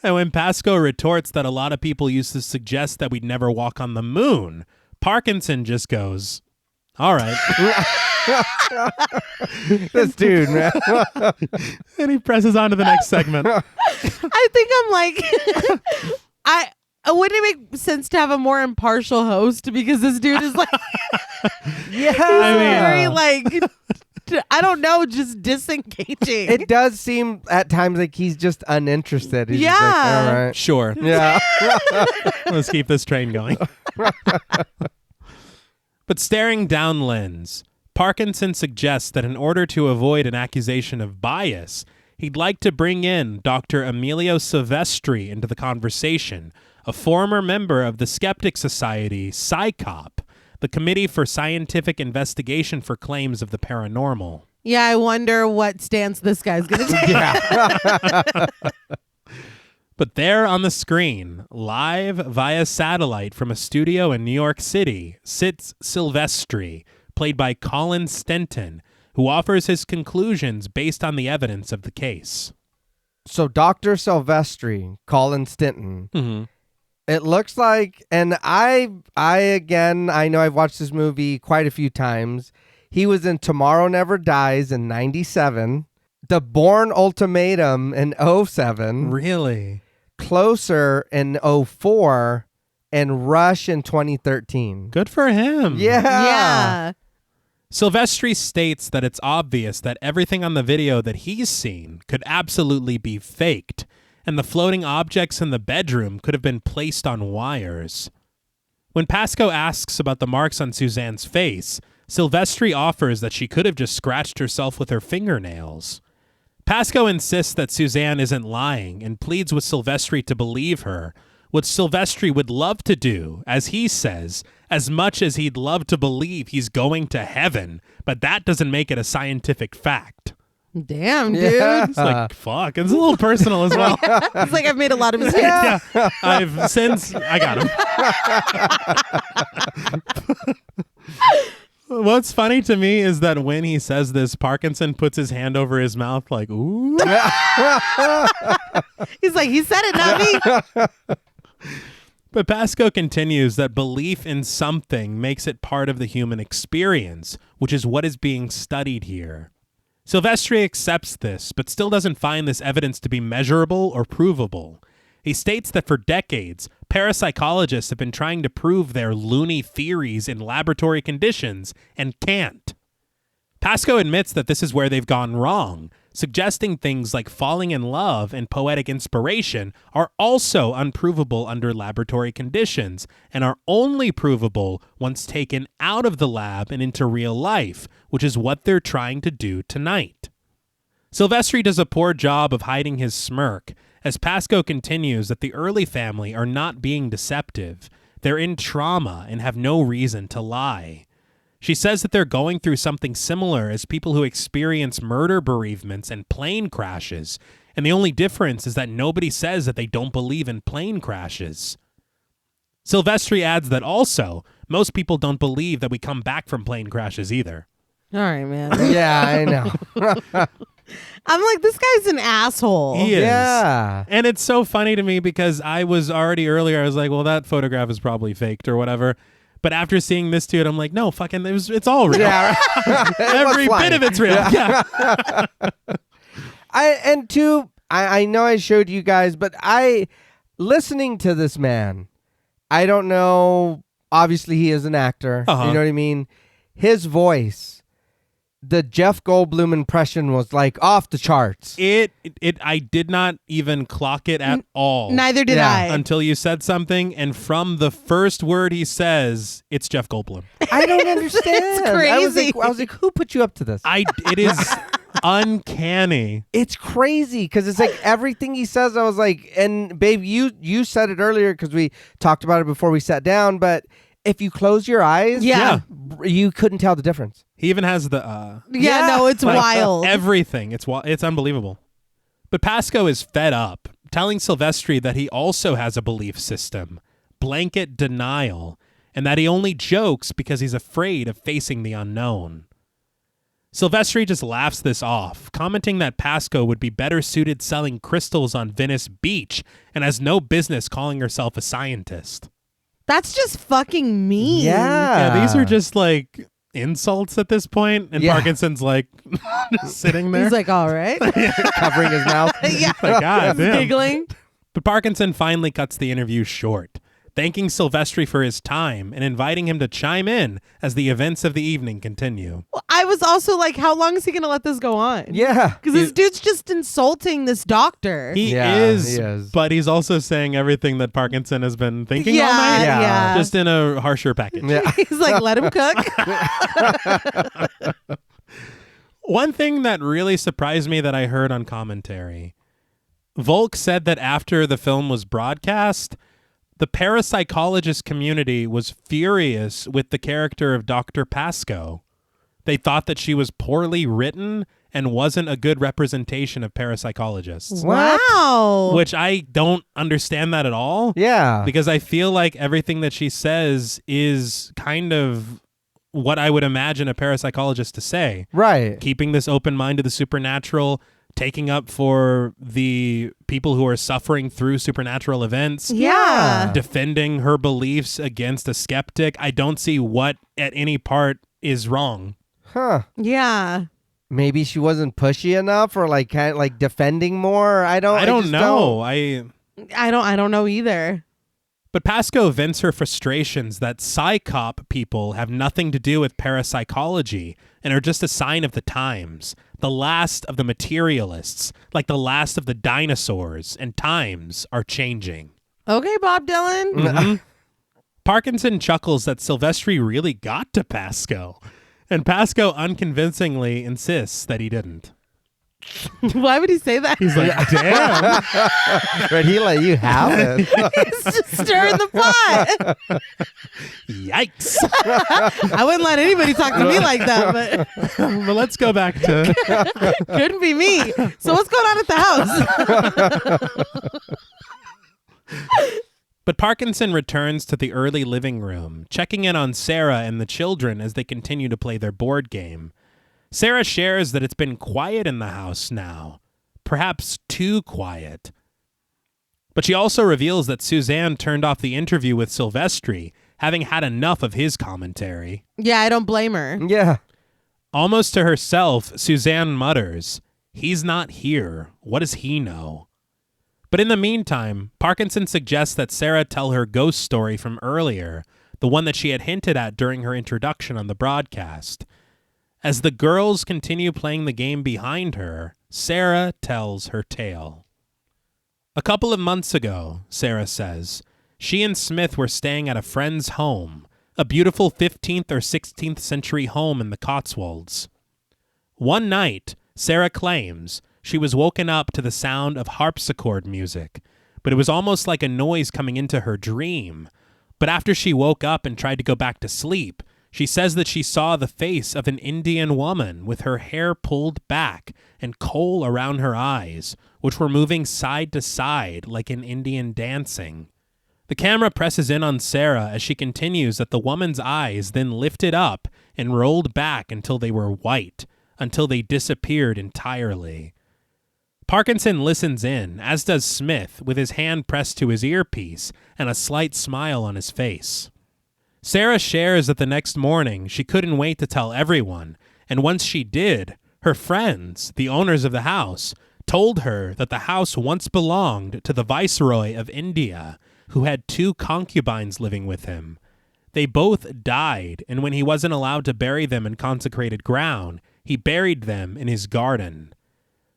And when Pascoe retorts that a lot of people used to suggest that we'd never walk on the moon, Parkinson just goes, all right. This dude, man. And he presses on to the next segment. I think I'm like, wouldn't it make sense to have a more impartial host because this dude is like, Yeah. very like, I don't know, just disengaging. It does seem at times like he's just uninterested. He's just like, Yeah. all right. Sure. Yeah. Let's keep this train going. But staring down Lens, Parkinson suggests that in order to avoid an accusation of bias, he'd like to bring in Dr. Emilio Silvestri into the conversation, a former member of the Skeptic Society, SciCop, the Committee for Scientific Investigation for Claims of the Paranormal. Yeah, I wonder what stance this guy's going to take. Yeah. But there on the screen, live via satellite from a studio in New York City, sits Silvestri, played by Colin Stenton, who offers his conclusions based on the evidence of the case. So Dr. Silvestri, Colin Stinton, Mm-hmm. it looks like, and I know I've watched this movie quite a few times. He was in Tomorrow Never Dies in 97, The Bourne Ultimatum in 07, Really? Closer in 04, and Rush in 2013. Good for him. Yeah. Yeah. Silvestri states that it's obvious that everything on the video that he's seen could absolutely be faked, and the floating objects in the bedroom could have been placed on wires. When Pascoe asks about the marks on Suzanne's face, Silvestri offers that she could have just scratched herself with her fingernails. Pascoe insists that Suzanne isn't lying and pleads with Silvestri to believe her, which Silvestri would love to do, as he says, as much as he'd love to believe he's going to heaven, but that doesn't make it a scientific fact. Damn, dude. Yeah. It's like, fuck, it's a little personal as well. It's like I've made a lot of mistakes. Yeah, I got him. What's funny to me is that when he says this, Parkinson puts his hand over his mouth like, ooh. He's like, he said it, not me. But Pascoe continues that belief in something makes it part of the human experience, which is what is being studied here. Silvestri accepts this, but still doesn't find this evidence to be measurable or provable. He states that for decades, parapsychologists have been trying to prove their loony theories in laboratory conditions and can't. Pascoe admits that this is where they've gone wrong, suggesting things like falling in love and poetic inspiration are also unprovable under laboratory conditions and are only provable once taken out of the lab and into real life, which is what they're trying to do tonight. Silvestri does a poor job of hiding his smirk, as Pascoe continues that the early family are not being deceptive. They're in trauma and have no reason to lie. She says that they're going through something similar as people who experience murder bereavements and plane crashes, and the only difference is that nobody says that they don't believe in plane crashes. Silvestri adds that also, most people don't believe that we come back from plane crashes either. All right, man. Yeah, I know. I'm like, this guy's an asshole. He is. Yeah. And it's so funny to me because I was like, well, that photograph is probably faked or whatever. But after seeing this dude, I'm like, no, fucking, it's all real. Yeah. Every bit of it's real. Yeah. I know I showed you guys, but listening to this man, I don't know. Obviously, he is an actor. Uh-huh. You know what I mean? His voice, the Jeff Goldblum impression was like off the charts. I did not even clock it at all. Neither did Yeah. I. Until you said something, and from the first word he says, it's Jeff Goldblum. I don't understand. It's crazy. I was like, who put you up to this? It is uncanny. It's crazy because it's like everything he says. I was like, and babe, you said it earlier because we talked about it before we sat down. But if you close your eyes, Yeah. you couldn't tell the difference. He even has the yeah, no, it's like, wild. everything. It's unbelievable. But Pasco is fed up, telling Silvestri that he also has a belief system, blanket denial, and that he only jokes because he's afraid of facing the unknown. Silvestri just laughs this off, commenting that Pasco would be better suited selling crystals on Venice Beach and has no business calling herself a scientist. That's just fucking mean. Yeah, these are just like insults at this point, and Yeah. Parkinson's like just sitting there. He's like, all right. Covering his mouth. Yeah. Like, God damn. Giggling. But Parkinson finally cuts the interview short, thanking Silvestri for his time and inviting him to chime in as the events of the evening continue. I was also like, how long is he going to let this go on? Yeah. Because this dude's just insulting this doctor. He Yeah, is, he is. but he's also saying everything that Parkinson has been thinking all Yeah, night, yeah. just in a harsher package. Yeah. He's like, let him cook. One thing that really surprised me that I heard on commentary, Volk said that after the film was broadcast, the parapsychologist community was furious with the character of Dr. Pasco. They thought that she was poorly written and wasn't a good representation of parapsychologists. What? Wow. Which I don't understand that at all. Yeah. Because I feel like everything that she says is kind of what I would imagine a parapsychologist to say. Right. Keeping this open mind to the supernatural, taking up for the people who are suffering through supernatural events. Yeah. Defending her beliefs against a skeptic. I don't see what at any part is wrong. Huh. Yeah. Maybe she wasn't pushy enough or like kind of like defending more. I don't don't know. I don't know either. But Pasco vents her frustrations that psychop people have nothing to do with parapsychology and are just a sign of the times, the last of the materialists, like the last of the dinosaurs, and times are changing. Okay, Bob Dylan. Mhm. Parkinson chuckles that Silvestri really got to Pasco, and Pasco unconvincingly insists that he didn't. Why would he say that? He's like, damn. But he let you have it. He's just stirring the pot. Yikes. I wouldn't let anybody talk to me like that, but But let's go back to... couldn't be me. So what's going on at the house? But Parkinson returns to the early living room, checking in on Sarah and the children as they continue to play their board game. Sarah shares that it's been quiet in the house now, perhaps too quiet. But she also reveals that Suzanne turned off the interview with Silvestri, having had enough of his commentary. Yeah, I don't blame her. Yeah. Almost to herself, Suzanne mutters, "He's not here. What does he know?" But in the meantime, Parkinson suggests that Sarah tell her ghost story from earlier, the one that she had hinted at during her introduction on the broadcast. As the girls continue playing the game behind her, Sarah tells her tale. A couple of months ago, Sarah says, she and Smith were staying at a friend's home, a beautiful 15th or 16th century home in the Cotswolds. One night, Sarah claims, she was woken up to the sound of harpsichord music, but it was almost like a noise coming into her dream. But after she woke up and tried to go back to sleep, she says that she saw the face of an Indian woman with her hair pulled back and kohl around her eyes, which were moving side to side like an Indian dancing. The camera presses in on Sarah as she continues that the woman's eyes then lifted up and rolled back until they were white, until they disappeared entirely. Parkinson listens in, as does Smith, with his hand pressed to his earpiece and a slight smile on his face. Sarah shares that the next morning she couldn't wait to tell everyone, and once she did, her friends, the owners of the house, told her that the house once belonged to the Viceroy of India, who had 2 concubines living with him. They both died, and when he wasn't allowed to bury them in consecrated ground, he buried them in his garden.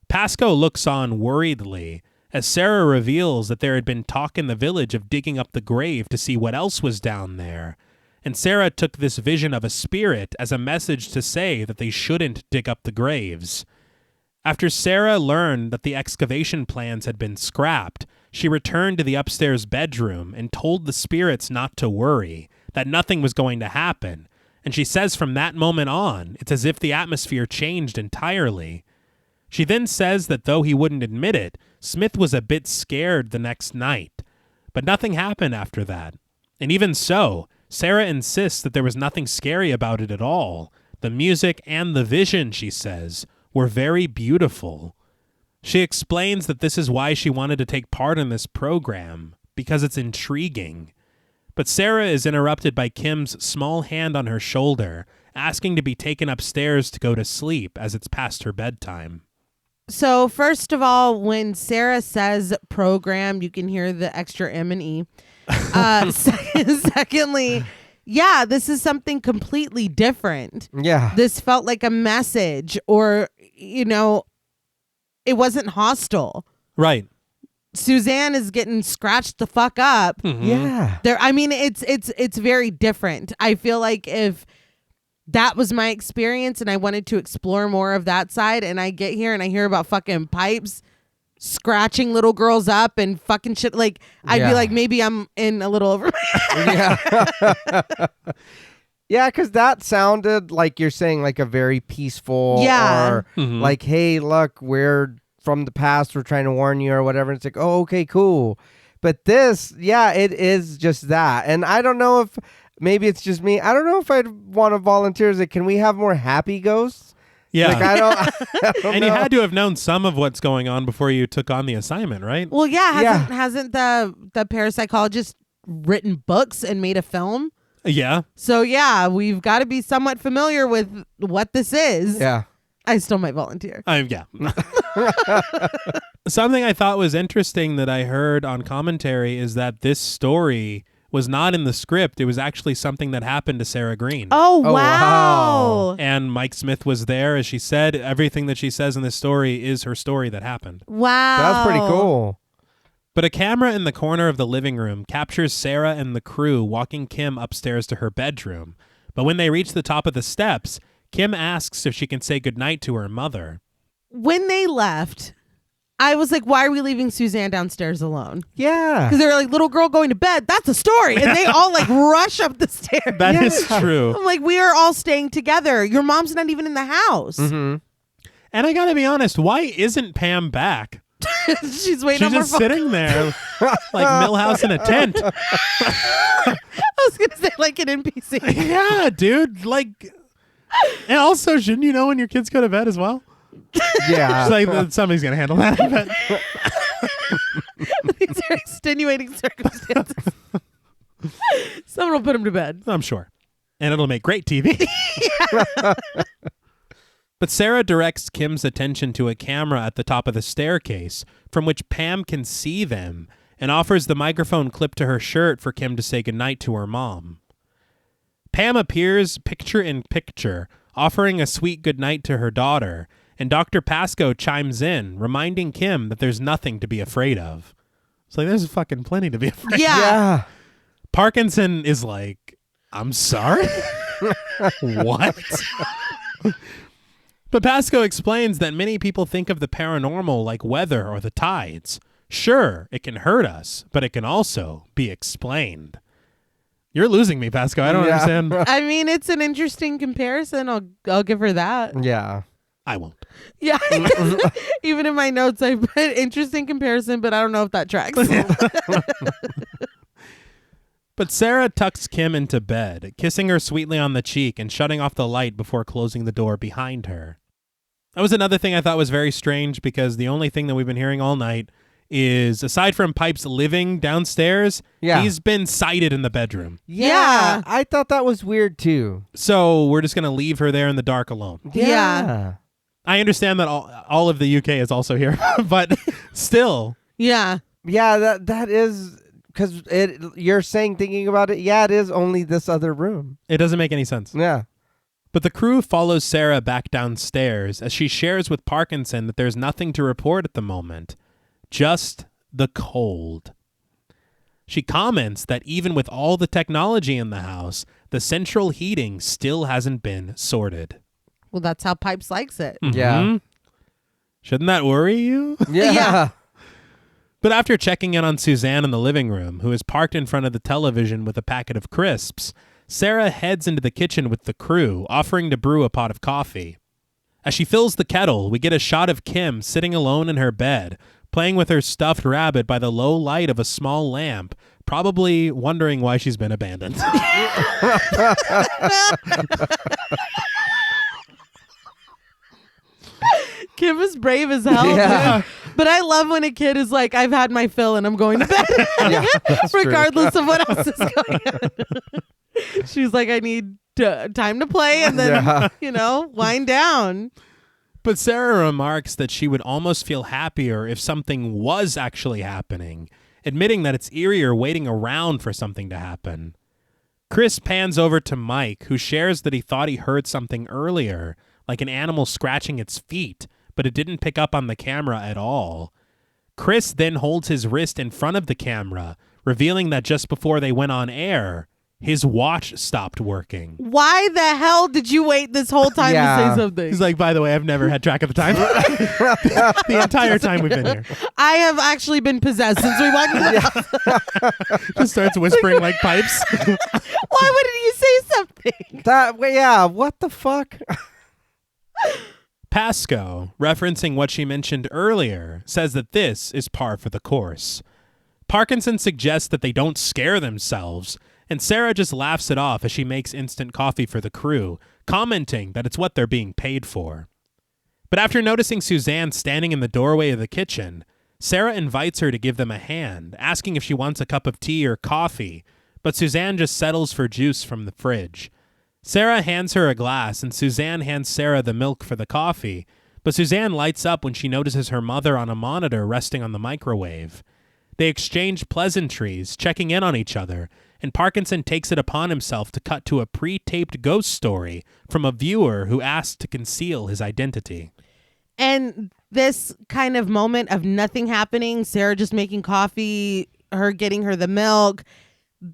Pascoe looks on worriedly as Sarah reveals that there had been talk in the village of digging up the grave to see what else was down there, and Sarah took this vision of a spirit as a message to say that they shouldn't dig up the graves. After Sarah learned that the excavation plans had been scrapped, she returned to the upstairs bedroom and told the spirits not to worry, that nothing was going to happen, and she says from that moment on, it's as if the atmosphere changed entirely. She then says that though he wouldn't admit it, Smith was a bit scared the next night, but nothing happened after that. And even so, Sarah insists that there was nothing scary about it at all. The music and the vision, she says, were very beautiful. She explains that this is why she wanted to take part in this program, because it's intriguing. But Sarah is interrupted by Kim's small hand on her shoulder, asking to be taken upstairs to go to sleep as it's past her bedtime. So first of all, when Sarah says program, you can hear the extra M and E. Secondly, yeah, this is something completely different. Yeah. This felt like a message, or, it wasn't hostile. Right. Suzanne is getting scratched the fuck up. Mm-hmm. Yeah. It's very different. I feel like if that was my experience and I wanted to explore more of that side, and I get here and I hear about fucking pipes scratching little girls up and fucking shit, like I'd be like, maybe I'm in a little over my Yeah. Yeah, because that sounded like you're saying like a very peaceful or like, hey, look, we're from the past, we're trying to warn you or whatever. It's like, oh, okay, cool. But this, yeah, it is just that. And I don't know if maybe it's just me. I don't know if I'd want to volunteer. Is it, can we have more happy ghosts? Yeah. Like, I don't And know. you had to have known some of what's going on before you took on the assignment, right? Well, yeah, hasn't the parapsychologist written books and made a film? Yeah. So yeah, we've got to be somewhat familiar with what this is. Yeah. I still might volunteer. Yeah. Something I thought was interesting that I heard on commentary is that this story was not in the script. It was actually something that happened to Sarah Green. Oh, wow. wow. And Mike Smith was there, as she said. Everything that she says in this story is her story that happened. Wow. That's pretty cool. But a camera in the corner of the living room captures Sarah and the crew walking Kim upstairs to her bedroom. But when they reach the top of the steps, Kim asks if she can say goodnight to her mother. When they left, I was like, why are we leaving Suzanne downstairs alone? Yeah. Because they were like, little girl going to bed. That's a story. And they all like rush up the stairs. That is true. I'm like, we are all staying together. Your mom's not even in the house. Mm-hmm. And I gotta be honest, why isn't Pam back? She's waiting She's on her just phone. sitting there like Milhouse in a tent. I was going to say like an NPC. Yeah, dude. Like, and also, shouldn't you know when your kids go to bed as well? Yeah. It's like somebody's gonna handle that. But These are extenuating circumstances. Someone will put him to bed. I'm sure. And it'll make great TV. But Sarah directs Kim's attention to a camera at the top of the staircase, from which Pam can see them, and offers the microphone clipped to her shirt for Kim to say goodnight to her mom. Pam appears picture in picture, offering a sweet goodnight to her daughter, and Dr. Pascoe chimes in, reminding Kim that there's nothing to be afraid of. It's like, there's fucking plenty to be afraid of. Yeah. Parkinson is like, I'm sorry? What? But Pascoe explains that many people think of the paranormal like weather or the tides. Sure, it can hurt us, but it can also be explained. You're losing me, Pascoe. I don't understand. I mean, it's an interesting comparison. I'll give her that. Yeah. I won't. Yeah. Even in my notes, I put interesting comparison, but I don't know if that tracks. But Sarah tucks Kim into bed, kissing her sweetly on the cheek and shutting off the light before closing the door behind her. That was another thing I thought was very strange because the only thing that we've been hearing all night is, aside from Pipes living downstairs, he's been sighted in the bedroom. Yeah, I thought that was weird too. So we're just going to leave her there in the dark alone. Yeah. I understand that all of the UK is also here, but still. Yeah. Yeah, that is... Because you're saying, thinking about it, it is only this other room. It doesn't make any sense. Yeah. But the crew follows Sarah back downstairs as she shares with Parkinson that there's nothing to report at the moment. Just the cold. She comments that even with all the technology in the house, the central heating still hasn't been sorted. Well, that's how Pipes likes it. Mm-hmm. Yeah. Shouldn't that worry you? Yeah. But after checking in on Suzanne in the living room, who is parked in front of the television with a packet of crisps, Sarah heads into the kitchen with the crew, offering to brew a pot of coffee. As she fills the kettle, we get a shot of Kim sitting alone in her bed, playing with her stuffed rabbit by the low light of a small lamp, probably wondering why she's been abandoned. Kim is brave as hell. Yeah. But I love when a kid is like, I've had my fill and I'm going to bed. Regardless of what else is going on. She's like, I need time to play and then, wind down. But Sarah remarks that she would almost feel happier if something was actually happening, admitting that it's eerier waiting around for something to happen. Chris pans over to Mike, who shares that he thought he heard something earlier, like an animal scratching its feet, but it didn't pick up on the camera at all. Chris then holds his wrist in front of the camera, revealing that just before they went on air, his watch stopped working. Why the hell did you wait this whole time to say something? He's like, by the way, I've never had track of the time. The entire time we've been here. I have actually been possessed since we walked in the house. Just starts whispering like Pipes. Why wouldn't you say something? What the fuck? Pasco, referencing what she mentioned earlier, says that this is par for the course. Parkinson suggests that they don't scare themselves, and Sarah just laughs it off as she makes instant coffee for the crew, commenting that it's what they're being paid for. But after noticing Suzanne standing in the doorway of the kitchen, Sarah invites her to give them a hand, asking if she wants a cup of tea or coffee, but Suzanne just settles for juice from the fridge. Sarah hands her a glass, and Suzanne hands Sarah the milk for the coffee, but Suzanne lights up when she notices her mother on a monitor resting on the microwave. They exchange pleasantries, checking in on each other, and Parkinson takes it upon himself to cut to a pre-taped ghost story from a viewer who asked to conceal his identity. And this kind of moment of nothing happening, Sarah just making coffee, her getting her the milk,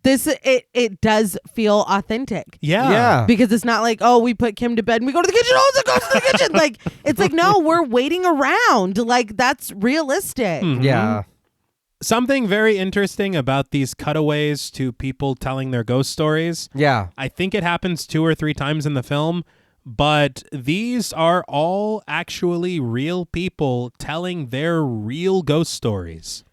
it does feel authentic. Yeah. Because it's not like, oh, we put Kim to bed and we go to the kitchen. Oh, it's a ghost in the kitchen. Like, it's like, no, we're waiting around. Like, that's realistic. Mm-hmm. Yeah. Something very interesting about these cutaways to people telling their ghost stories. Yeah. I think it happens 2 or 3 times in the film, but these are all actually real people telling their real ghost stories.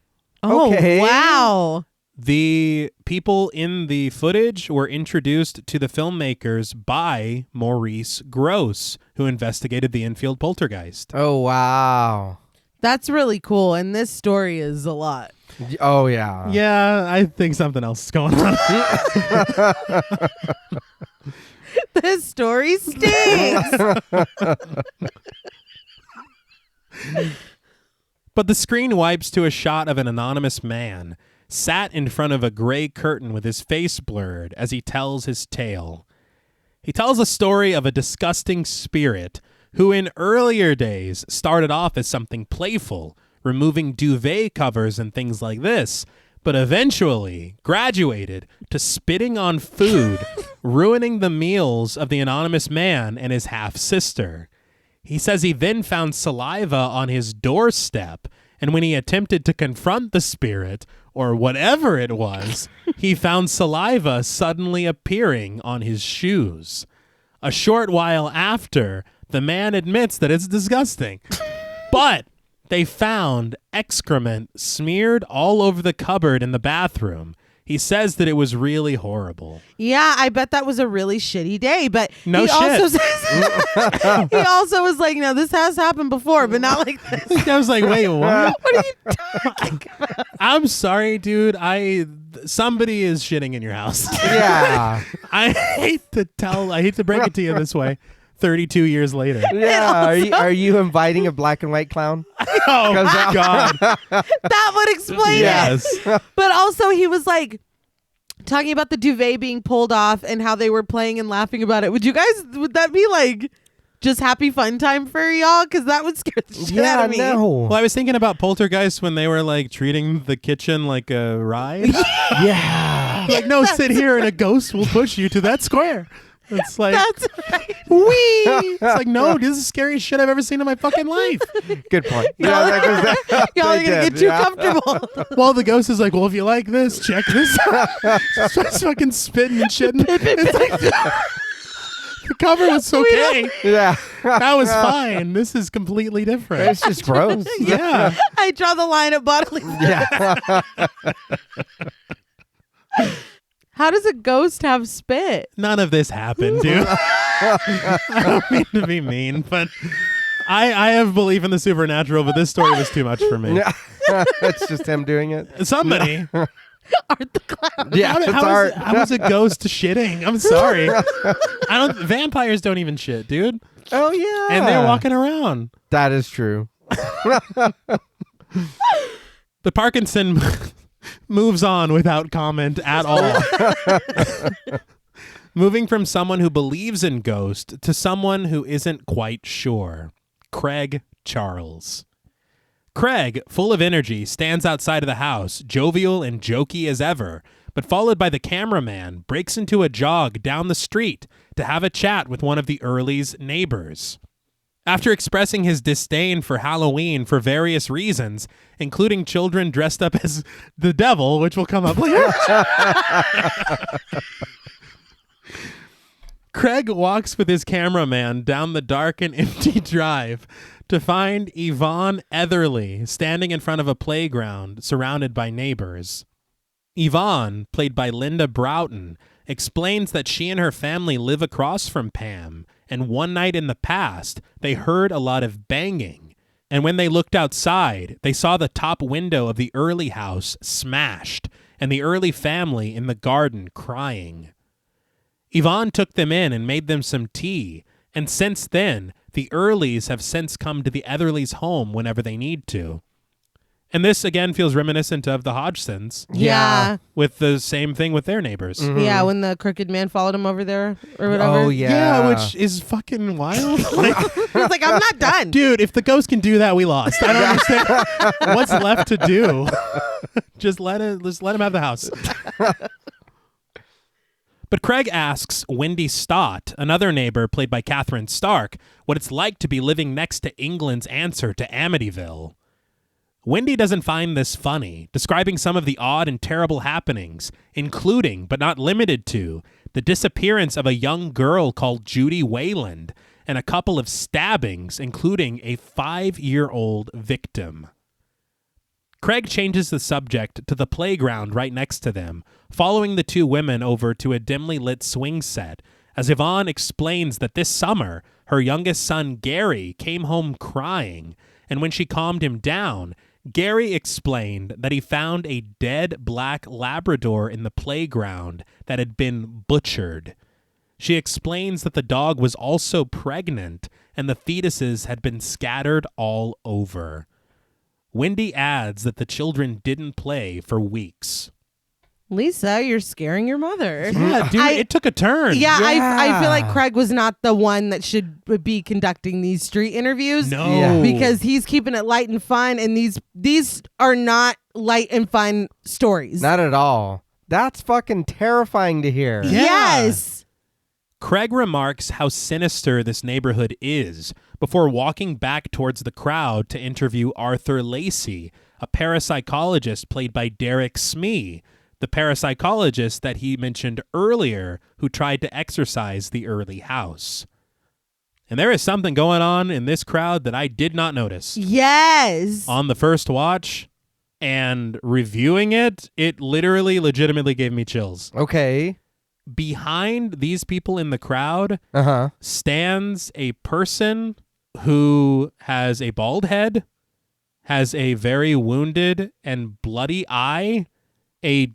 Oh, Okay. wow. The people in the footage were introduced to the filmmakers by Maurice Grosse, who investigated the Enfield poltergeist. Oh, wow. That's really cool. And this story is a lot. Oh, yeah. Yeah, I think something else is going on. This story stinks. But the screen wipes to a shot of an anonymous man sat in front of a gray curtain with his face blurred as he tells his tale. He tells a story of a disgusting spirit who in earlier days started off as something playful, removing duvet covers and things like this, but eventually graduated to spitting on food, ruining the meals of the anonymous man and his half-sister. He says he then found saliva on his doorstep, and when he attempted to confront the spirit, or whatever it was, he found saliva suddenly appearing on his shoes. A short while after, the man admits that it's disgusting. But they found excrement smeared all over the cupboard in the bathroom, He says that it was really horrible. Yeah, I bet that was a really shitty day. But No he shit. also says, he also was like, no, this has happened before, but not like this. I was like, wait, what? What are you talking about? I'm sorry, dude. Somebody is shitting in your house. Yeah. I hate to break it to you this way. 32 years later. Yeah. Are you inviting a black and white clown? Oh, God. That would explain Yes. it. But also, he was like talking about the duvet being pulled off and how they were playing and laughing about it. Would that be like just happy fun time for y'all? Because that would scare the shit out of me. No. Well, I was thinking about Poltergeist when they were like treating the kitchen like a ride. Yeah. Like, no, sit here and a ghost will push you to that square. It's like, That's right. wee. It's like, no, this is the scariest shit I've ever seen in my fucking life. Good point. Y'all are gonna get too comfortable. Well, the ghost is like, well, if you like this, check this out. Starts fucking spitting and shitting. It's like, the cover was okay. Yeah. That was fine. This is completely different. It's just gross. Yeah. I draw the line at bodily. Yeah. How does a ghost have spit? None of this happened, dude. I don't mean to be mean, but I have belief in the supernatural, but this story was too much for me. It's just him doing it. Somebody. Art the Clown. Yeah, it's art. How was a ghost shitting? I'm sorry. Vampires don't even shit, dude. Oh, yeah. And they're walking around. That is true. The Parkinson moves on without comment at all. Moving from someone who believes in ghosts to someone who isn't quite sure. Craig Charles. Craig, full of energy, stands outside of the house, jovial and jokey as ever, but followed by the cameraman, breaks into a jog down the street to have a chat with one of the Early's neighbors. After expressing his disdain for Halloween for various reasons, including children dressed up as the devil, which will come up later, Craig walks with his cameraman down the dark and empty drive to find Yvonne Etherly standing in front of a playground surrounded by neighbors. Yvonne, played by Linda Broughton, explains that she and her family live across from Pam, and one night in the past, they heard a lot of banging, and when they looked outside, they saw the top window of the Early house smashed, and the Early family in the garden crying. Yvonne took them in and made them some tea, and since then, the Earlys have since come to the Etherlys' home whenever they need to. And this, again, feels reminiscent of the Hodgsons, Yeah. with the same thing with their neighbors. Mm-hmm. Yeah, when the crooked man followed him over there or whatever. Oh, yeah. Yeah, which is fucking wild. Like, He's like, I'm not done. dude, if the ghost can do that, we lost. I don't understand what's left to do. Just let him have the house. But Craig asks Wendy Stott, another neighbor played by Catherine Stark, what it's like to be living next to England's answer to Amityville. Wendy doesn't find this funny, describing some of the odd and terrible happenings, including, but not limited to, the disappearance of a young girl called Judy Wayland and a couple of stabbings, including a 5-year-old victim. Craig changes the subject to the playground right next to them, following the two women over to a dimly lit swing set, as Yvonne explains that this summer, her youngest son Gary came home crying, and when she calmed him down, Gary explained that he found a dead black Labrador in the playground that had been butchered. She explains that the dog was also pregnant, and the fetuses had been scattered all over. Wendy adds that the children didn't play for weeks. Lisa, you're scaring your mother. Yeah, dude, it took a turn. Yeah, Yeah. I feel like Craig was not the one that should be conducting these street interviews. No. Yeah. Because he's keeping it light and fun, and these are not light and fun stories. Not at all. That's fucking terrifying to hear. Yeah. Yes. Craig remarks how sinister this neighborhood is before walking back towards the crowd to interview Arthur Lacey, a parapsychologist played by Derek Smee, the parapsychologist that he mentioned earlier who tried to exorcise the Early house. And there is something going on in this crowd that I did not notice. Yes. On the first watch, And reviewing it, it literally legitimately gave me chills. Okay. Behind these people in the crowd Uh-huh. stands a person who has a bald head, has a very wounded and bloody eye, a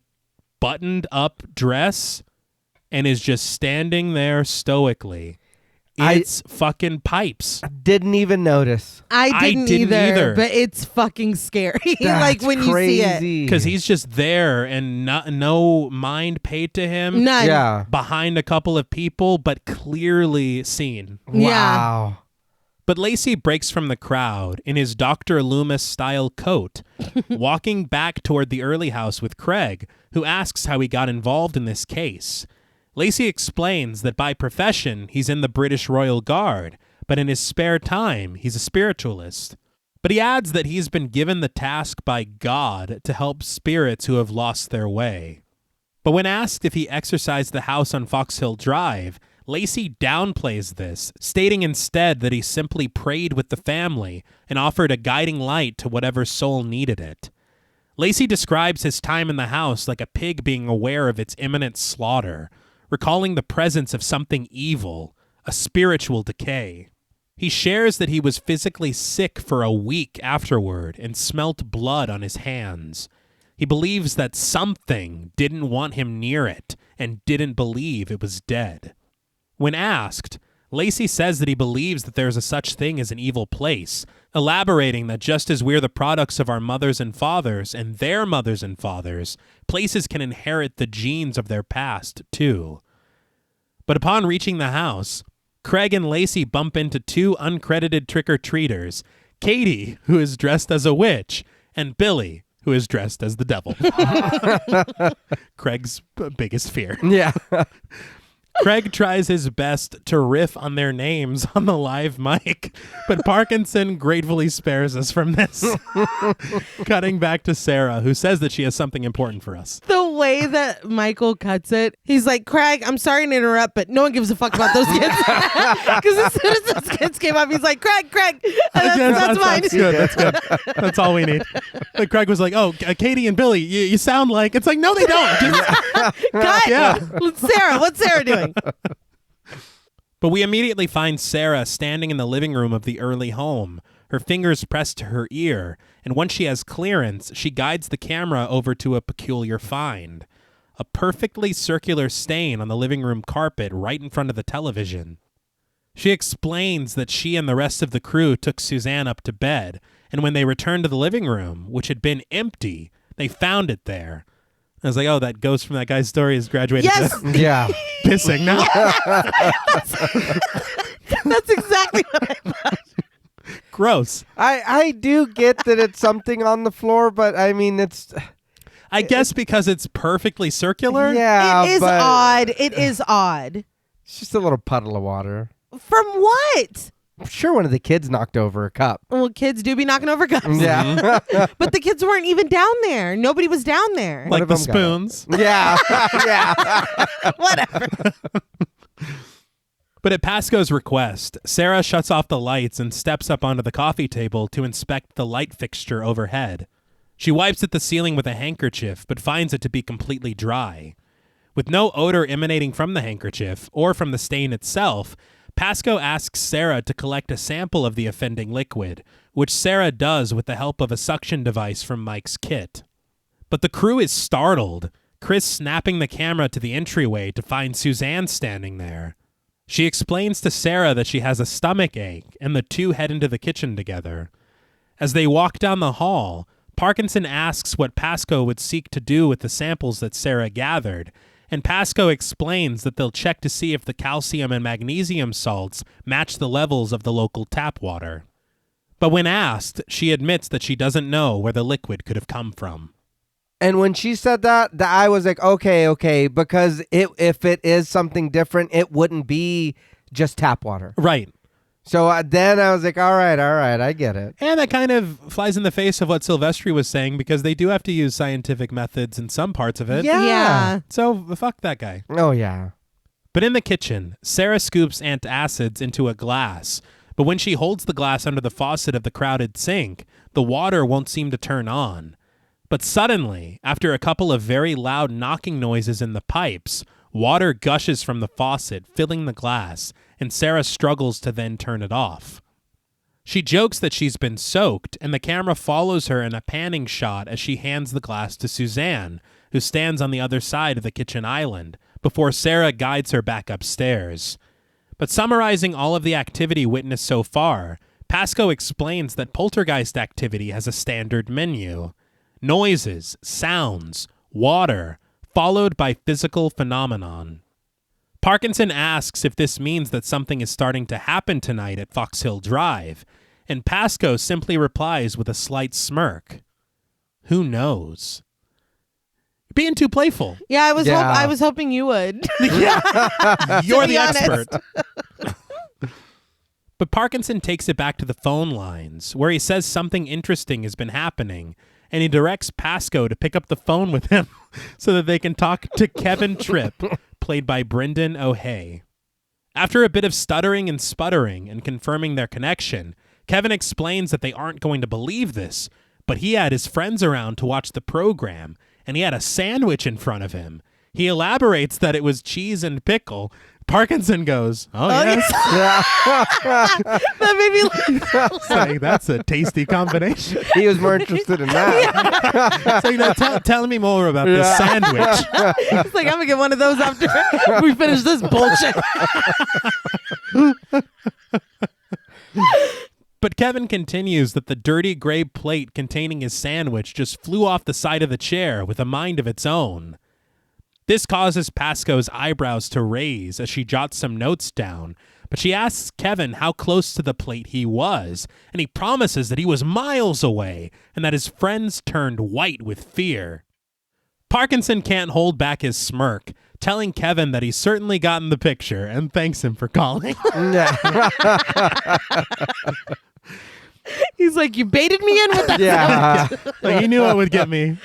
buttoned up dress, and is just standing there stoically. It's fucking Pipes. Didn't even notice. I didn't either, but it's fucking scary. Like when crazy. you see it. Because he's just there and no mind paid to him. None. Yeah. Behind a couple of people, but clearly seen. Yeah. Wow. But Lacey breaks from the crowd in his Dr. Loomis-style coat, walking back toward the early house with Craig, who asks how he got involved in this case. Lacey explains that by profession, he's in the British Royal Guard, but in his spare time, he's a spiritualist. But he adds that he's been given the task by God to help spirits who have lost their way. But when asked if he exorcised the house on Fox Hill Drive, Lacey downplays this, stating instead that he simply prayed with the family and offered a guiding light to whatever soul needed it. Lacey describes his time in the house like a pig being aware of its imminent slaughter, recalling the presence of something evil, a spiritual decay. He shares that he was physically sick for a week afterward and smelt blood on his hands. He believes that something didn't want him near it and didn't believe it was dead. When asked, Lacey says that he believes that there's a such thing as an evil place, elaborating that just as we're the products of our mothers and fathers and their mothers and fathers, places can inherit the genes of their past, too. But upon reaching the house, Craig and Lacey bump into two uncredited trick-or-treaters, Katie, who is dressed as a witch, and Billy, who is dressed as the devil. Craig's biggest fear. Yeah. Craig tries his best to riff on their names on the live mic, but Parkinson gratefully spares us from this. Cutting back to Sarah, who says that she has something important for us. The way that Michael cuts it, he's like, Craig, I'm sorry to interrupt, but no one gives a fuck about those kids. Because as soon as those kids came up, he's like, Craig, that's mine. That's good. That's good. That's all we need. But Craig was like, oh, Katie and Billy, you sound like... It's like, no, they don't. Cut. Yeah. Sarah, what's Sarah doing? But we immediately find Sarah standing in the living room of the early home, her fingers pressed to her ear, and once she has clearance, she guides the camera over to a peculiar find. A perfectly circular stain on the living room carpet right in front of the television. She explains that she and the rest of the crew took Suzanne up to bed, and when they returned to the living room, which had been empty, they found it there. I was like, oh, that ghost from that guy's story has graduated Yes. to Yeah. pissing now. That's exactly what I thought. Gross. I do get that it's something on the floor, but I mean, it's... I guess because it's perfectly circular. Yeah, It is but odd. It is odd. It's just a little puddle of water. From what? I'm sure one of the kids knocked over a cup. Well, kids do be knocking over cups. Yeah. But the kids weren't even down there. Nobody was down there. One Like of the them got it. spoons. Yeah. Yeah. Whatever. But at Pasco's request, Sarah shuts off the lights and steps up onto the coffee table to inspect the light fixture overhead. She wipes at the ceiling with a handkerchief, but finds it to be completely dry. With no odor emanating from the handkerchief or from the stain itself, Pasco asks Sarah to collect a sample of the offending liquid, which Sarah does with the help of a suction device from Mike's kit. But the crew is startled, Chris snapping the camera to the entryway to find Suzanne standing there. She explains to Sarah that she has a stomach ache, and the two head into the kitchen together. As they walk down the hall, Parkinson asks what Pasco would seek to do with the samples that Sarah gathered, and Pasco explains that they'll check to see if the calcium and magnesium salts match the levels of the local tap water. But when asked, she admits that she doesn't know where the liquid could have come from. And when she said that, I was like, okay, because if it is something different, it wouldn't be just tap water. Right. So then I was like, all right, I get it. And that kind of flies in the face of what Silvestri was saying, because they do have to use scientific methods in some parts of it. Yeah. So fuck that guy. Oh, yeah. But in the kitchen, Sarah scoops antacids into a glass, but when she holds the glass under the faucet of the crowded sink, the water won't seem to turn on. But suddenly, after a couple of very loud knocking noises in the pipes, water gushes from the faucet, filling the glass, and Sarah struggles to then turn it off. She jokes that she's been soaked, and the camera follows her in a panning shot as she hands the glass to Suzanne, who stands on the other side of the kitchen island, before Sarah guides her back upstairs. But summarizing all of the activity witnessed so far, Pascoe explains that poltergeist activity has a standard menu. Noises, sounds, water, followed by physical phenomenon. Parkinson asks if this means that something is starting to happen tonight at Fox Hill Drive, and Pascoe simply replies with a slight smirk. Who knows? You're being too playful. Yeah, I was hoping you would. You're the honest. expert. But Parkinson takes it back to the phone lines, where he says something interesting has been happening, and he directs Pascoe to pick up the phone with him so that they can talk to Kevin Tripp, played by Brendan O'Hay. After a bit of stuttering and sputtering and confirming their connection, Kevin explains that they aren't going to believe this, but he had his friends around to watch the program, and he had a sandwich in front of him. He elaborates that it was cheese and pickle. Parkinson goes, oh yes. That made me laugh. It's like, that's a tasty combination. He was more interested in that. It's like, now tell me more about this sandwich. It's like, I'm going to get one of those after we finish this bullshit. But Kevin continues that the dirty gray plate containing his sandwich just flew off the side of the chair with a mind of its own. This causes Pascoe's eyebrows to raise as she jots some notes down, but she asks Kevin how close to the plate he was, and he promises that he was miles away and that his friends turned white with fear. Parkinson can't hold back his smirk, telling Kevin that he's certainly gotten the picture and thanks him for calling. He's like, you baited me in with that. Yeah. Like, he knew it would get me.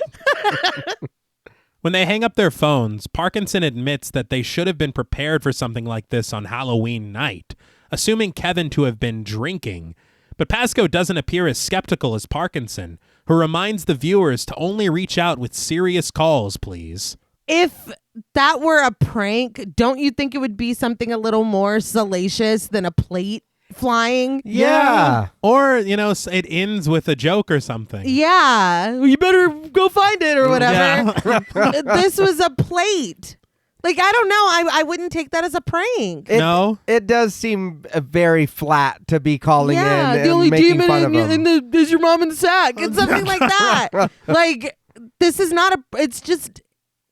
When they hang up their phones, Parkinson admits that they should have been prepared for something like this on Halloween night, assuming Kevin to have been drinking. But Pascoe doesn't appear as skeptical as Parkinson, who reminds the viewers to only reach out with serious calls, please. If that were a prank, don't you think it would be something a little more salacious than a plate flying? Yeah. Or, it ends with a joke or something. Yeah. You better go find it or whatever. Yeah. This was a plate. Like, I don't know. I wouldn't take that as a prank. No? It does seem very flat to be calling in the and only making demon fun of him. is your mom in the sack. It's something like that. Like, this is not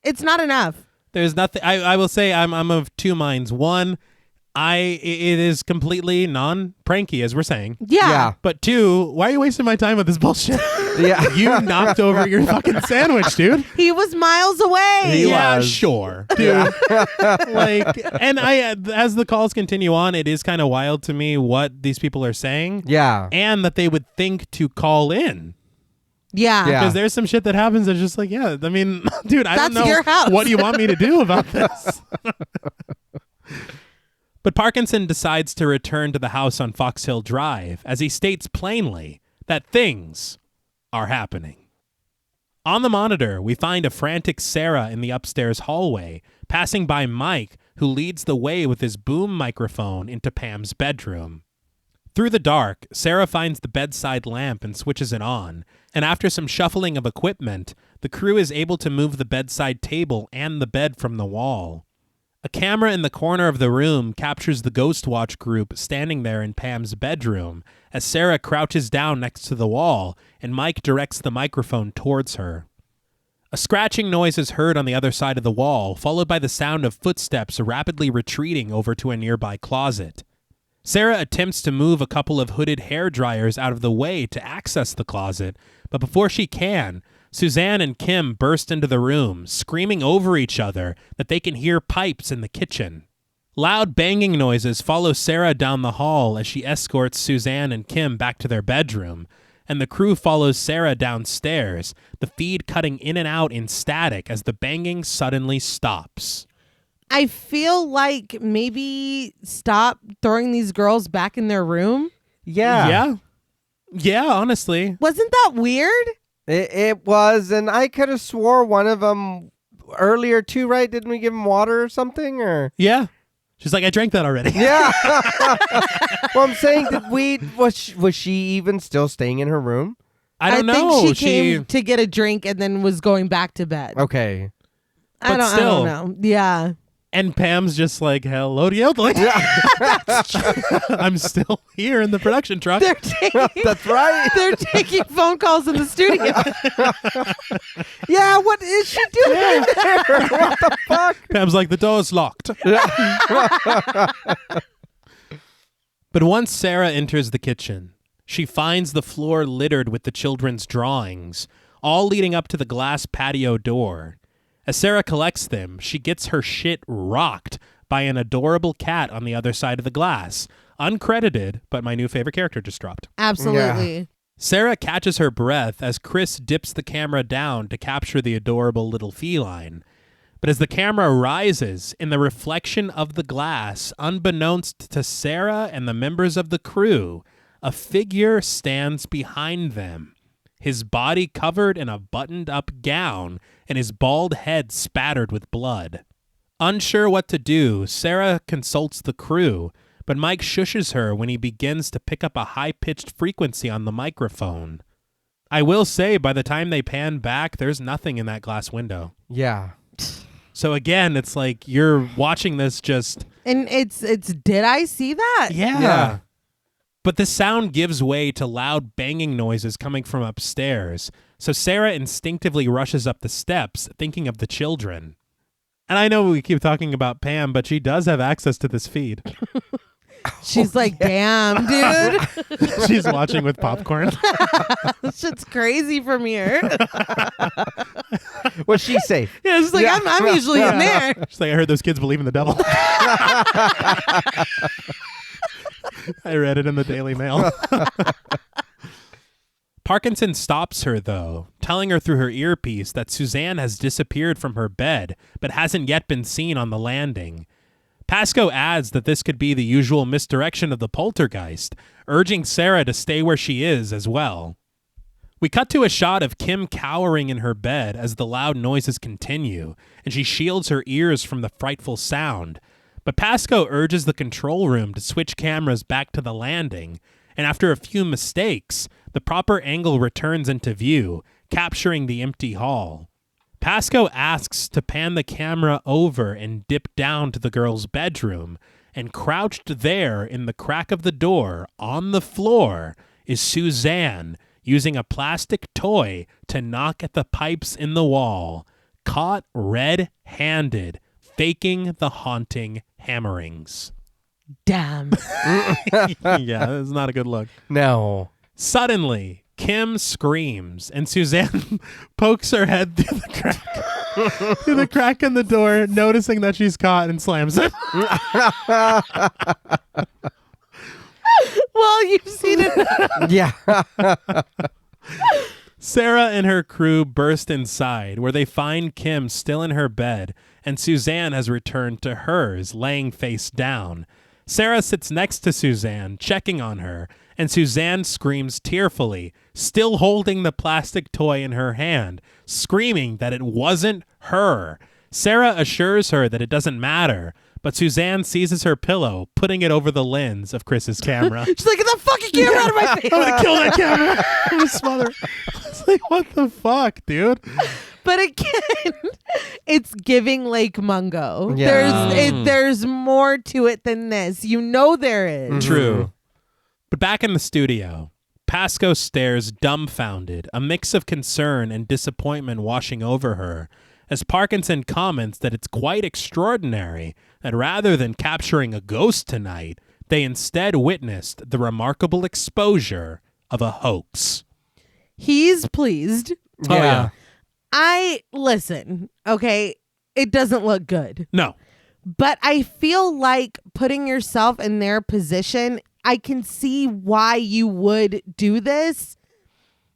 it's not enough. There's nothing. I will say I'm of two minds. One, it is completely non-pranky, as we're saying. Yeah. But two, why are you wasting my time with this bullshit? Yeah. You knocked over your fucking sandwich, dude. He was miles away. He was. Sure, dude. And as the calls continue on, it is kind of wild to me what these people are saying. Yeah. And that they would think to call in. Yeah. Because there's some shit that happens that's just like, yeah, I mean, dude, I don't That's know your house. what do you want me to do about this. But Parkinson decides to return to the house on Fox Hill Drive as he states plainly that things are happening. On the monitor, we find a frantic Sarah in the upstairs hallway, passing by Mike, who leads the way with his boom microphone into Pam's bedroom. Through the dark, Sarah finds the bedside lamp and switches it on, and after some shuffling of equipment, the crew is able to move the bedside table and the bed from the wall. A camera in the corner of the room captures the Ghostwatch group standing there in Pam's bedroom as Sarah crouches down next to the wall and Mike directs the microphone towards her. A scratching noise is heard on the other side of the wall, followed by the sound of footsteps rapidly retreating over to a nearby closet. Sarah attempts to move a couple of hooded hair dryers out of the way to access the closet, but before she can, Suzanne and Kim burst into the room, screaming over each other that they can hear pipes in the kitchen. Loud banging noises follow Sarah down the hall as she escorts Suzanne and Kim back to their bedroom, and the crew follows Sarah downstairs, the feed cutting in and out in static as the banging suddenly stops. I feel like maybe stop throwing these girls back in their room. Yeah. Yeah, honestly. Wasn't that weird? It was, and I could have swore one of them earlier too, right? Didn't we give him water or something? Or Yeah. She's like, I drank that already. yeah. Well, I'm saying, was she even still staying in her room? I don't know. think she came to get a drink and then was going back to bed. Okay. I don't know. Yeah. And Pam's just like, hello to yodeling. I'm still here in the production truck. They're taking, That's right. they're taking phone calls in the studio. Yeah, what is she doing in there? What the fuck? Pam's like, the door's locked. But once Sarah enters the kitchen, she finds the floor littered with the children's drawings, all leading up to the glass patio door. As Sarah collects them, she gets her shit rocked by an adorable cat on the other side of the glass. Uncredited, but my new favorite character just dropped. Absolutely. Yeah. Sarah catches her breath as Chris dips the camera down to capture the adorable little feline. But as the camera rises in the reflection of the glass, unbeknownst to Sarah and the members of the crew, a figure stands behind them. His body covered in a buttoned-up gown and his bald head spattered with blood. Unsure what to do, Sarah consults the crew, but Mike shushes her when he begins to pick up a high-pitched frequency on the microphone. I will say, by the time they pan back, there's nothing in that glass window. Yeah. So again, it's like you're watching this just... And it's did I see that? Yeah. But the sound gives way to loud banging noises coming from upstairs, so Sarah instinctively rushes up the steps, thinking of the children. And I know we keep talking about Pam, but she does have access to this feed. She's like, damn, dude. She's watching with popcorn. This shit's crazy from here. Was she safe? Yeah, it's like, I'm usually in there. She's like, I heard those kids believe in the devil. I read it in the Daily Mail. Parkinson stops her, though, telling her through her earpiece that Suzanne has disappeared from her bed, but hasn't yet been seen on the landing. Pascoe adds that this could be the usual misdirection of the poltergeist, urging Sarah to stay where she is as well. We cut to a shot of Kim cowering in her bed as the loud noises continue, and she shields her ears from the frightful sound. But Pascoe urges the control room to switch cameras back to the landing, and after a few mistakes, the proper angle returns into view, capturing the empty hall. Pascoe asks to pan the camera over and dip down to the girl's bedroom, and crouched there in the crack of the door, on the floor, is Suzanne, using a plastic toy to knock at the pipes in the wall, caught red-handed, faking the haunting hammerings. Damn. Yeah, that's not a good look. No. Suddenly, Kim screams, and Suzanne pokes her head through the crack in the door, noticing that she's caught, and slams it. Well, you've seen it. Yeah. Sarah and her crew burst inside, where they find Kim still in her bed, and Suzanne has returned to hers, laying face down. Sarah sits next to Suzanne, checking on her, and Suzanne screams tearfully, still holding the plastic toy in her hand, screaming that it wasn't her. Sarah assures her that it doesn't matter, but Suzanne seizes her pillow, putting it over the lens of Chris's camera. She's like, get the fucking camera out of my face. I'm going to kill that camera. I'm going to smother it. It's like, what the fuck, dude? But again, it's giving Lake Mungo. Yeah. There's more to it than this. You know there is. True. But back in the studio, Pascoe stares dumbfounded, a mix of concern and disappointment washing over her, as Parkinson comments that it's quite extraordinary that rather than capturing a ghost tonight, they instead witnessed the remarkable exposure of a hoax. He's pleased. Oh, yeah. Listen, okay, it doesn't look good. No. But I feel like putting yourself in their position, I can see why you would do this.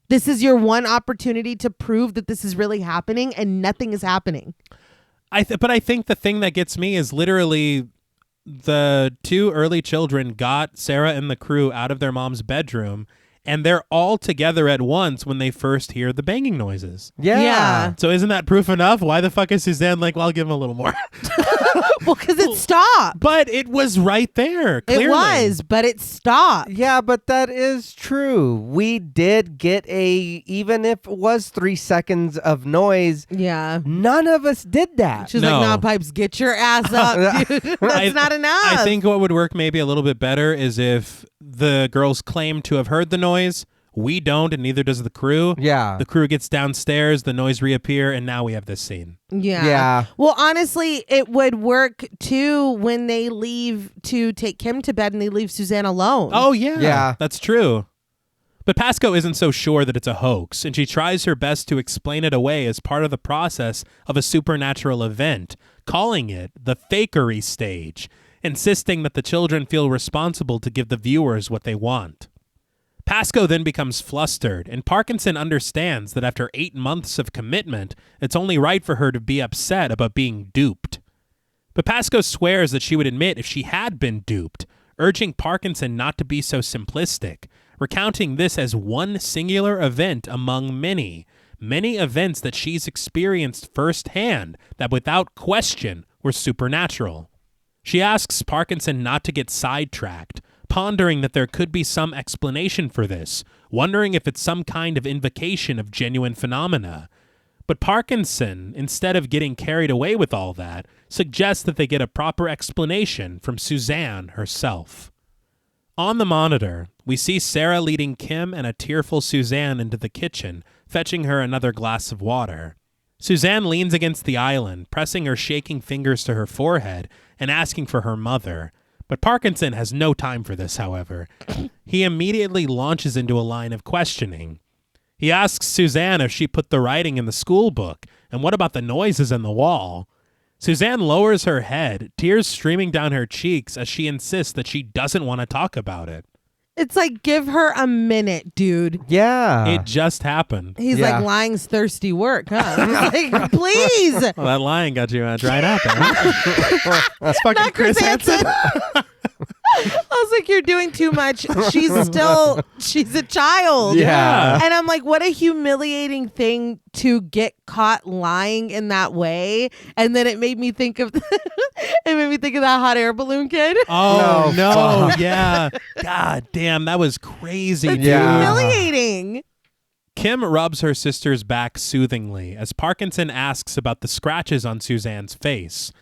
This is your one opportunity to prove that this is really happening, and nothing is happening. But I think the thing that gets me is literally the two early children got Sarah and the crew out of their mom's bedroom and they're all together at once when they first hear the banging noises. Yeah. So isn't that proof enough? Why the fuck is Suzanne like, well, I'll give him a little more? Well, because it stopped. But it was right there, clearly. It was, but it stopped. Yeah, but that is true. We did get even if it was 3 seconds of noise, Yeah. none of us did that. She's No. like, nah, Pipes, get your ass up, dude. That's not enough. I think what would work maybe a little bit better is if the girls claim to have heard the noise. We don't, and neither does the crew. Yeah. The crew gets downstairs, the noise reappear, and now we have this scene. Yeah. Well, honestly, it would work too when they leave to take Kim to bed and they leave Suzanne alone. Oh, yeah. Yeah. That's true. But Pasco isn't so sure that it's a hoax, and she tries her best to explain it away as part of the process of a supernatural event, calling it the fakery stage, insisting that the children feel responsible to give the viewers what they want. Pasco then becomes flustered, and Parkinson understands that after 8 months of commitment, it's only right for her to be upset about being duped. But Pasco swears that she would admit if she had been duped, urging Parkinson not to be so simplistic, recounting this as one singular event among many events that she's experienced firsthand that without question were supernatural. She asks Parkinson not to get sidetracked, pondering that there could be some explanation for this, wondering if it's some kind of invocation of genuine phenomena. But Parkinson, instead of getting carried away with all that, suggests that they get a proper explanation from Suzanne herself. On the monitor, we see Sarah leading Kim and a tearful Suzanne into the kitchen, fetching her another glass of water. Suzanne leans against the island, pressing her shaking fingers to her forehead and asking for her mother. But Parkinson has no time for this, however. He immediately launches into a line of questioning. He asks Suzanne if she put the writing in the school book, and what about the noises in the wall? Suzanne lowers her head, tears streaming down her cheeks as she insists that she doesn't want to talk about it. It's like, give her a minute, dude. Yeah. It just happened. He's Yeah. like, lying's thirsty work, huh? He's like, please. Well, that lying got you dried up. That's fucking Not Chris Hansen. I was like, you're doing too much. She's a child. Yeah. And I'm like, what a humiliating thing to get caught lying in that way. And then it made me think of that hot air balloon kid. Oh, No, no. fuck. Yeah. God damn, that was crazy, It's dude. Yeah. humiliating. Kim rubs her sister's back soothingly as Parkinson asks about the scratches on Suzanne's face.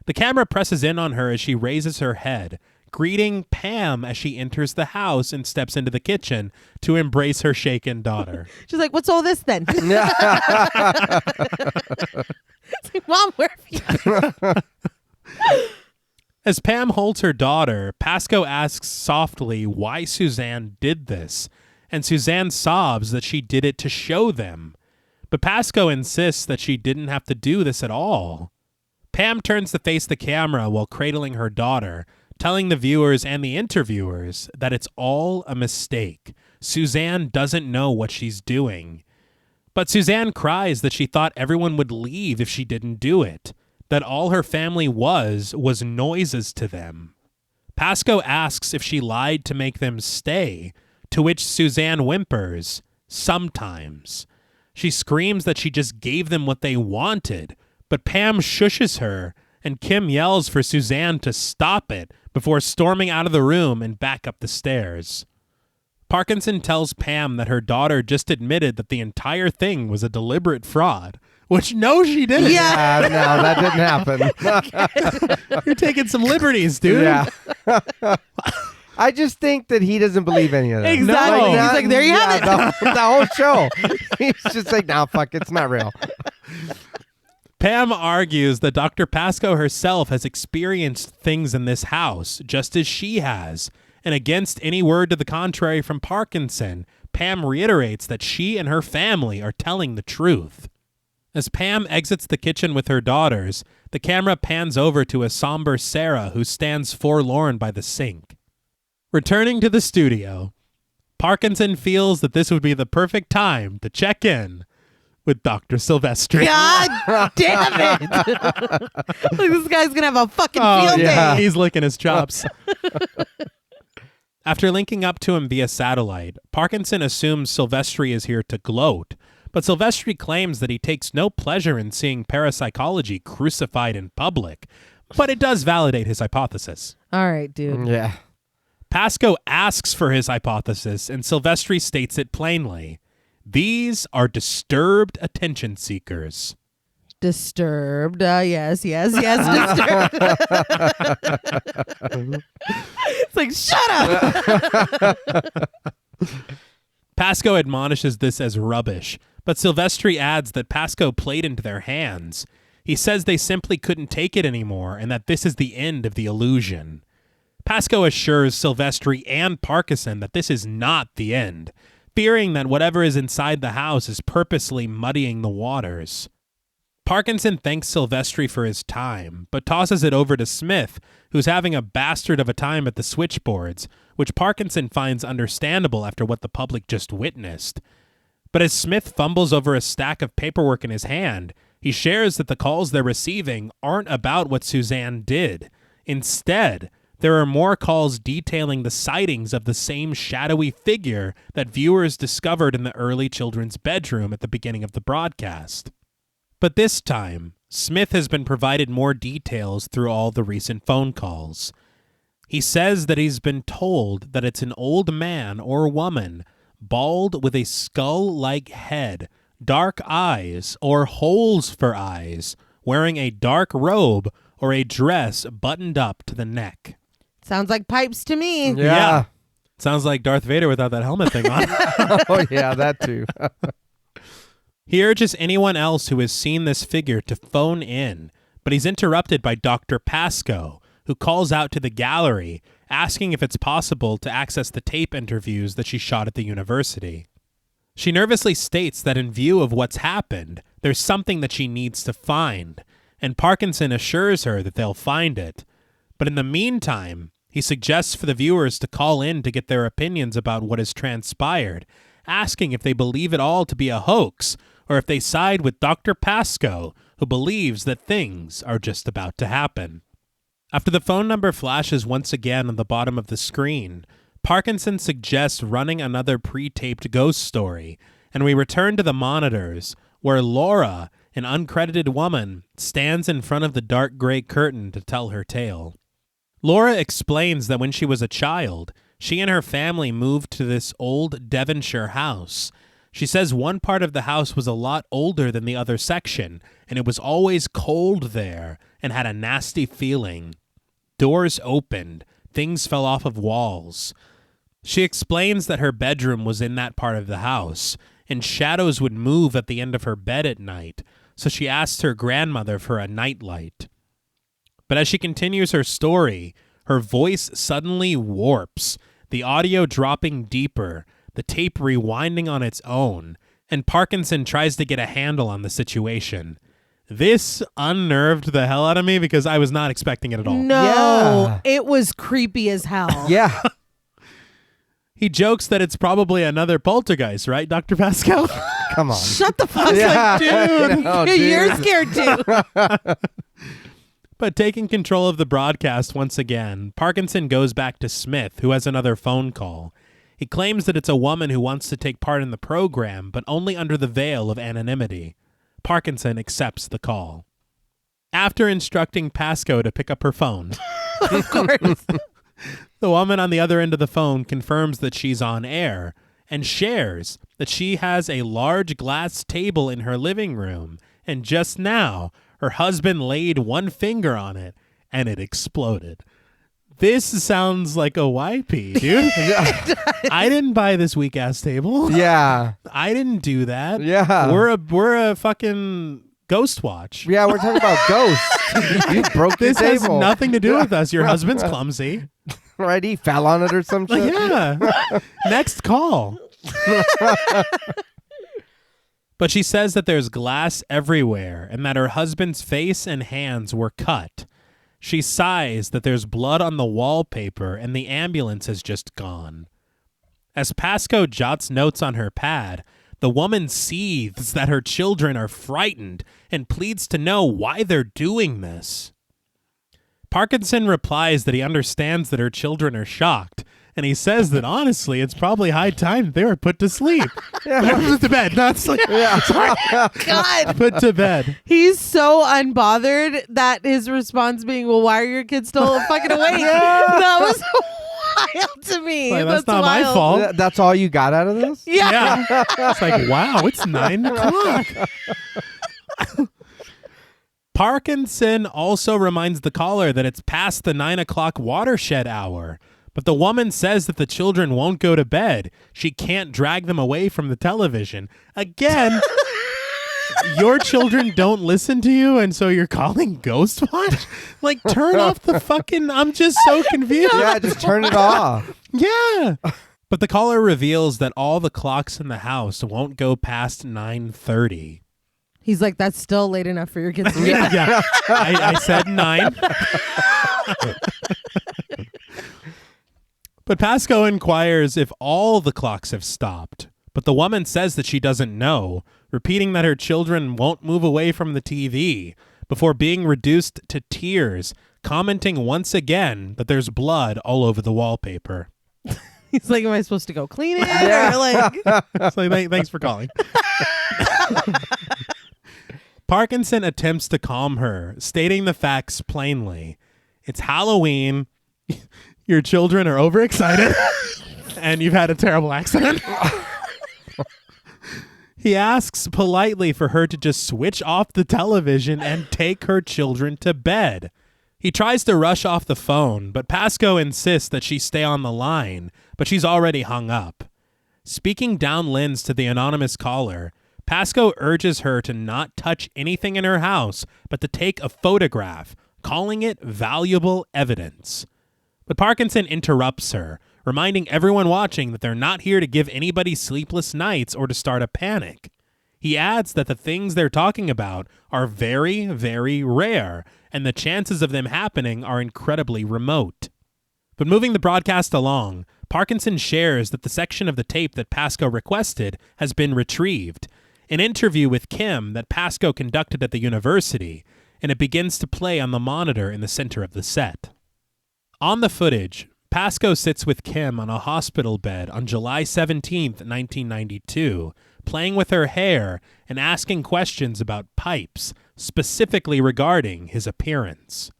The camera presses in on her as she raises her head, greeting Pam as she enters the house and steps into the kitchen to embrace her shaken daughter. She's like, what's all this then? It's like, Mom, where have you? As Pam holds her daughter, Pasco asks softly why Suzanne did this, and Suzanne sobs that she did it to show them. But Pasco insists that she didn't have to do this at all. Pam turns to face the camera while cradling her daughter, telling the viewers and the interviewers that it's all a mistake. Suzanne doesn't know what she's doing. But Suzanne cries that she thought everyone would leave if she didn't do it, that all her family was noises to them. Pasco asks if she lied to make them stay, to which Suzanne whimpers, sometimes. She screams that she just gave them what they wanted, but Pam shushes her, and Kim yells for Suzanne to stop it before storming out of the room and back up the stairs. Parkinson tells Pam that her daughter just admitted that the entire thing was a deliberate fraud, which no, she didn't. Yeah. No, that didn't happen. You're taking some liberties, dude. Yeah. I just think that he doesn't believe any of that. Exactly. No. He's like, there you have it. The whole show. He's just like, no, fuck, it's not real. Pam argues that Dr. Pasco herself has experienced things in this house, just as she has. And against any word to the contrary from Parkinson, Pam reiterates that she and her family are telling the truth. As Pam exits the kitchen with her daughters, the camera pans over to a somber Sarah who stands forlorn by the sink. Returning to the studio, Parkinson feels that this would be the perfect time to check in with Dr. Silvestri. God damn it. Like, this guy's going to have a fucking Oh, field yeah. day. He's licking his chops. After linking up to him via satellite, Parkinson assumes Silvestri is here to gloat, but Silvestri claims that he takes no pleasure in seeing parapsychology crucified in public, but it does validate his hypothesis. All right, dude. Yeah. Pascoe asks for his hypothesis, and Silvestri states it plainly. These are disturbed attention seekers. Disturbed. Yes, disturbed. It's like, shut up. Pascoe admonishes this as rubbish, but Silvestri adds that Pascoe played into their hands. He says they simply couldn't take it anymore and that this is the end of the illusion. Pascoe assures Silvestri and Parkinson that this is not the end, fearing that whatever is inside the house is purposely muddying the waters. Parkinson thanks Silvestri for his time, but tosses it over to Smith, who's having a bastard of a time at the switchboards, which Parkinson finds understandable after what the public just witnessed. But as Smith fumbles over a stack of paperwork in his hand, he shares that the calls they're receiving aren't about what Suzanne did. Instead, there are more calls detailing the sightings of the same shadowy figure that viewers discovered in the early children's bedroom at the beginning of the broadcast. But this time, Smith has been provided more details through all the recent phone calls. He says that he's been told that it's an old man or woman, bald with a skull-like head, dark eyes or holes for eyes, wearing a dark robe or a dress buttoned up to the neck. Sounds like pipes to me. Yeah. Sounds like Darth Vader without that helmet thing on. Oh, yeah, that too. He urges anyone else who has seen this figure to phone in, but he's interrupted by Dr. Pascoe, who calls out to the gallery, asking if it's possible to access the tape interviews that she shot at the university. She nervously states that in view of what's happened, there's something that she needs to find, and Parkinson assures her that they'll find it. But in the meantime, he suggests for the viewers to call in to get their opinions about what has transpired, asking if they believe it all to be a hoax, or if they side with Dr. Pascoe, who believes that things are just about to happen. After the phone number flashes once again on the bottom of the screen, Parkinson suggests running another pre-taped ghost story, and we return to the monitors, where Laura, an uncredited woman, stands in front of the dark gray curtain to tell her tale. Laura explains that when she was a child, she and her family moved to this old Devonshire house. She says one part of the house was a lot older than the other section, and it was always cold there and had a nasty feeling. Doors opened, things fell off of walls. She explains that her bedroom was in that part of the house, and shadows would move at the end of her bed at night, so she asked her grandmother for a nightlight. But as she continues her story, her voice suddenly warps, the audio dropping deeper, the tape rewinding on its own, and Parkinson tries to get a handle on the situation. This unnerved the hell out of me because I was not expecting it at all. No, It was creepy as hell. Yeah. He jokes that it's probably another poltergeist, right, Dr. Pascal? Come on. Shut the fuck Yeah. up, dude. No, dude. You're scared too. But taking control of the broadcast once again, Parkinson goes back to Smith, who has another phone call. He claims that it's a woman who wants to take part in the program, but only under the veil of anonymity. Parkinson accepts the call. After instructing Pascoe to pick up her phone, Of course. the woman on the other end of the phone confirms that she's on air and shares that she has a large glass table in her living room, and just now, her husband laid one finger on it, and it exploded. This sounds like a YP, dude. I didn't buy this weak-ass table. Yeah. I didn't do that. Yeah. We're a fucking Ghostwatch. Yeah, we're talking about ghosts. You broke This the has table. nothing to do with us. Your husband's clumsy. Right? He fell on it or some shit. Yeah. Next call. But she says that there's glass everywhere and that her husband's face and hands were cut. She sighs that there's blood on the wallpaper and the ambulance has just gone. As Pascoe jots notes on her pad, the woman seethes that her children are frightened and pleads to know why they're doing this. Parkinson replies that he understands that her children are shocked And he says that, honestly, it's probably high time they were put to sleep. Put to bed, not sleep. Sorry. God. Put to bed. He's so unbothered that his response being, well, why are your kids still fucking awake? That was wild to me. Like, that's not my wild. fault. That's all you got out of this? Yeah. It's like, wow, it's 9 o'clock. Parkinson also reminds the caller that it's past the 9 o'clock watershed hour. But the woman says that the children won't go to bed. She can't drag them away from the television. Again, your children don't listen to you, and so you're calling Ghostwatch? Like, turn off the fucking... I'm just so confused. Yeah, just turn it off. Yeah. But the caller reveals that all the clocks in the house won't go past 9:30. He's like, that's still late enough for your kids to Yeah. I said 9. But Pasco inquires if all the clocks have stopped. But the woman says that she doesn't know, repeating that her children won't move away from the TV, before being reduced to tears, commenting once again that there's blood all over the wallpaper. He's like, am I supposed to go clean it? Yeah. Or like, It's like, thanks for calling. Parkinson attempts to calm her, stating the facts plainly. It's Halloween. Your children are overexcited. And you've had a terrible accident. He asks politely for her to just switch off the television and take her children to bed. He tries to rush off the phone, but Pasco insists that she stay on the line, but she's already hung up. Speaking downlins to the anonymous caller, Pasco urges her to not touch anything in her house, but to take a photograph, calling it valuable evidence. But Parkinson interrupts her, reminding everyone watching that they're not here to give anybody sleepless nights or to start a panic. He adds that the things they're talking about are very, very rare, and the chances of them happening are incredibly remote. But moving the broadcast along, Parkinson shares that the section of the tape that Pasco requested has been retrieved, an interview with Kim that Pasco conducted at the university, and it begins to play on the monitor in the center of the set. On the footage, Pasco sits with Kim on a hospital bed on July 17th, 1992, playing with her hair and asking questions about Pipes, specifically regarding his appearance.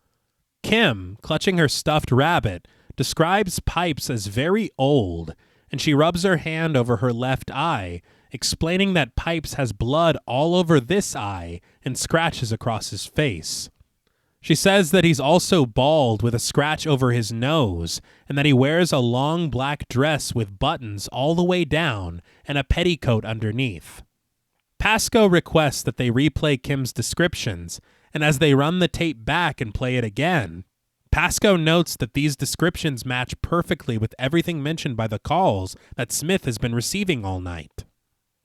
Kim, clutching her stuffed rabbit, describes Pipes as very old, and she rubs her hand over her left eye, explaining that Pipes has blood all over this eye and scratches across his face. She says that he's also bald with a scratch over his nose and that he wears a long black dress with buttons all the way down and a petticoat underneath. Pasco requests that they replay Kim's descriptions, and as they run the tape back and play it again, Pasco notes that these descriptions match perfectly with everything mentioned by the calls that Smith has been receiving all night.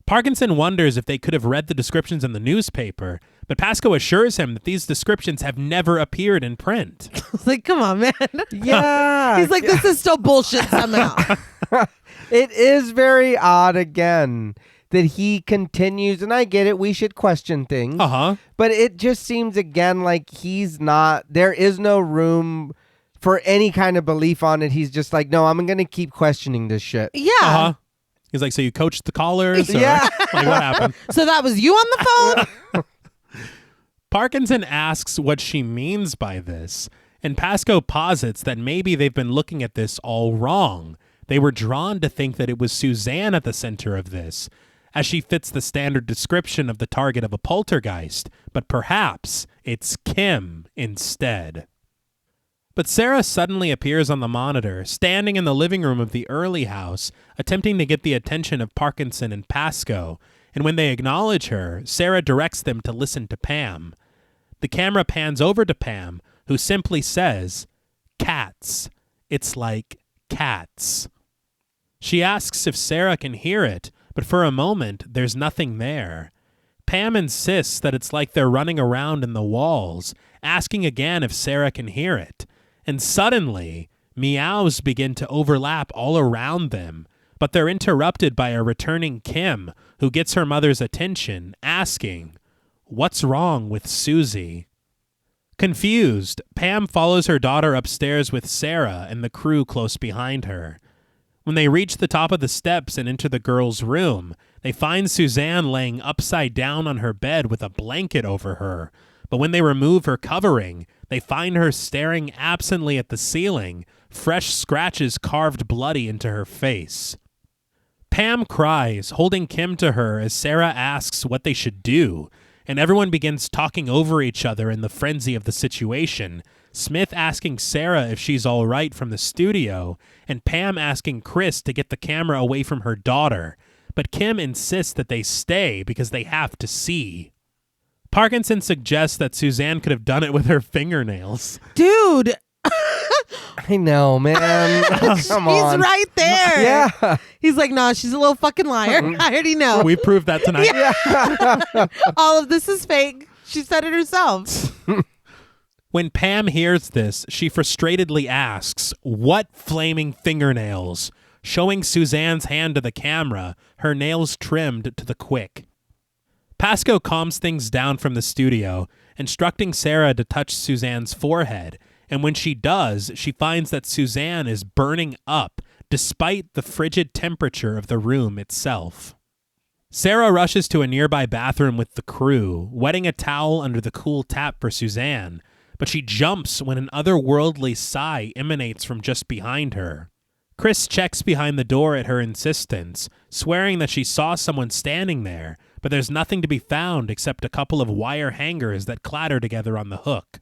Parkinson wonders if they could have read the descriptions in the newspaper, but Pasco assures him that these descriptions have never appeared in print. like, come on, man. Yeah. He's like, this is still bullshit somehow. It is very odd again that he continues, and I get it, we should question things. Uh-huh. But it just seems again like there is no room for any kind of belief on it. He's just like, no, I'm going to keep questioning this shit. Yeah. Uh-huh. He's like, so you coached the callers? Or, Yeah. Like, what happened? So that was you on the phone? Parkinson asks what she means by this, and Pasco posits that maybe they've been looking at this all wrong. They were drawn to think that it was Suzanne at the center of this, as she fits the standard description of the target of a poltergeist, but perhaps it's Kim instead. But Sarah suddenly appears on the monitor, standing in the living room of the Early house, attempting to get the attention of Parkinson and Pasco, and when they acknowledge her, Sarah directs them to listen to Pam. The camera pans over to Pam, who simply says, "Cats. It's like cats." She asks if Sarah can hear it, but for a moment, there's nothing there. Pam insists that it's like they're running around in the walls, asking again if Sarah can hear it. And suddenly, meows begin to overlap all around them, but they're interrupted by a returning Kim, who gets her mother's attention, asking, "What's wrong with Susie?" Confused, Pam follows her daughter upstairs with Sarah and the crew close behind her. When they reach the top of the steps and enter the girl's room, they find Suzanne laying upside down on her bed with a blanket over her. But when they remove her covering, they find her staring absently at the ceiling, fresh scratches carved bloody into her face. Pam cries, holding Kim to her as Sarah asks what they should do, and everyone begins talking over each other in the frenzy of the situation, Smith asking Sarah if she's all right from the studio, and Pam asking Chris to get the camera away from her daughter. But Kim insists that they stay because they have to see. Parkinson suggests that Suzanne could have done it with her fingernails. Dude, I know, man. Come on. he's right there. Yeah. He's like, nah, she's a little fucking liar. I already know. We proved that tonight. All of this is fake. She said it herself. When Pam hears this, she frustratedly asks, "What flaming fingernails?" showing Suzanne's hand to the camera, her nails trimmed to the quick. Pascoe calms things down from the studio, instructing Sarah to touch Suzanne's forehead, and when she does, she finds that Suzanne is burning up, despite the frigid temperature of the room itself. Sarah rushes to a nearby bathroom with the crew, wetting a towel under the cool tap for Suzanne, but she jumps when an otherworldly sigh emanates from just behind her. Chris checks behind the door at her insistence, swearing that she saw someone standing there, but there's nothing to be found except a couple of wire hangers that clatter together on the hook.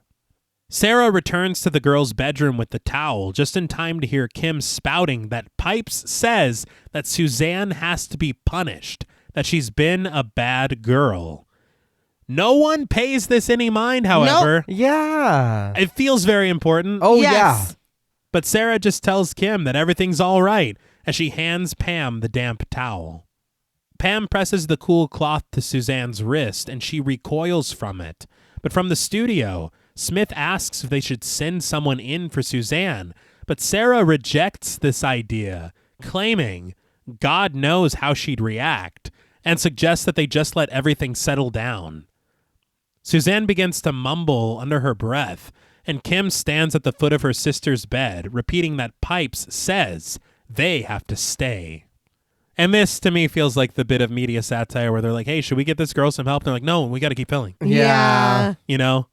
Sarah returns to the girl's bedroom with the towel just in time to hear Kim spouting that Pipes says that Suzanne has to be punished, that she's been a bad girl. No one pays this any mind, however. Nope. Yeah. It feels very important. Oh, Yes. yeah. But Sarah just tells Kim that everything's all right as she hands Pam the damp towel. Pam presses the cool cloth to Suzanne's wrist and she recoils from it. But from the studio, Smith asks if they should send someone in for Suzanne, but Sarah rejects this idea, claiming God knows how she'd react, and suggests that they just let everything settle down. Suzanne begins to mumble under her breath, and Kim stands at the foot of her sister's bed, repeating that Pipes says they have to stay. And this, to me, feels like the bit of media satire where they're like, hey, should we get this girl some help? And they're like, no, we got to keep filming. Yeah. You know?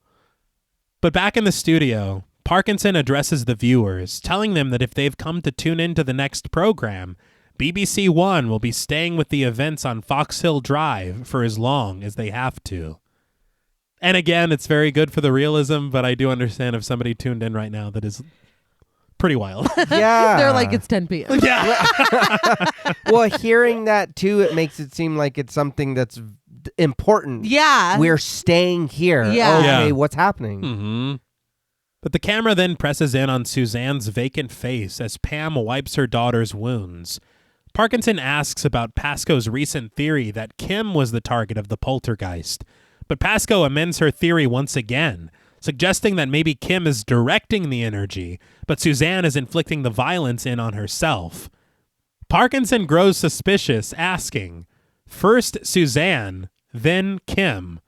But back in the studio, Parkinson addresses the viewers, telling them that if they've come to tune into the next program, BBC One will be staying with the events on Fox Hill Drive for as long as they have to. And again, it's very good for the realism, but I do understand if somebody tuned in right now that is pretty wild. Yeah. They're like, it's 10 p.m. Yeah. Well, hearing that too, it makes it seem like it's something that's important. Yeah. We're staying here. Yeah. Okay, Yeah. what's happening? Mm-hmm. But the camera then presses in on Suzanne's vacant face as Pam wipes her daughter's wounds. Parkinson asks about Pascoe's recent theory that Kim was the target of the poltergeist. But Pascoe amends her theory once again, suggesting that maybe Kim is directing the energy, but Suzanne is inflicting the violence in on herself. Parkinson grows suspicious, asking, first Suzanne, then Kim,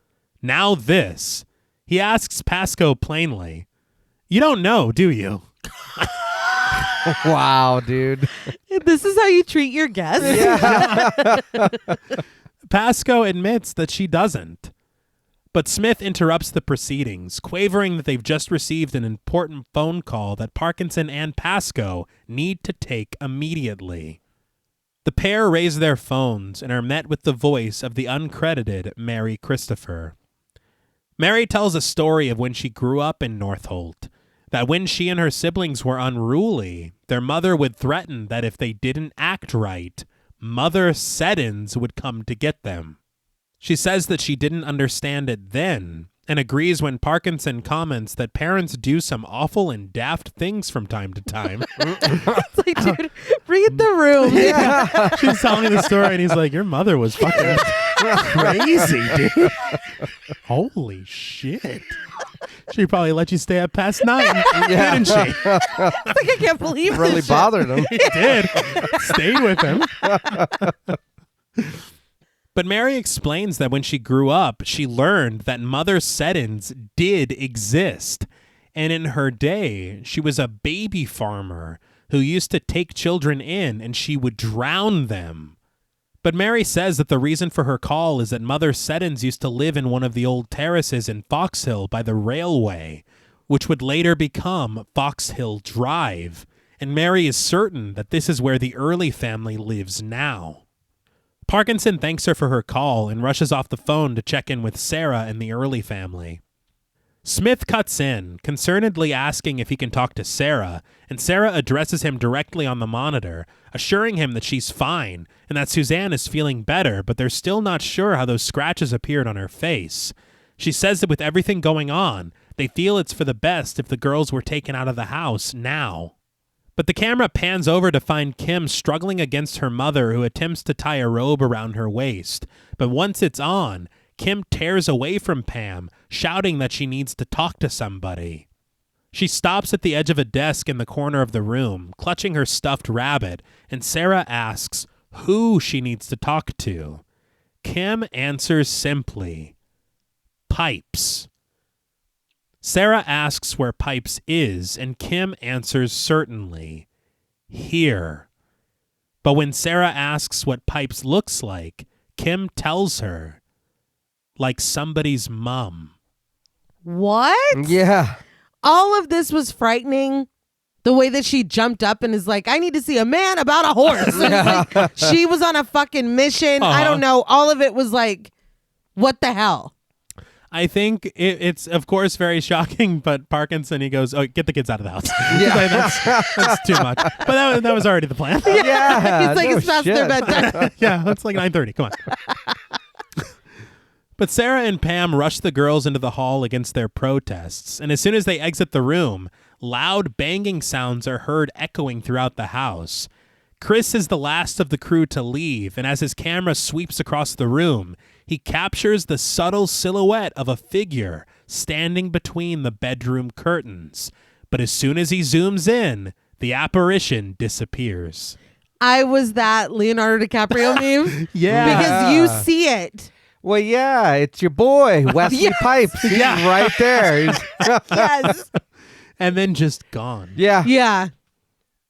now this. He asks Pascoe plainly, you don't know, do you? Wow, dude. This is how you treat your guests? Yeah. Pascoe admits that she doesn't. But Smith interrupts the proceedings, quavering that they've just received an important phone call that Parkinson and Pascoe need to take immediately. The pair raise their phones and are met with the voice of the uncredited Mary Christopher. Mary tells a story of when she grew up in Northolt, that when she and her siblings were unruly, their mother would threaten that if they didn't act right, Mother Seddons would come to get them. She says that she didn't understand it then, and agrees when Parkinson comments that parents do some awful and daft things from time to time. It's like, dude, read the room. Yeah. She's telling me the story, and he's like, your mother was fucking crazy, dude. Holy shit. She probably let you stay up past 9, Yeah. didn't she? It's like, I can't believe Really this shit. bothered him. He did. Stayed with him. But Mary explains that when she grew up, she learned that Mother Seddons did exist. And in her day, she was a baby farmer who used to take children in and she would drown them. But Mary says that the reason for her call is that Mother Seddons used to live in one of the old terraces in Fox Hill by the railway, which would later become Fox Hill Drive, and Mary is certain that this is where the Early family lives now. Parkinson thanks her for her call and rushes off the phone to check in with Sarah and the Early family. Smith cuts in, concernedly asking if he can talk to Sarah, and Sarah addresses him directly on the monitor, assuring him that she's fine and that Suzanne is feeling better, but they're still not sure how those scratches appeared on her face. She says that with everything going on, they feel it's for the best if the girls were taken out of the house now. But the camera pans over to find Kim struggling against her mother, who attempts to tie a robe around her waist. But once it's on, Kim tears away from Pam, shouting that she needs to talk to somebody. She stops at the edge of a desk in the corner of the room, clutching her stuffed rabbit, and Sarah asks who she needs to talk to. Kim answers simply, Pipes. Sarah asks where Pipes is, and Kim answers certainly, here. But when Sarah asks what Pipes looks like, Kim tells her, like somebody's mum. What? Yeah. All of this was frightening. The way that she jumped up and is like, I need to see a man about a horse. And it's like, she was on a fucking mission. I don't know. All of it was like, what the hell? I think it's, of course, very shocking, but Parkinson, he goes, oh, get the kids out of the house. Yeah. that's too much. But that was already the plan. Yeah. He's like, no it's past shit. their bedtime. Yeah, it's like 9:30. Come on. But Sarah and Pam rush the girls into the hall against their protests, and as soon as they exit the room, loud banging sounds are heard echoing throughout the house. Chris is the last of the crew to leave, and as his camera sweeps across the room, he captures the subtle silhouette of a figure standing between the bedroom curtains. But as soon as he zooms in, the apparition disappears. I was that Leonardo DiCaprio meme. Yeah. Because you see it. Well, yeah, it's your boy, Wesley Yes. Pipes. He's right there. Yes. And then just gone. Yeah. Yeah.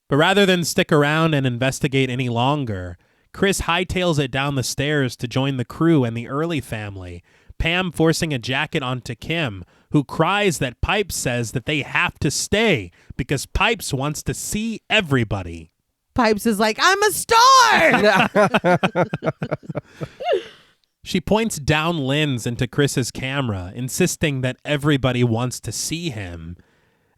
But rather than stick around and investigate any longer, Chris hightails it down the stairs to join the crew and the Early family, Pam forcing a jacket onto Kim, who cries that Pipes says that they have to stay because Pipes wants to see everybody. Pipes is like, I'm a star. She points down lens into Chris's camera, insisting that everybody wants to see him.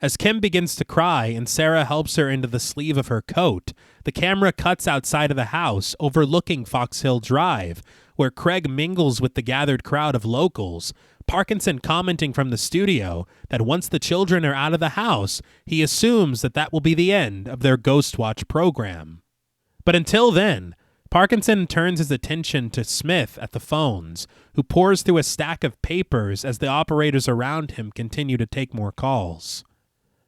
As Kim begins to cry and Sarah helps her into the sleeve of her coat, the camera cuts outside of the house, overlooking Fox Hill Drive, where Craig mingles with the gathered crowd of locals, Parkinson commenting from the studio that once the children are out of the house, he assumes that will be the end of their Ghostwatch program. But until then, Parkinson turns his attention to Smith at the phones, who pores through a stack of papers as the operators around him continue to take more calls.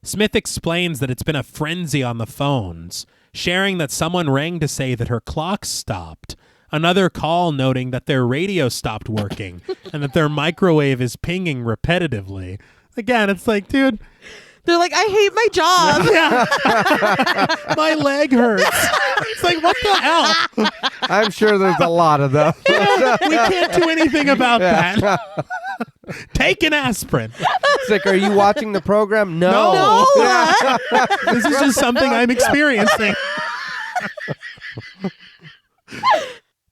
Smith explains that it's been a frenzy on the phones, sharing that someone rang to say that her clock stopped, another call noting that their radio stopped working and that their microwave is pinging repetitively. Again, it's like, dude... They're like, I hate my job. Yeah. My leg hurts. It's like, what the hell? I'm sure there's a lot of them. We can't do anything about that. Take an aspirin. It's like, are you watching the program? No. No. This is just something I'm experiencing.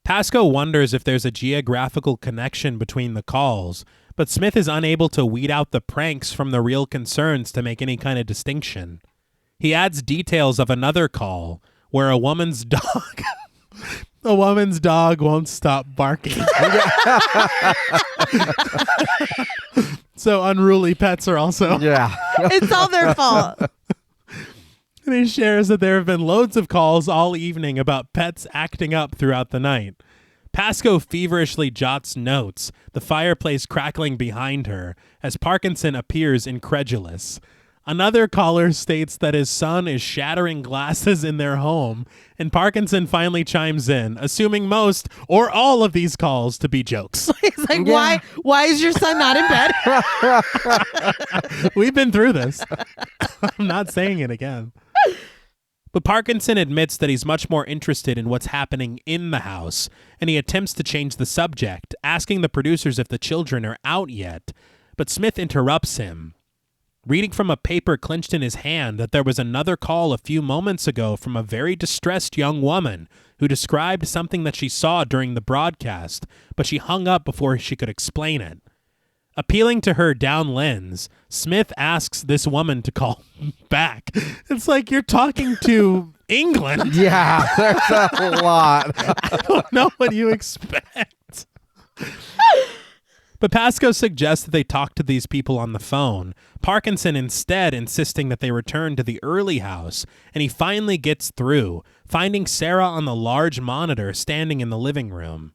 Pasco wonders if there's a geographical connection between the calls, but Smith is unable to weed out the pranks from the real concerns to make any kind of distinction. He adds details of another call where a woman's dog won't stop barking. So unruly pets are also... Yeah. It's all their fault. And he shares that there have been loads of calls all evening about pets acting up throughout the night. Pasco feverishly jots notes, the fireplace crackling behind her, as Parkinson appears incredulous. Another caller states that his son is shattering glasses in their home, and Parkinson finally chimes in, assuming most or all of these calls to be jokes. He's like, why is your son not in bed? We've been through this. I'm not saying it again. But Parkinson admits that he's much more interested in what's happening in the house, and he attempts to change the subject, asking the producers if the children are out yet. But Smith interrupts him, reading from a paper clenched in his hand that there was another call a few moments ago from a very distressed young woman who described something that she saw during the broadcast, but she hung up before she could explain it. Appealing to her down lens, Smith asks this woman to call back. It's like you're talking to England. Yeah, there's a lot. I don't know what you expect. But Pascoe suggests that they talk to these people on the phone, Parkinson instead insisting that they return to the early house, and he finally gets through, finding Sarah on the large monitor standing in the living room.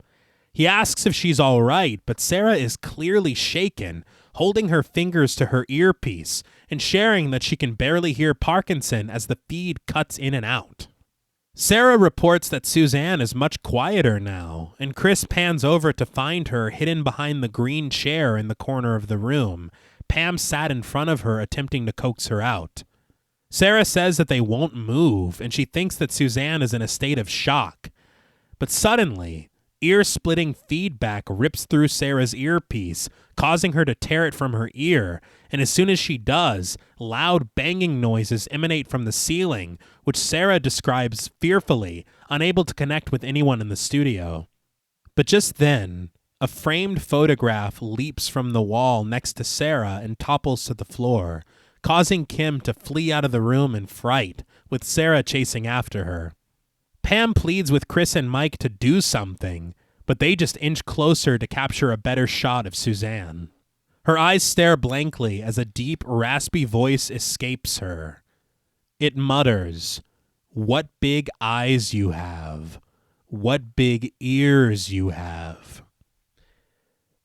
He asks if she's all right, but Sarah is clearly shaken, holding her fingers to her earpiece and sharing that she can barely hear Parkinson as the feed cuts in and out. Sarah reports that Suzanne is much quieter now, and Chris pans over to find her hidden behind the green chair in the corner of the room. Pam sat in front of her, attempting to coax her out. Sarah says that they won't move, and she thinks that Suzanne is in a state of shock. But suddenly, ear-splitting feedback rips through Sarah's earpiece, causing her to tear it from her ear, and as soon as she does, loud banging noises emanate from the ceiling, which Sarah describes fearfully, unable to connect with anyone in the studio. But just then, a framed photograph leaps from the wall next to Sarah and topples to the floor, causing Kim to flee out of the room in fright, with Sarah chasing after her. Pam pleads with Chris and Mike to do something, but they just inch closer to capture a better shot of Suzanne. Her eyes stare blankly as a deep, raspy voice escapes her. It mutters, "What big eyes you have. What big ears you have."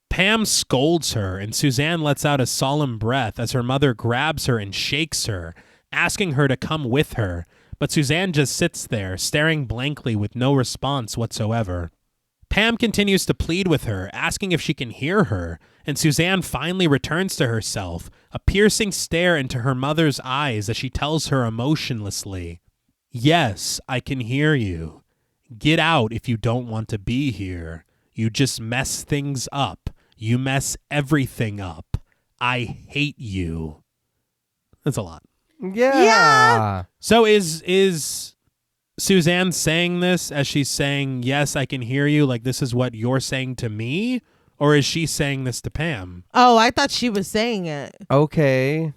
Pam scolds her, and Suzanne lets out a solemn breath as her mother grabs her and shakes her, asking her to come with her, but Suzanne just sits there, staring blankly with no response whatsoever. Pam continues to plead with her, asking if she can hear her, and Suzanne finally returns to herself, a piercing stare into her mother's eyes as she tells her emotionlessly, "Yes, I can hear you. Get out if you don't want to be here. You just mess things up. You mess everything up. I hate you." That's a lot. Yeah. So is Suzanne saying this as she's saying, "Yes, I can hear you," like this is what you're saying to me? Or is she saying this to Pam? Oh, I thought she was saying it. Okay.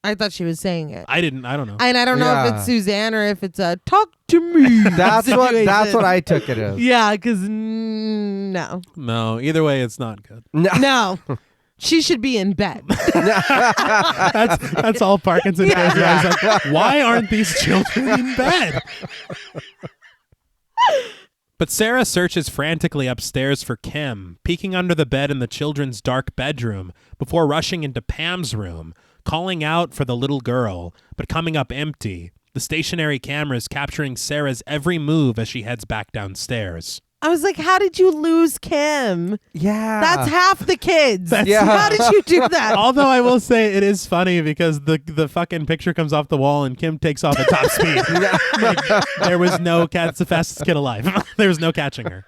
I thought she was saying it. I don't know. And I don't know if Yeah. it's Suzanne or if it's a talk to me. That's situation. what I took it as. Yeah, because no. No, either way, it's not good. No. She should be in bed. That's all Parkinson does. Yeah. He's like, why aren't these children in bed? But Sarah searches frantically upstairs for Kim, peeking under the bed in the children's dark bedroom before rushing into Pam's room, calling out for the little girl, but coming up empty, the stationary cameras capturing Sarah's every move as she heads back downstairs. I was like, how did you lose Kim? Yeah. That's half the kids. Yeah. How did you do that? Although I will say it is funny because the fucking picture comes off the wall and Kim takes off at top speed. Like, there was no catch. It's the fastest kid alive. There was no catching her.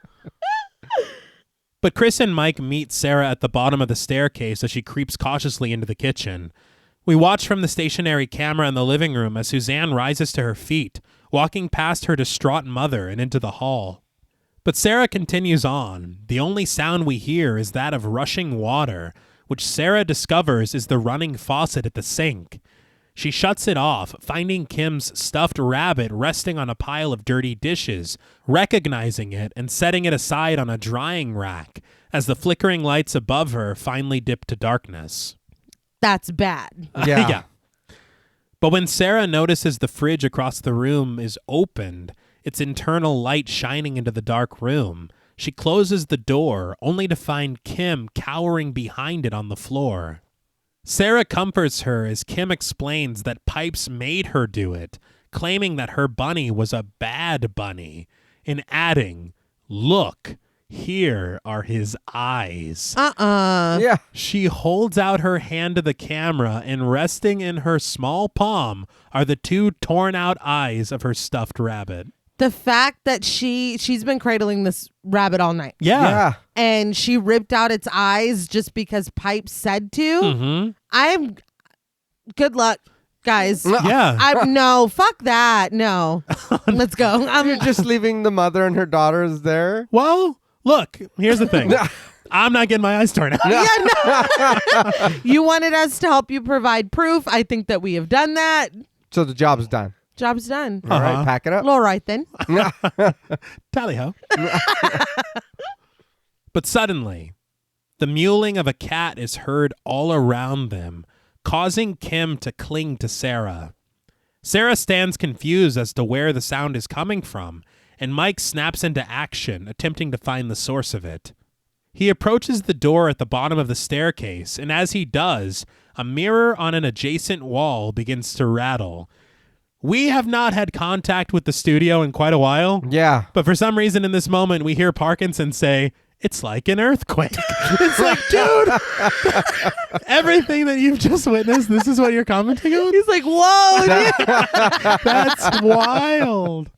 But Chris and Mike meet Sarah at the bottom of the staircase as she creeps cautiously into the kitchen. We watch from the stationary camera in the living room as Suzanne rises to her feet, walking past her distraught mother and into the hall. But Sarah continues on. The only sound we hear is that of rushing water, which Sarah discovers is the running faucet at the sink. She shuts it off, finding Kim's stuffed rabbit resting on a pile of dirty dishes, recognizing it and setting it aside on a drying rack as the flickering lights above her finally dip to darkness. That's bad. Yeah. Yeah. But when Sarah notices the fridge across the room is opened, its internal light shining into the dark room, she closes the door, only to find Kim cowering behind it on the floor. Sarah comforts her as Kim explains that Pipes made her do it, claiming that her bunny was a bad bunny, and adding, "Look, Here are his eyes. Yeah. She holds out her hand to the camera, and resting in her small palm are the 2 torn out eyes of her stuffed rabbit. The fact that she's been cradling this rabbit all night. Yeah. And she ripped out its eyes just because Pipe said to. Mm-hmm. Good luck, guys. Yeah. No, fuck that. No. Let's go. You're just leaving the mother and her daughters there? Well, look, here's the thing. I'm not getting my eyes torn out. No. You wanted us to help you provide proof. I think that we have done that. So the job's done. Job's done. All right, pack it up. All right, then. Tally-ho. But suddenly, the mewling of a cat is heard all around them, causing Kim to cling to Sarah. Sarah stands confused as to where the sound is coming from, and Mike snaps into action, attempting to find the source of it. He approaches the door at the bottom of the staircase, and as he does, a mirror on an adjacent wall begins to rattle. We have not had contact with the studio in quite a while. Yeah. But for some reason in this moment, we hear Parkinson say, "It's like an earthquake." It's like, dude, everything that you've just witnessed, this is what you're commenting on? He's like, whoa, dude. That's wild.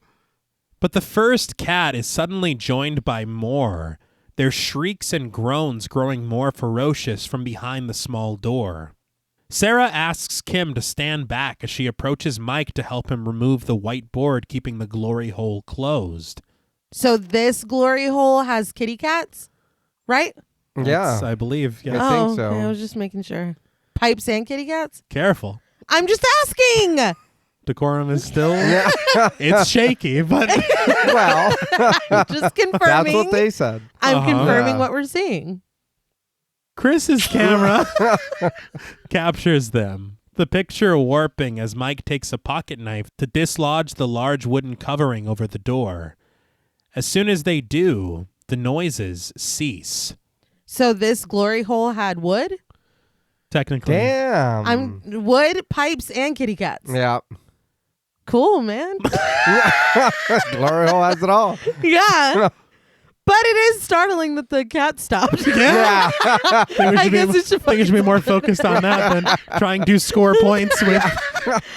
But the first cat is suddenly joined by more, their shrieks and groans growing more ferocious from behind the small door. Sarah asks Kim to stand back as she approaches Mike to help him remove the white board keeping the glory hole closed. So this glory hole has kitty cats, right? Yeah. I believe. Yeah. I think so. Okay, I was just making sure. Pipes and kitty cats? Careful. I'm just asking. Decorum is still... It's shaky, but... Well, Just confirming. that's what they said. I'm confirming Yeah. what we're seeing. Chris's camera captures them, the picture warping as Mike takes a pocket knife to dislodge the large wooden covering over the door. As soon as they do, the noises cease. So this glory hole had wood? Technically. Damn. I'm wood, pipes, and kitty cats. Yeah. Cool, man. Glory hole has it all. Yeah. But it is startling that the cat stopped. Yeah. I guess it should think it should be more focused on that than trying to score points with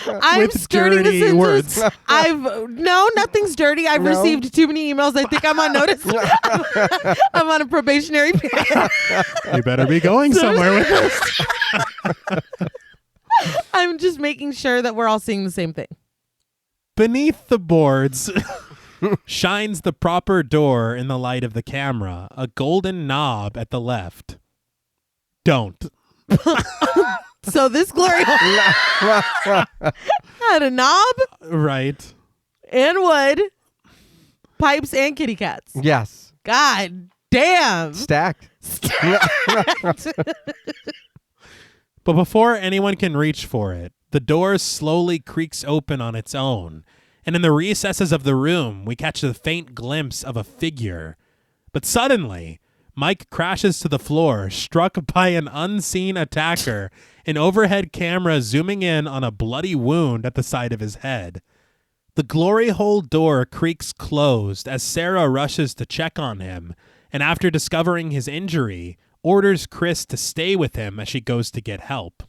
I'm with skirting the dirty sentence. words. No, nothing's dirty. I've No? received too many emails. I think I'm on notice. I'm on a probationary period. You better be going somewhere with this. I'm just making sure that we're all seeing the same thing. Beneath the boards shines the proper door in the light of the camera, a golden knob at the left. Don't. So this glory hole had a knob Right. and wood, pipes, and kitty cats. Yes. God damn. Stacked. But before anyone can reach for it, the door slowly creaks open on its own, and in the recesses of the room, we catch a faint glimpse of a figure. But suddenly, Mike crashes to the floor, struck by an unseen attacker, an overhead camera zooming in on a bloody wound at the side of his head. The glory hole door creaks closed as Sarah rushes to check on him, and after discovering his injury, orders Chris to stay with him as she goes to get help.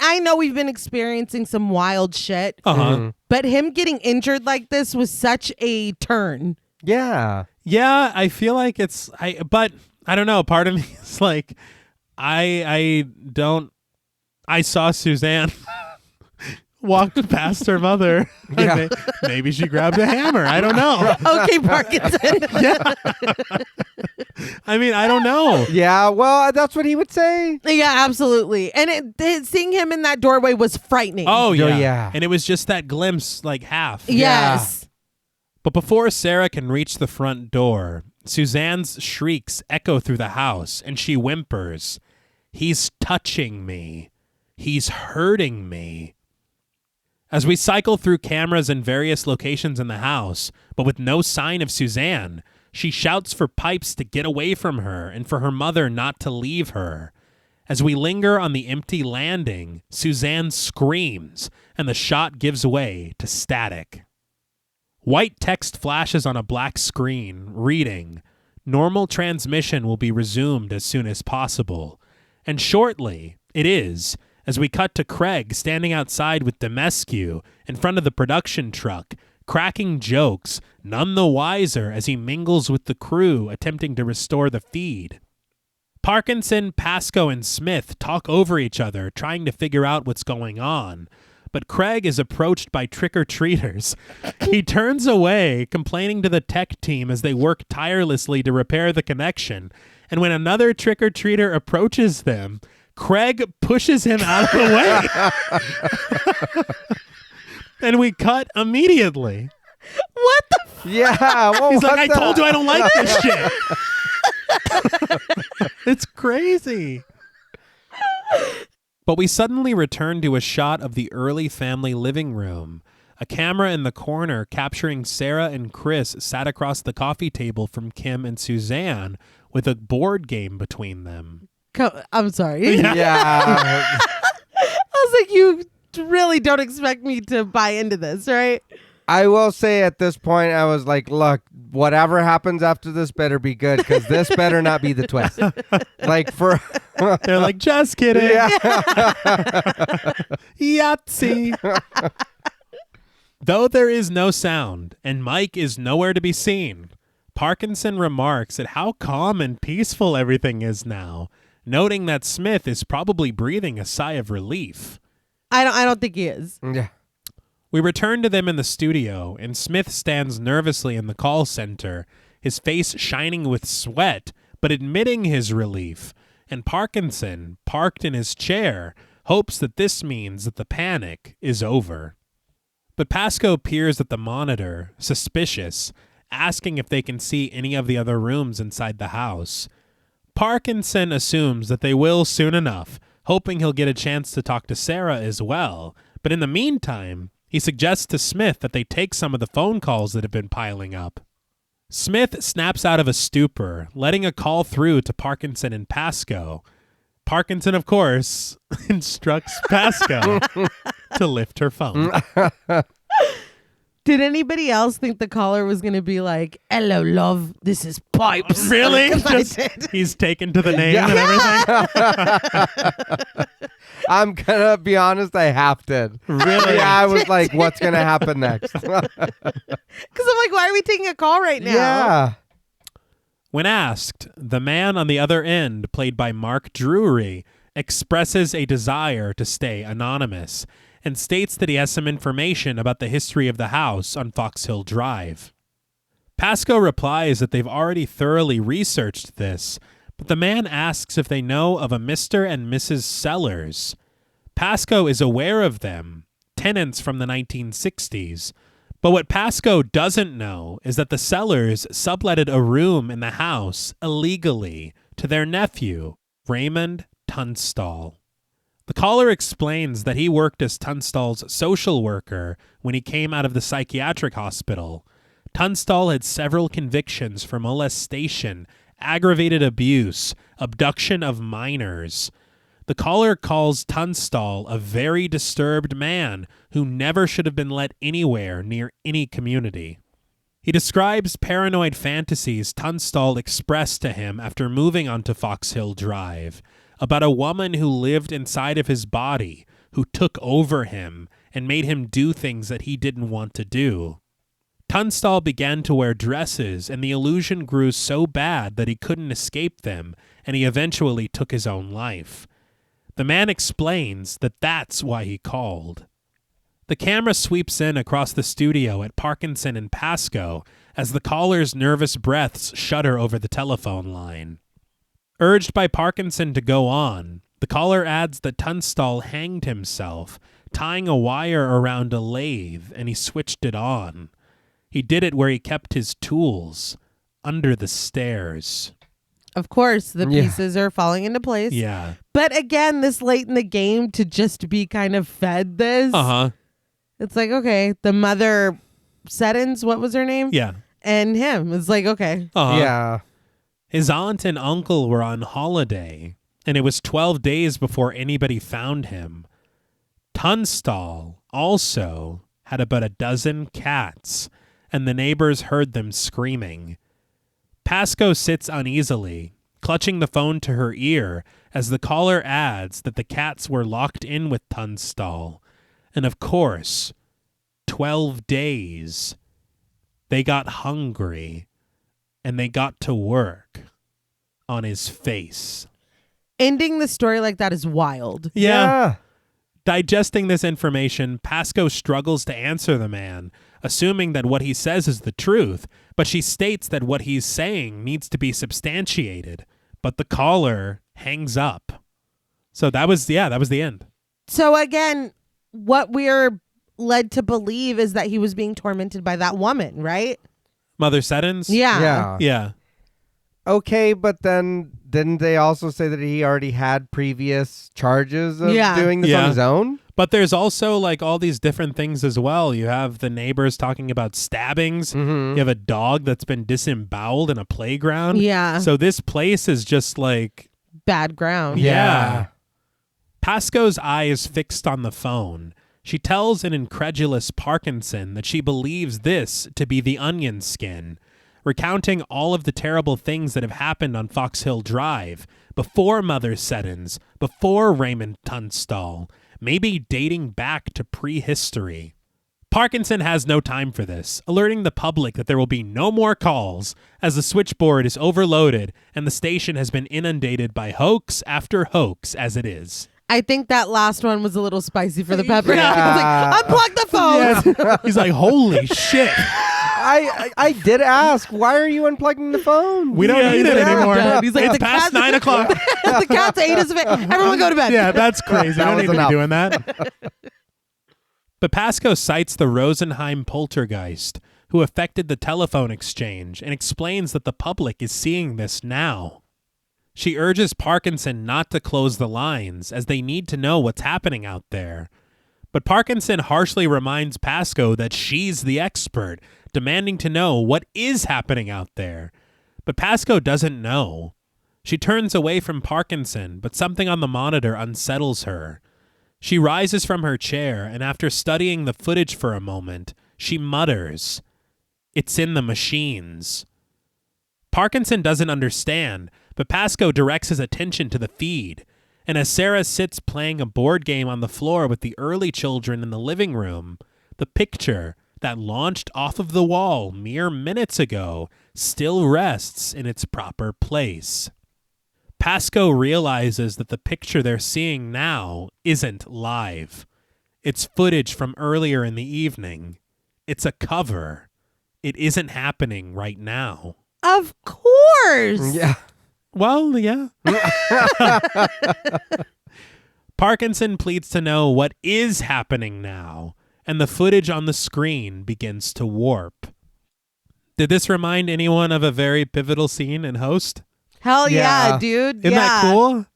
I know we've been experiencing some wild shit, but him getting injured like this was such a turn. Yeah. Yeah, I feel like but I don't know. Part of me is like, I saw Suzanne walked past her mother. Yeah. Maybe she grabbed a hammer. I don't know. Okay, Parkinson. Yeah. I mean, I don't know. Yeah. Well, that's what he would say. Yeah, absolutely. And seeing him in that doorway was frightening. Oh, yeah. Yeah. And it was just that glimpse, like half. Yes. But before Sarah can reach the front door, Suzanne's shrieks echo through the house, and she whimpers, "He's touching me. He's hurting me." As we cycle through cameras in various locations in the house, but with no sign of Suzanne, she shouts for Pipes to get away from her and for her mother not to leave her. As we linger on the empty landing, Suzanne screams, and the shot gives way to static. White text flashes on a black screen, reading, "Normal transmission will be resumed as soon as possible." And shortly, it is, as we cut to Craig standing outside with Demescu in front of the production truck, cracking jokes, none the wiser as he mingles with the crew attempting to restore the feed. Parkinson, Pascoe, and Smith talk over each other, trying to figure out what's going on. But Craig is approached by trick-or-treaters. He turns away, complaining to the tech team as they work tirelessly to repair the connection. And when another trick-or-treater approaches them, Craig pushes him out of the way. And we cut immediately. What the Yeah. Well, He's like, what I the- told you I don't like this shit. It's crazy. But we suddenly return to a shot of the early family living room. A camera in the corner capturing Sarah and Chris sat across the coffee table from Kim and Suzanne with a board game between them. I'm sorry. Yeah. I was like, you really don't expect me to buy into this, right? I will say at this point, I was like, look, whatever happens after this better be good, because this better not be the twist. Like, for... They're like, just kidding. Yeah. Yahtzee. Though there is no sound and Mike is nowhere to be seen, Parkinson remarks at how calm and peaceful everything is now, noting that Smith is probably breathing a sigh of relief. I don't think he is. Yeah. We return to them in the studio, and Smith stands nervously in the call center, his face shining with sweat, but admitting his relief. And Parkinson, parked in his chair, hopes that this means that the panic is over. But Pascoe peers at the monitor, suspicious, asking if they can see any of the other rooms inside the house. Parkinson assumes that they will soon enough, hoping he'll get a chance to talk to Sarah as well. But in the meantime, he suggests to Smith that they take some of the phone calls that have been piling up. Smith snaps out of a stupor, letting a call through to Parkinson and Pascoe. Parkinson, of course, instructs Pascoe to lift her phone. Did anybody else think the caller was going to be like, "Hello, love, this is Pipes"? Really? 'Cause I Just- did. he's taken to the name Yeah. and everything? I'm gonna be honest, I half did. Really? Yeah, I was like, what's gonna happen next? Because I'm like, why are we taking a call right now? Yeah. When asked, the man on the other end, played by Mark Drury, expresses a desire to stay anonymous and states that he has some information about the history of the house on Fox Hill Drive. Pascoe replies that they've already thoroughly researched this, but the man asks if they know of a Mr. and Mrs. Sellers. Pascoe is aware of them, tenants from the 1960s, but what Pascoe doesn't know is that the Sellers subletted a room in the house illegally to their nephew, Raymond Tunstall. The caller explains that he worked as Tunstall's social worker when he came out of the psychiatric hospital. Tunstall had several convictions for molestation, aggravated abuse, abduction of minors. The caller calls Tunstall a very disturbed man who never should have been let anywhere near any community. He describes paranoid fantasies Tunstall expressed to him after moving onto Fox Hill Drive, about a woman who lived inside of his body, who took over him and made him do things that he didn't want to do. Tunstall began to wear dresses, and the illusion grew so bad that he couldn't escape them, and he eventually took his own life. The man explains that that's why he called. The camera sweeps in across the studio at Parkinson and Pascoe as the caller's nervous breaths shudder over the telephone line. Urged by Parkinson to go on, the caller adds that Tunstall hanged himself, tying a wire around a lathe, and he switched it on. He did it where he kept his tools, under the stairs. Of course, the Yeah. pieces are falling into place. Yeah. But again, this late in the game to just be kind of fed this. Uh-huh. It's like, okay, the mother Seddons, what was her name? Yeah. And him. It's like, okay. Uh-huh. Yeah. His aunt and uncle were on holiday, and it was 12 days before anybody found him. Tunstall also had about a dozen cats, and the neighbors heard them screaming. Pasco sits uneasily, clutching the phone to her ear as the caller adds that the cats were locked in with Tunstall. And of course, 12 days. They got hungry, and they got to work on his face. Ending the story like that is wild. Yeah. Digesting this information, Pasco struggles to answer the man, assuming that what he says is the truth, but she states that what he's saying needs to be substantiated. But the caller hangs up. So that was the end. So again, what we're led to believe is that he was being tormented by that woman, right? Mother Seddons? Yeah. Yeah. Okay, but then didn't they also say that he already had previous charges of doing this on his own? But there's also like all these different things as well. You have the neighbors talking about stabbings. Mm-hmm. You have a dog that's been disemboweled in a playground. Yeah. So this place is just like... Bad ground. Yeah. Pasco's eye is fixed on the phone. She tells an incredulous Parkinson that she believes this to be the onion skin, recounting all of the terrible things that have happened on Fox Hill Drive, before Mother Seddons, before Raymond Tunstall, maybe dating back to prehistory. Parkinson has no time for this, alerting the public that there will be no more calls as the switchboard is overloaded and the station has been inundated by hoax after hoax as it is. I think that last one was a little spicy for the pepper. Yeah. It's like, unplug the phone. He's like, holy shit. I did ask, why are you unplugging the phone? We don't need it anymore. He's like, It's the past cats- 9 o'clock. The cat's ate his face. Everyone go to bed. Yeah, that's crazy. That I don't was need to be enough. doing that. But Pasco cites the Rosenheim poltergeist, who affected the telephone exchange, and explains that the public is seeing this now. She urges Parkinson not to close the lines, as they need to know what's happening out there. But Parkinson harshly reminds Pasco that she's the expert, demanding to know what is happening out there. But Pasco doesn't know. She turns away from Parkinson, but something on the monitor unsettles her. She rises from her chair, and after studying the footage for a moment, she mutters, "It's in the machines." Parkinson doesn't understand, but Pasco directs his attention to the feed, and as Sarah sits playing a board game on the floor with the early children in the living room, the picture that launched off of the wall mere minutes ago still rests in its proper place. Pasco realizes that the picture they're seeing now isn't live. It's footage from earlier in the evening. It's a cover. It isn't happening right now. Of course. Yeah. Well, yeah. Parkinson pleads to know what is happening now, and the footage on the screen begins to warp. Did this remind anyone of a very pivotal scene in Host? Hell yeah, Yeah. dude. Isn't that cool?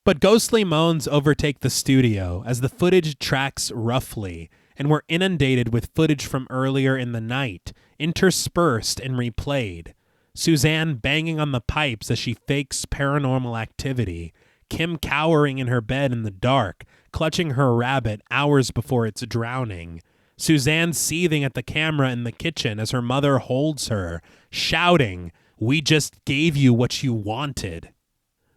But ghostly moans overtake the studio as the footage tracks roughly, and we're inundated with footage from earlier in the night, interspersed and replayed. Suzanne banging on the pipes as she fakes paranormal activity, Kim cowering in her bed in the dark, clutching her rabbit hours before it's drowning, Suzanne seething at the camera in the kitchen as her mother holds her, shouting, "We just gave you what you wanted."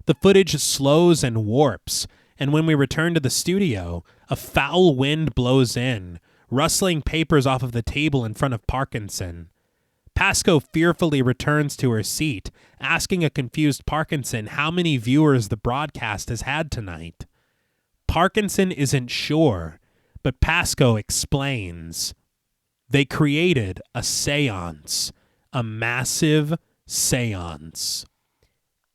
The footage slows and warps, and when we return to the studio, a foul wind blows in, rustling papers off of the table in front of Parkinson. Pasco fearfully returns to her seat, asking a confused Parkinson how many viewers the broadcast has had tonight. Parkinson isn't sure, but Pasco explains. They created a seance, a massive seance.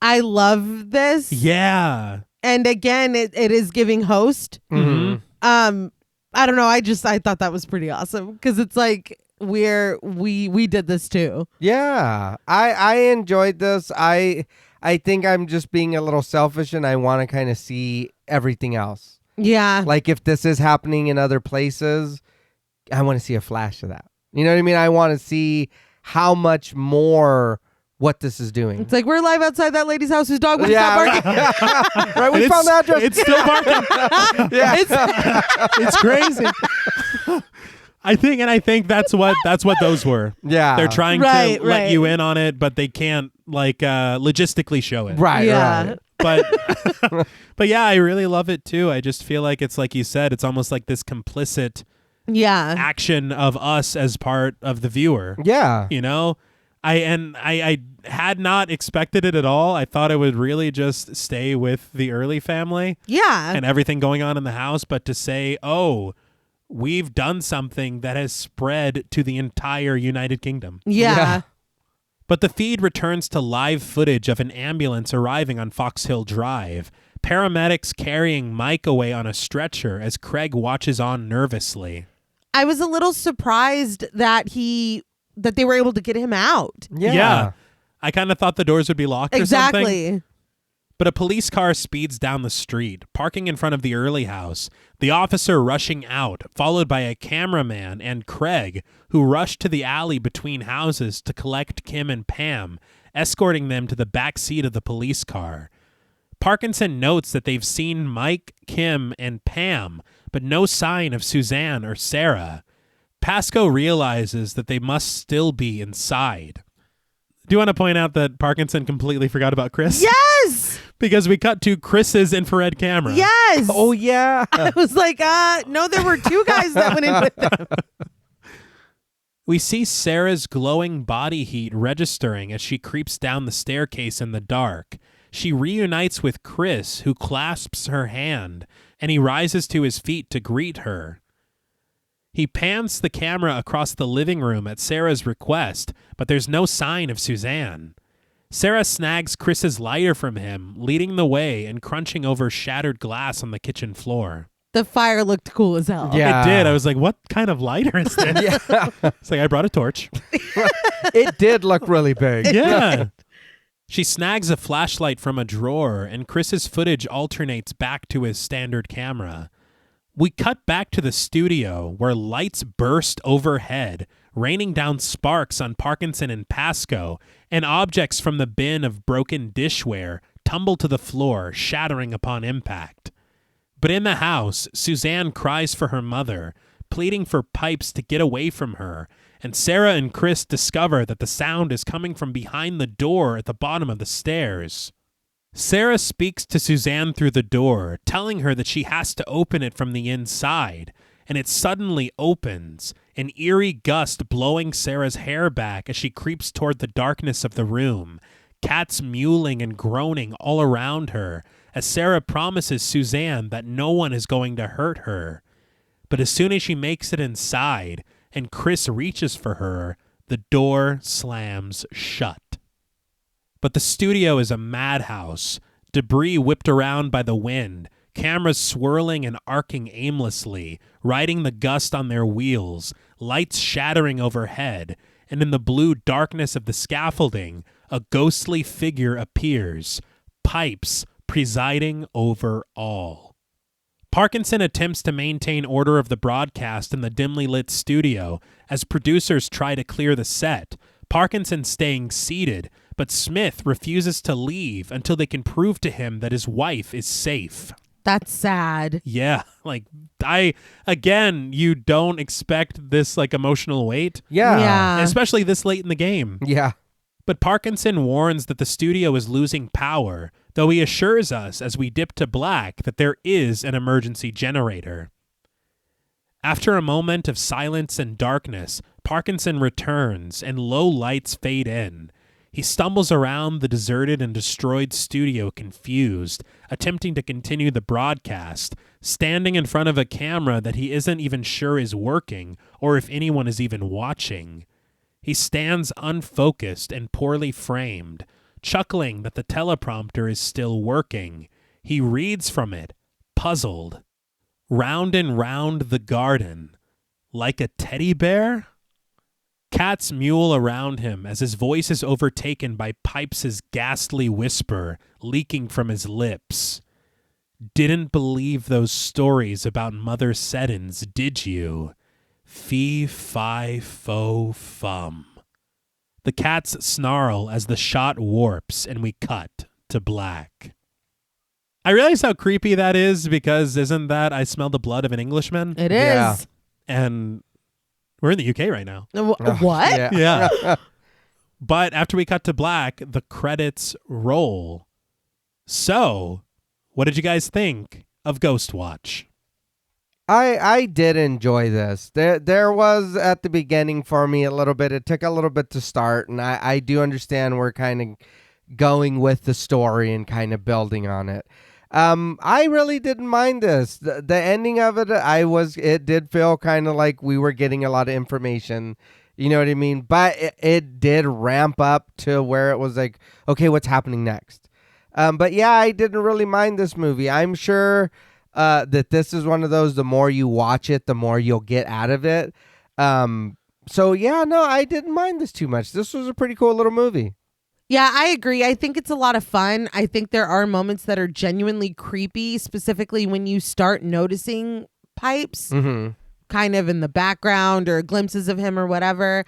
I love this. Yeah. And again, it is giving Host. Mm-hmm. I don't know. I thought that was pretty awesome because it's like we did this too. Yeah. I enjoyed this. I think I'm just being a little selfish and I want to kind of see everything else. Yeah. Like if this is happening in other places, I want to see a flash of that. You know what I mean? I want to see how much more what this is doing. It's like we're live outside that lady's house whose dog wouldn't stop barking. Right, we found the address. It's still barking. Yeah. It's crazy. I think that's what those were. Yeah. They're trying Right, to let right. you in on it, but they can't logistically show it. Right, Yeah. right. But yeah, I really love it too. I just feel like it's like you said, it's almost like this complicit Yeah. action of us as part of the viewer. Yeah. You know? I had not expected it at all. I thought it would really just stay with the early family Yeah. and everything going on in the house, but to say, "Oh, we've done something that has spread to the entire United Kingdom." Yeah. Yeah. But the feed returns to live footage of an ambulance arriving on Fox Hill Drive, paramedics carrying Mike away on a stretcher as Craig watches on nervously. I was a little surprised that they were able to get him out. Yeah. I kind of thought the doors would be locked or something. Exactly. But a police car speeds down the street, parking in front of the Early house, the officer rushing out, followed by a cameraman and Craig, who rush to the alley between houses to collect Kim and Pam, escorting them to the back seat of the police car. Parkinson notes that they've seen Mike, Kim, and Pam, but no sign of Suzanne or Sarah. Pascoe realizes that they must still be inside. Do you want to point out that Parkinson completely forgot about Chris? Yes. Because we cut to Chris's infrared camera. Yes. Oh, yeah. I was like, no, there were two guys that went in with them. We see Sarah's glowing body heat registering as she creeps down the staircase in the dark. She reunites with Chris, who clasps her hand, and he rises to his feet to greet her. He pans the camera across the living room at Sarah's request, but there's no sign of Suzanne. Sarah snags Chris's lighter from him, leading the way and crunching over shattered glass on the kitchen floor. The fire looked cool as hell. Yeah. It did. I was like, what kind of lighter is this? Yeah. It's like, I brought a torch. It did look really big. Yeah. She snags a flashlight from a drawer, and Chris's footage alternates back to his standard camera. We cut back to the studio, where lights burst overhead, raining down sparks on Parkinson and Pascoe, and objects from the bin of broken dishware tumble to the floor, shattering upon impact. But in the house, Suzanne cries for her mother, pleading for pipes to get away from her, and Sarah and Chris discover that the sound is coming from behind the door at the bottom of the stairs. Sarah speaks to Suzanne through the door, telling her that she has to open it from the inside, and it suddenly opens, an eerie gust blowing Sarah's hair back as she creeps toward the darkness of the room, cats mewling and groaning all around her, as Sarah promises Suzanne that no one is going to hurt her. But as soon as she makes it inside, and Chris reaches for her, the door slams shut. But the studio is a madhouse, debris whipped around by the wind, cameras swirling and arcing aimlessly, riding the gust on their wheels, lights shattering overhead, and in the blue darkness of the scaffolding, a ghostly figure appears, pipes presiding over all. Parkinson attempts to maintain order of the broadcast in the dimly lit studio as producers try to clear the set, Parkinson staying seated, but Smith refuses to leave until they can prove to him that his wife is safe. That's sad. Yeah, you don't expect this emotional weight, Yeah. especially this late in the game. Yeah. But Parkinson warns that the studio is losing power, though he assures us as we dip to black that there is an emergency generator. After a moment of silence and darkness, Parkinson returns and low lights fade in. He stumbles around the deserted and destroyed studio confused, attempting to continue the broadcast, standing in front of a camera that he isn't even sure is working or if anyone is even watching. He stands unfocused and poorly framed, chuckling that the teleprompter is still working. He reads from it, puzzled. Round and round the garden, like a teddy bear? Cats mewl around him as his voice is overtaken by Pipes' ghastly whisper leaking from his lips. Didn't believe those stories about Mother Seddons, did you? Fee, fi, fo, fum. The cats snarl as the shot warps and we cut to black. I realize how creepy that is because isn't that I Smell the Blood of an Englishman? It is. Yeah. And We're in the UK right now. What? Yeah. Yeah. But after we cut to black, the credits roll. So, what did you guys think of Ghostwatch? I did enjoy this. There was at the beginning for me a little bit. It took a little bit to start, and I do understand we're kind of going with the story and kind of building on it. I really didn't mind this. The ending of it, it did feel kind of like we were getting a lot of information. You know what I mean? But it did ramp up to where it was like, okay, what's happening next? But yeah, I didn't really mind this movie. I'm sure that this is one of those, the more you watch it, the more you'll get out of it. So yeah, no, I didn't mind this too much. This was a pretty cool little movie. Yeah, I agree. I think it's a lot of fun. I think there are moments that are genuinely creepy, specifically when you start noticing Pipes kind of in the background or glimpses of him or whatever.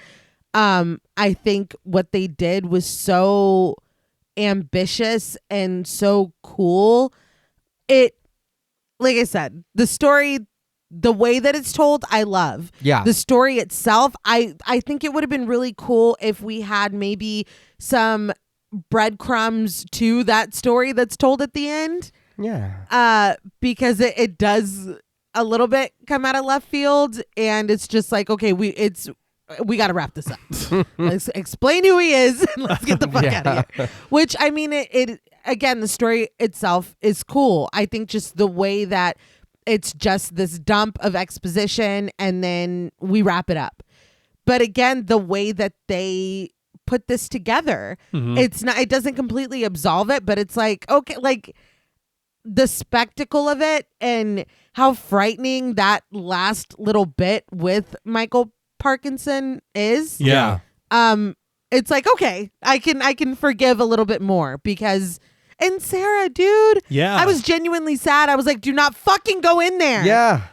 I think what they did was so ambitious and so cool. Like I said, the story, the way that it's told, I love. Yeah. The story itself, I think it would have been really cool if we had maybe some breadcrumbs to that story that's told at the end. Yeah. Because it does a little bit come out of left field, and it's just like, okay, we got to wrap this up. Let's explain who he is and let's get the fuck out of here. Which, I mean, it again, the story itself is cool. I think just the way that it's just this dump of exposition and then we wrap it up. But again, the way that they put this together, it doesn't completely absolve it, but it's like, okay, like the spectacle of it and how frightening that last little bit with Michael Parkinson is. Yeah. It's like, okay, I can forgive a little bit more because, and Sarah, dude, Yeah. I was genuinely sad. I was like, do not fucking go in there. Yeah.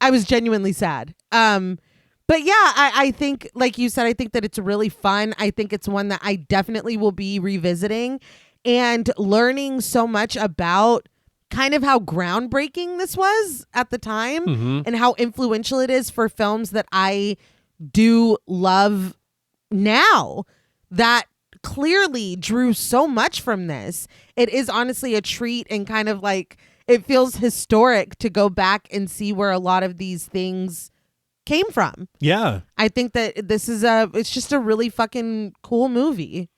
I was genuinely sad. But yeah, I think, like you said, I think that it's really fun. I think it's one that I definitely will be revisiting and learning so much about kind of how groundbreaking this was at the time and how influential it is for films that I do love now that clearly drew so much from this. It is honestly a treat and kind of like it feels historic to go back and see where a lot of these things came from. Yeah. I think that this is it's just a really fucking cool movie.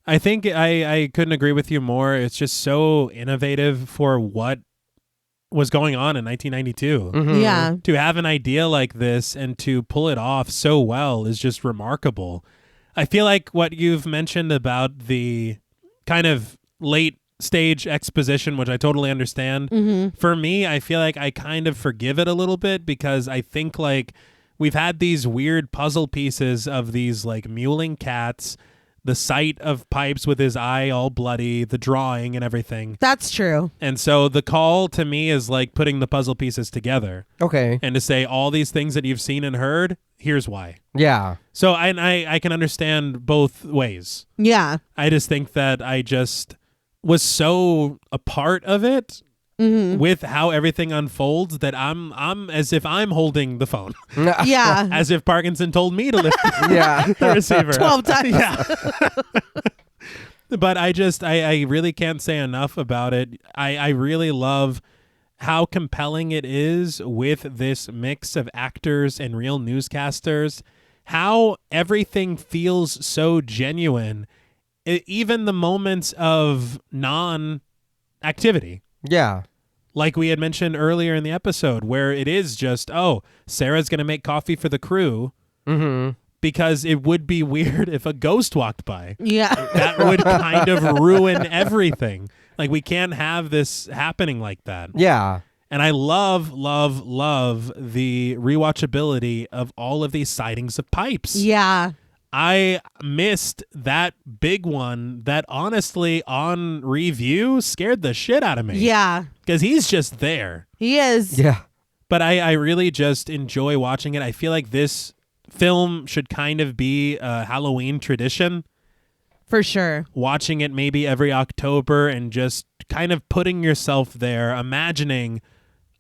I think I couldn't agree with you more. It's just so innovative for what was going on in 1992. Yeah. To have an idea like this and to pull it off so well is just remarkable. I feel like what you've mentioned about the kind of late stage exposition, which I totally understand. For me, I feel like I kind of forgive it a little bit because I think like we've had these weird puzzle pieces of these like mewling cats, the sight of Pipes with his eye all bloody, the drawing and everything. That's true. And so the call to me is like putting the puzzle pieces together. Okay. And to say all these things that you've seen and heard, here's why. Yeah. So I can understand both ways. Yeah. I just think that I just was so a part of it with how everything unfolds that I'm as if I'm holding the phone. Yeah. As if Parkinson told me to lift Yeah. the receiver. 12 times. Yeah. But I really can't say enough about it. I really love how compelling it is with this mix of actors and real newscasters, how everything feels so genuine, even the moments of non-activity. Yeah. Like we had mentioned earlier in the episode, where it is just, oh, Sarah's going to make coffee for the crew because it would be weird if a ghost walked by. Yeah. That would kind of ruin everything. Like, we can't have this happening like that. Yeah. And I love, love, love the rewatchability of all of these sightings of Pipes. Yeah. I missed that big one that honestly on review scared the shit out of me. Yeah. Because he's just there. He is. Yeah. But I really just enjoy watching it. I feel like this film should kind of be a Halloween tradition. For sure. Watching it maybe every October and just kind of putting yourself there, imagining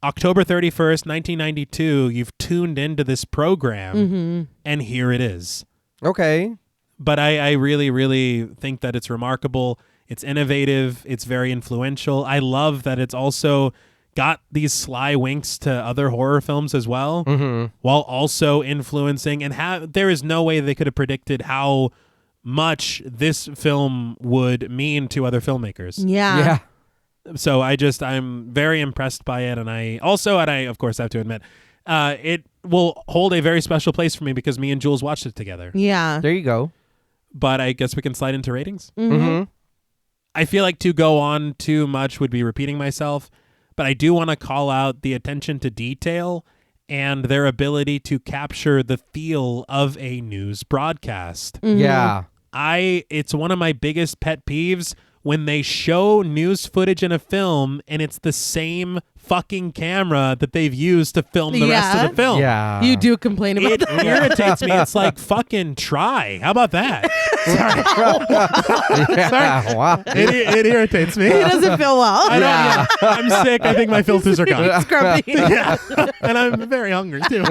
October 31st, 1992, you've tuned into this program, and here it is. Okay. But I really, really think that it's remarkable. It's innovative. It's very influential. I love that it's also got these sly winks to other horror films as well, while also influencing. And there is no way they could have predicted how much this film would mean to other filmmakers. Yeah. So I'm very impressed by it. And I of course have to admit, it will hold a very special place for me because me and Jules watched it together. Yeah. There you go. But I guess we can slide into ratings. Mm-hmm. I feel like to go on too much would be repeating myself, but I do want to call out the attention to detail and their ability to capture the feel of a news broadcast. Yeah. It's one of my biggest pet peeves when they show news footage in a film and it's the same fucking camera that they've used to film the rest of the film. Yeah. You do complain about It that. irritates me. It's like, fucking try. How about that? Yeah. Wow. It irritates me. He doesn't feel well. I'm sick. I think my filters are gone. Scrumpy. Yeah. And I'm very hungry too.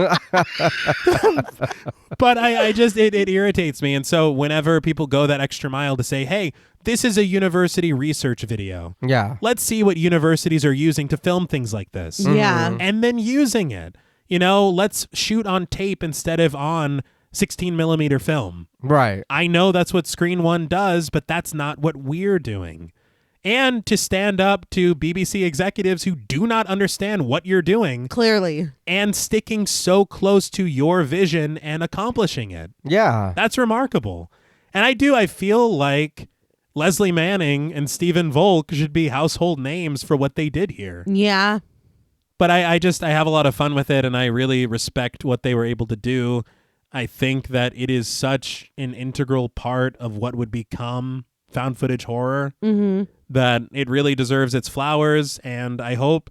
But it irritates me. And so whenever people go that extra mile to say, hey, this is a university research video. Yeah. Let's see what universities are using to film things like this. Yeah. And then using it. Let's shoot on tape instead of on 16 millimeter film. Right. I know that's what Screen One does, but that's not what we're doing. And to stand up to BBC executives who do not understand what you're doing Clearly. and sticking so close to your vision and accomplishing it. Yeah. That's remarkable. And I feel like Lesley Manning and Stephen Volk should be household names for what they did here. Yeah. But I have a lot of fun with it, and I really respect what they were able to do. I think that it is such an integral part of what would become found footage horror that it really deserves its flowers. And I hope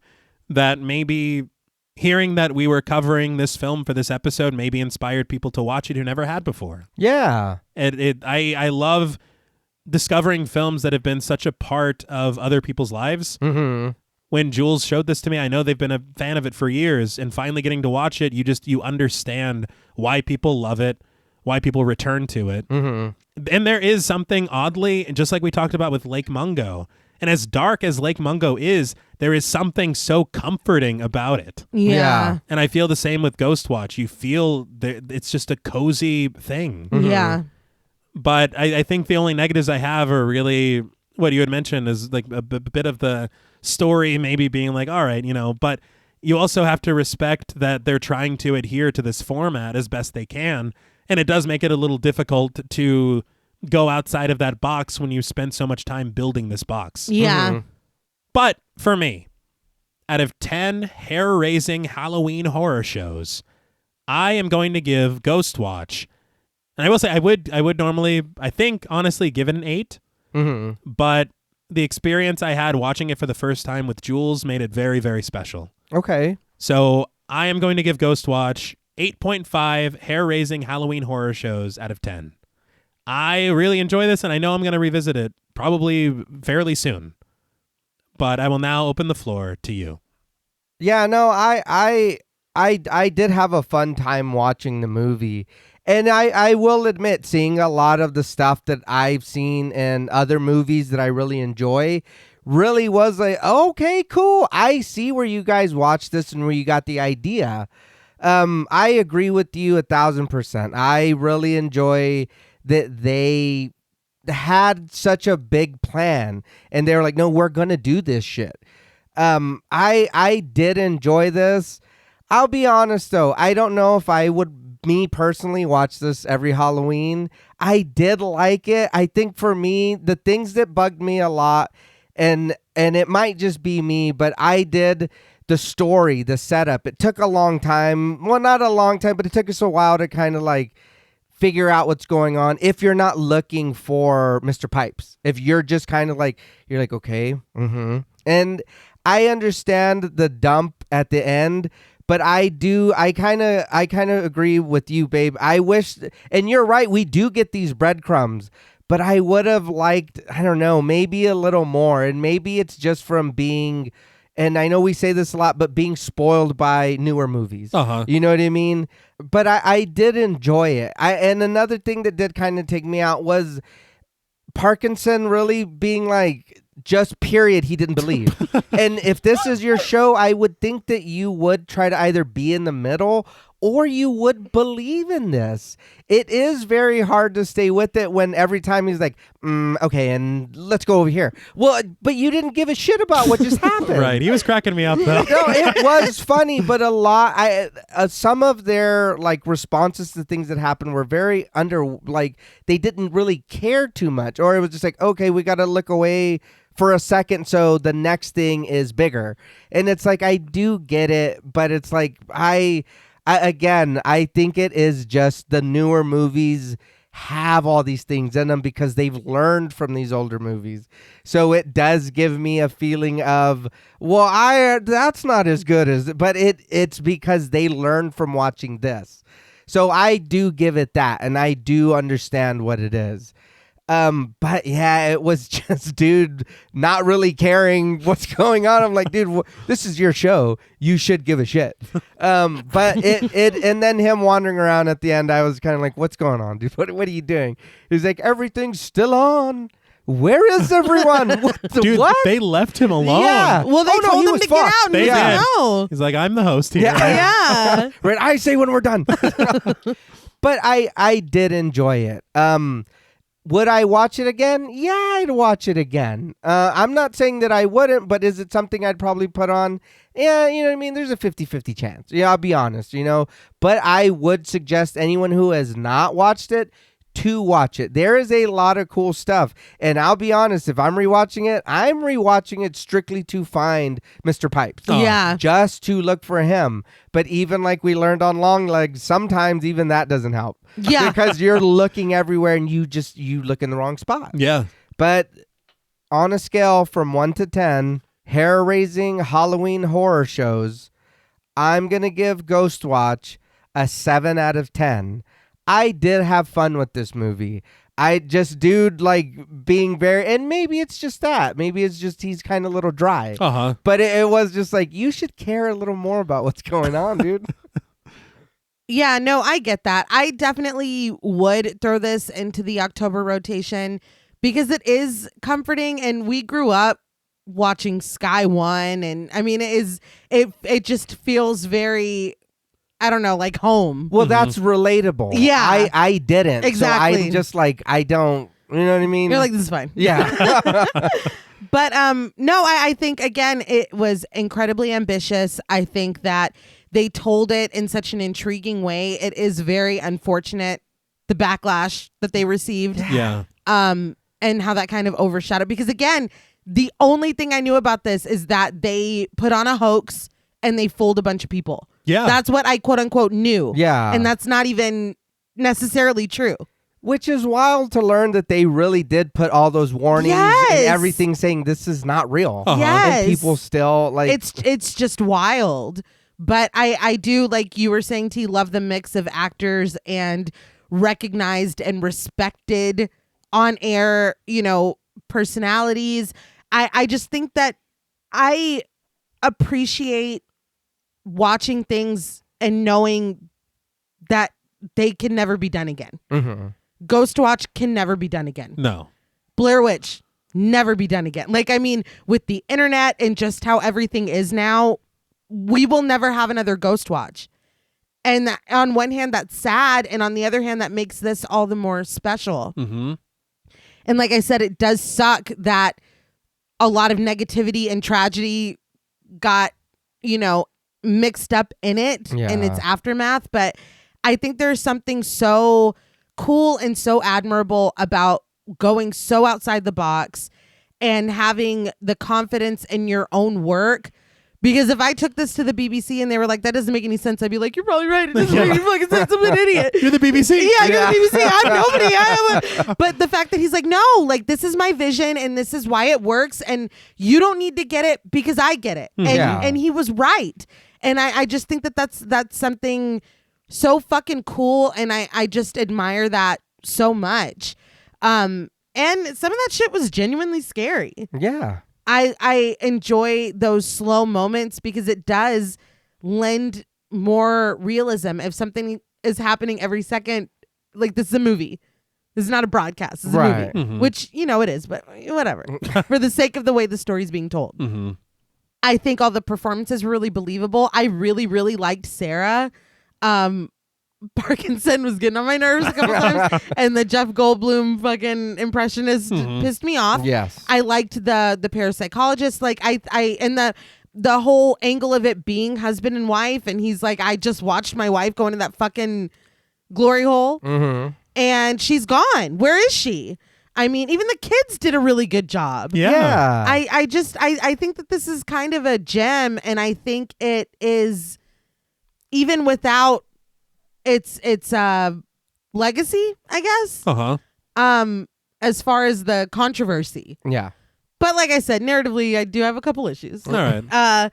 that maybe hearing that we were covering this film for this episode maybe inspired people to watch it who never had before. Yeah. I love discovering films that have been such a part of other people's lives. When Jules showed this to me, I know they've been a fan of it for years, and finally getting to watch it, you understand why people love it, why people return to it. And there is something oddly, just like we talked about with Lake Mungo, and as dark as Lake Mungo is, there is something so comforting about it. Yeah. And I feel the same with Ghostwatch. You feel it's just a cozy thing. Yeah. But I think the only negatives I have are really what you had mentioned is like a bit of the story maybe being like, all right, but you also have to respect that they're trying to adhere to this format as best they can. And it does make it a little difficult to go outside of that box when you spend so much time building this box. Yeah. But for me, out of 10 hair-raising Halloween horror shows, I am going to give Ghostwatch, and I will say I would normally, I think, honestly, give it an 8. But the experience I had watching it for the first time with Jules made it very, very special. Okay. So I am going to give Ghostwatch 8.5 hair-raising Halloween horror shows out of 10. I really enjoy this, and I know I'm going to revisit it probably fairly soon. But I will now open the floor to you. Yeah, no, I did have a fun time watching the movie. And I will admit, seeing a lot of the stuff that I've seen in other movies that I really enjoy really was like, okay, cool. I see where you guys watched this and where you got the idea. I agree with you 1,000%. I really enjoy that they had such a big plan and they were like, no, we're going to do this shit. I did enjoy this. I'll be honest though. I don't know if I would, me personally, watch this every Halloween. I did like it. I think for me, the things that bugged me a lot, and it might just be me, but I did the story, the setup. It took a long time. Well, not a long time, but it took us a while to kind of like figure out what's going on. If you're not looking for Mr. Pipes, if you're just kind of like, you're like, okay, and I understand the dump at the end. But I kind of agree with you, babe. I wish, and you're right, we do get these breadcrumbs, but I would have liked, I don't know, maybe a little more. And maybe it's just from being and I know we say this a lot, but being spoiled by newer movies. You know what I mean? But I did enjoy it. And another thing that did kind of take me out was Parkinson really being like, just period, he didn't believe. And if this is your show, I would think that you would try to either be in the middle or you would believe in this. It is very hard to stay with it when every time he's like, okay, and let's go over here. Well, but you didn't give a shit about what just happened. Right. He was cracking me up, though. No, it was funny, but a lot, some of their like responses to things that happened were very like they didn't really care too much, or it was just like, okay, we got to look away for a second, so the next thing is bigger. And it's like, I do get it, but it's like, I think it is just the newer movies have all these things in them because they've learned from these older movies. So it does give me a feeling of, well, that's not as good as, but it's because they learned from watching this. So I do give it that, and I do understand what it is. But yeah, it was just, dude, not really caring what's going on. I'm like, dude, this is your show. You should give a shit. But and then him wandering around at the end, I was kind of like, what's going on, dude? What are you doing? He's like, everything's still on. Where is everyone? Dude, what? They left him alone. Yeah. Well, they told him to get out, and They he's like, did. no. He's like, I'm the host here. Yeah. Right. I say when we're done. But I did enjoy it. Would I watch it again? Yeah, I'd watch it again. I'm not saying that I wouldn't, but is it something I'd probably put on? Yeah, you know what I mean? There's a 50-50 chance. Yeah, I'll be honest, But I would suggest anyone who has not watched it to watch it. There is a lot of cool stuff. And I'll be honest, if I'm rewatching it strictly to find Mr. Pipes. Yeah. Just to look for him. But even like we learned on Long Legs, sometimes even that doesn't help. Yeah. Because you're looking everywhere and you look in the wrong spot. Yeah. But on a scale from 1 to 10, hair-raising Halloween horror shows, I'm going to give Ghostwatch a 7 out of 10. I did have fun with this movie. I just, dude, like being very, and maybe it's just that. Maybe it's just he's kind of a little dry. But it was just like, you should care a little more about what's going on, dude. Yeah, no, I get that. I definitely would throw this into the October rotation because it is comforting, and we grew up watching Sky One, and I mean, it just feels very, I don't know, like home. Well, that's relatable. Yeah. I didn't. Exactly. So I'm just like, I don't, you know what I mean? You're like, this is fine. Yeah. But no, I think, again, it was incredibly ambitious. I think that they told it in such an intriguing way. It is very unfortunate, the backlash that they received. Yeah. And how that kind of overshadowed. Because, again, the only thing I knew about this is that they put on a hoax and they fooled a bunch of people. Yeah. That's what I quote unquote knew. Yeah. And that's not even necessarily true. Which is wild to learn that they really did put all those warnings and everything saying this is not real. Yes. And people still like... It's just wild. But I do, like you were saying, T, love the mix of actors and recognized and respected on air, personalities. I just think that I appreciate watching things and knowing that they can never be done again. Mm-hmm. Ghostwatch can never be done again. No. Blair Witch, never be done again. Like, I mean, with the internet and just how everything is now, we will never have another Ghostwatch. And that, on one hand, that's sad. And on the other hand, that makes this all the more special. Mm-hmm. And like I said, it does suck that a lot of negativity and tragedy got, mixed up in it in its aftermath. But I think there's something so cool and so admirable about going so outside the box and having the confidence in your own work. Because if I took this to the BBC and they were like, that doesn't make any sense, I'd be like, you're probably right. It doesn't make any fucking sense. I'm an idiot. You're the BBC. Yeah, you're the BBC. I'm nobody. But the fact that he's like, no, like, this is my vision and this is why it works. And you don't need to get it because I get it. And he was right. And I just think that that's something so fucking cool. And I just admire that so much. And some of that shit was genuinely scary. Yeah. I enjoy those slow moments because it does lend more realism. If something is happening every second, like this is a movie. This is not a broadcast. This is Right. a movie, which, it is, but whatever. For the sake of the way the story's being told. Mm-hmm. I think all the performances were really believable. I really, really liked Sarah. Parkinson was getting on my nerves a couple times, and the Jeff Goldblum fucking impressionist pissed me off. Yes. I liked the parapsychologist. Like I and the whole angle of it being husband and wife, and he's like, I just watched my wife go into that fucking glory hole, and she's gone. Where is she? I mean, even the kids did a really good job. Yeah. I think that this is kind of a gem, and I think it is, even without its legacy, I guess. As far as the controversy. Yeah. But like I said, narratively, I do have a couple issues. All right.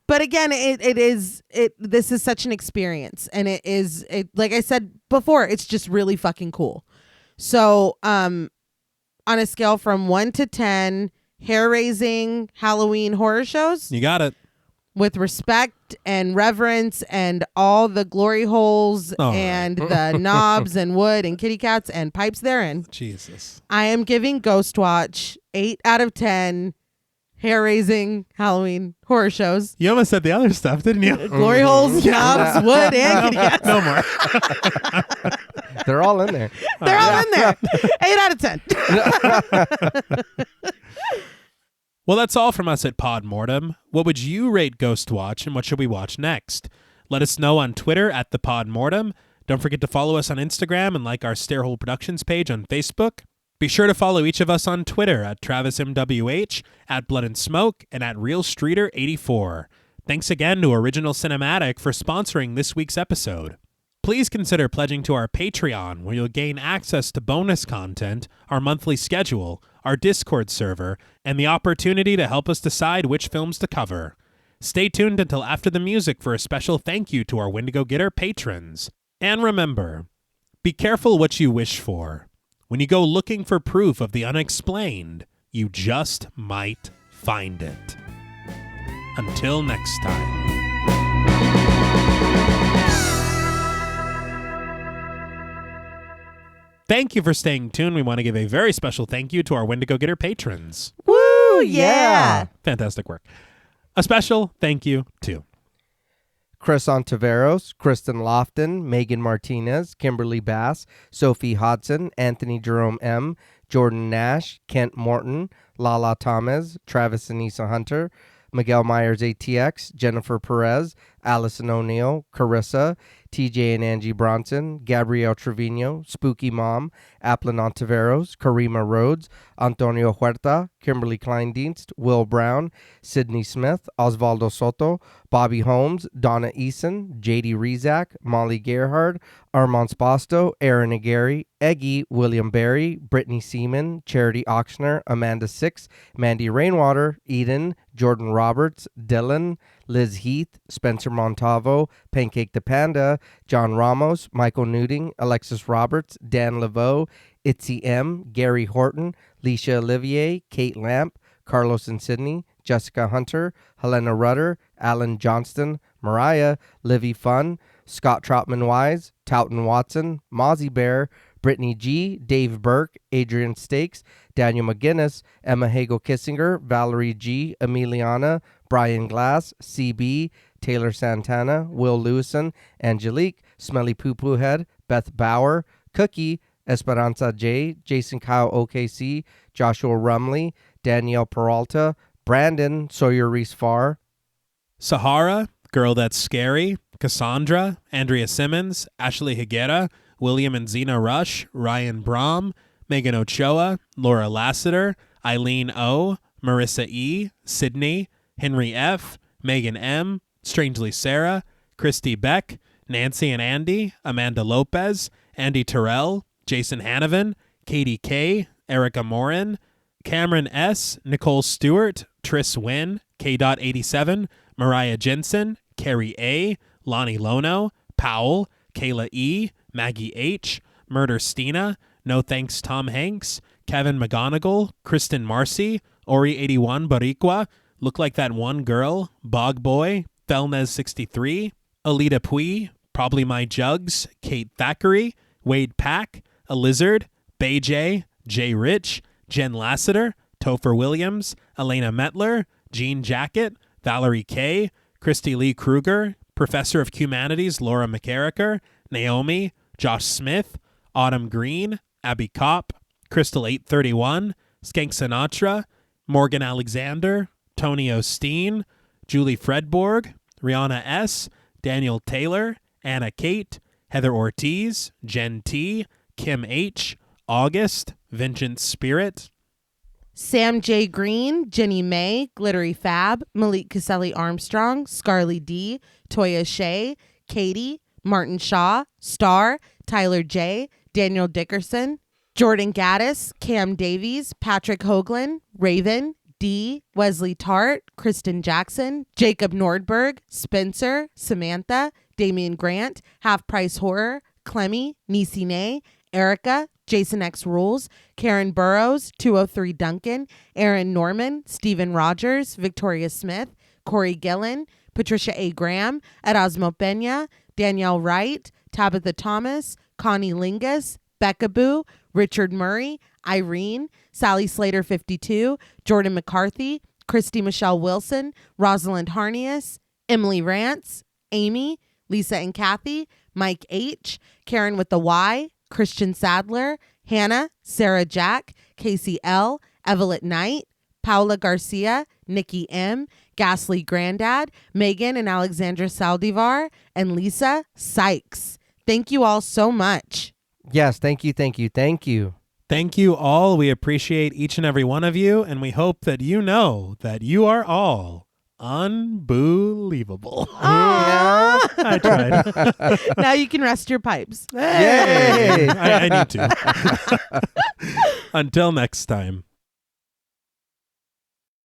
But again, this is such an experience, and it like I said before, it's just really fucking cool. So, on a scale from 1 to 10, hair-raising Halloween horror shows, You got it. with respect and reverence and all the glory holes and the knobs and wood and kitty cats and pipes therein, Jesus. I am giving Ghostwatch 8 out of 10 hair-raising Halloween horror shows. You almost said the other stuff, didn't you? Glory holes, knobs, wood, and kitty cats. No more. They're all in there. They're all in there. 8 out of 10. Well, that's all from us at Pod Mortem. What would you rate Ghostwatch, and what should we watch next? Let us know on Twitter at the Pod Mortem. Don't forget to follow us on Instagram and like our Stairhole Productions page on Facebook. Be sure to follow each of us on Twitter at TravisMWH, at Blood and Smoke, and at RealStreeter84. Thanks again to Original Cinematic for sponsoring this week's episode. Please consider pledging to our Patreon, where you'll gain access to bonus content, our monthly schedule, our Discord server, and the opportunity to help us decide which films to cover. Stay tuned until after the music for a special thank you to our Wendigo Getter patrons. And remember, be careful what you wish for. When you go looking for proof of the unexplained, you just might find it. Until next time. Thank you for staying tuned. We want to give a very special thank you to our Wendigo Getter patrons. Woo, yeah. Fantastic work. A special thank you to Chris Ontiveros, Kristen Lofton, Megan Martinez, Kimberly Bass, Sophie Hodson, Anthony Jerome M., Jordan Nash, Kent Morton, Lala Thomas, Travis Anissa Hunter, Miguel Myers ATX, Jennifer Perez, Allison O'Neill, Carissa, TJ and Angie Bronson, Gabrielle Trevino, Spooky Mom, Applin Ontiveros, Karima Rhodes, Antonio Huerta, Kimberly Kleindienst, Will Brown, Sydney Smith, Osvaldo Soto, Bobby Holmes, Donna Eason, JD Rezak, Molly Gerhard, Armand Spasto, Aaron Aguirre, Eggy, William Berry, Brittany Seaman, Charity Oxner, Amanda Six, Mandy Rainwater, Eden, Jordan Roberts, Dylan, Liz Heath, Spencer Montavo, Pancake the Panda, John Ramos, Michael Newting, Alexis Roberts, Dan Laveau, Itzy M, Gary Horton, Leisha Olivier, Kate Lamp, Carlos and Sydney, Jessica Hunter, Helena Rudder, Alan Johnston, Mariah, Livy Fun, Scott Troutman Wise, Towton Watson, Mozzie Bear, Brittany G, Dave Burke, Adrian Stakes, Daniel McGinnis, Emma Hagel Kissinger, Valerie G, Emiliana, Brian Glass, CB, Taylor Santana, Will Lewison, Angelique, Smelly Poo Poo Head, Beth Bauer, Cookie, Esperanza J, Jason Kyle OKC, Joshua Rumley, Danielle Peralta, Brandon Sawyer Reese Farr, Sahara, Girl That's Scary, Cassandra, Andrea Simmons, Ashley Higuera, William and Xxena Rush, Ryan Brom, Megan Ochoa, Laura Lassiter, Eileen O, Marissa E, Sydney, Henry F, Megan M, Strangely Sarah, Christy Beck, Nancy and Andy, Amanda Lopez, Andy Terrell, Jason Hanovan, Katie K, Erica Morin, Cameron S, Nicole Stewart, Triss Wynn, K.87, Mariah Jensen, Carrie A, Lonnie Lono, Powell, Kayla E, Maggie H, Murder Stina, No Thanks Tom Hanks, Kevin McGonigal, Kristen Marcy, Ori81 Barikwa, Look Like That One Girl, Bog Boy, Felnez63, Alita Pui, Probably My Jugs, Kate Thackeray, Wade Pack, A Lizard, Bay J, Jay Rich, Jen Lassiter, Topher Williams, Elena Metler, Jean Jacket, Valerie Kay, Christy Lee Kruger, Professor of Humanities Laura McCarricker, Naomi, Josh Smith, Autumn Green, Abby Kopp, Crystal 831, Skank Sinatra, Morgan Alexander, Tony Osteen, Julie Fredborg, Rihanna S., Daniel Taylor, Anna Kate, Heather Ortiz, Jen T., Kim H., August, Vincent Spirit, Sam J. Green, Jenny May, Glittery Fab, Malik Caselli Armstrong, Scarly D., Toya Shea, Katie, Martin Shaw, Star, Tyler J., Daniel Dickerson, Jordan Gaddis, Cam Davies, Patrick Hoagland, Raven, D., Wesley Tart, Kristen Jackson, Jacob Nordberg, Spencer, Samantha, Damian Grant, Half Price Horror, Clemmy, Nisi Nay, Erica, Jason X Rules, Karen Burrows, 203 Duncan, Aaron Norman, Stephen Rogers, Victoria Smith, Corey Gillen, Patricia A. Graham, Erasmo Pena, Danielle Wright, Tabitha Thomas, Connie Lingus, Becca Boo, Richard Murray, Irene, Sally Slater 52, Jordan McCarthy, Christy Michelle Wilson, Rosalind Harnias, Emily Rance, Amy, Lisa and Kathy, Mike H., Karen with the Y, Christian Sadler, Hannah, Sarah Jack, Casey L., Evelyn Knight, Paula Garcia, Nikki M., Ghastly Grandad, Megan and Alexandra Saldivar, and Lisa Sykes. Thank you all so much. Yes, thank you, thank you, thank you. Thank you all. We appreciate each and every one of you, and we hope that you know that you are all unbelievable. I tried. Now you can rest your pipes. Yay! I need to. Until next time.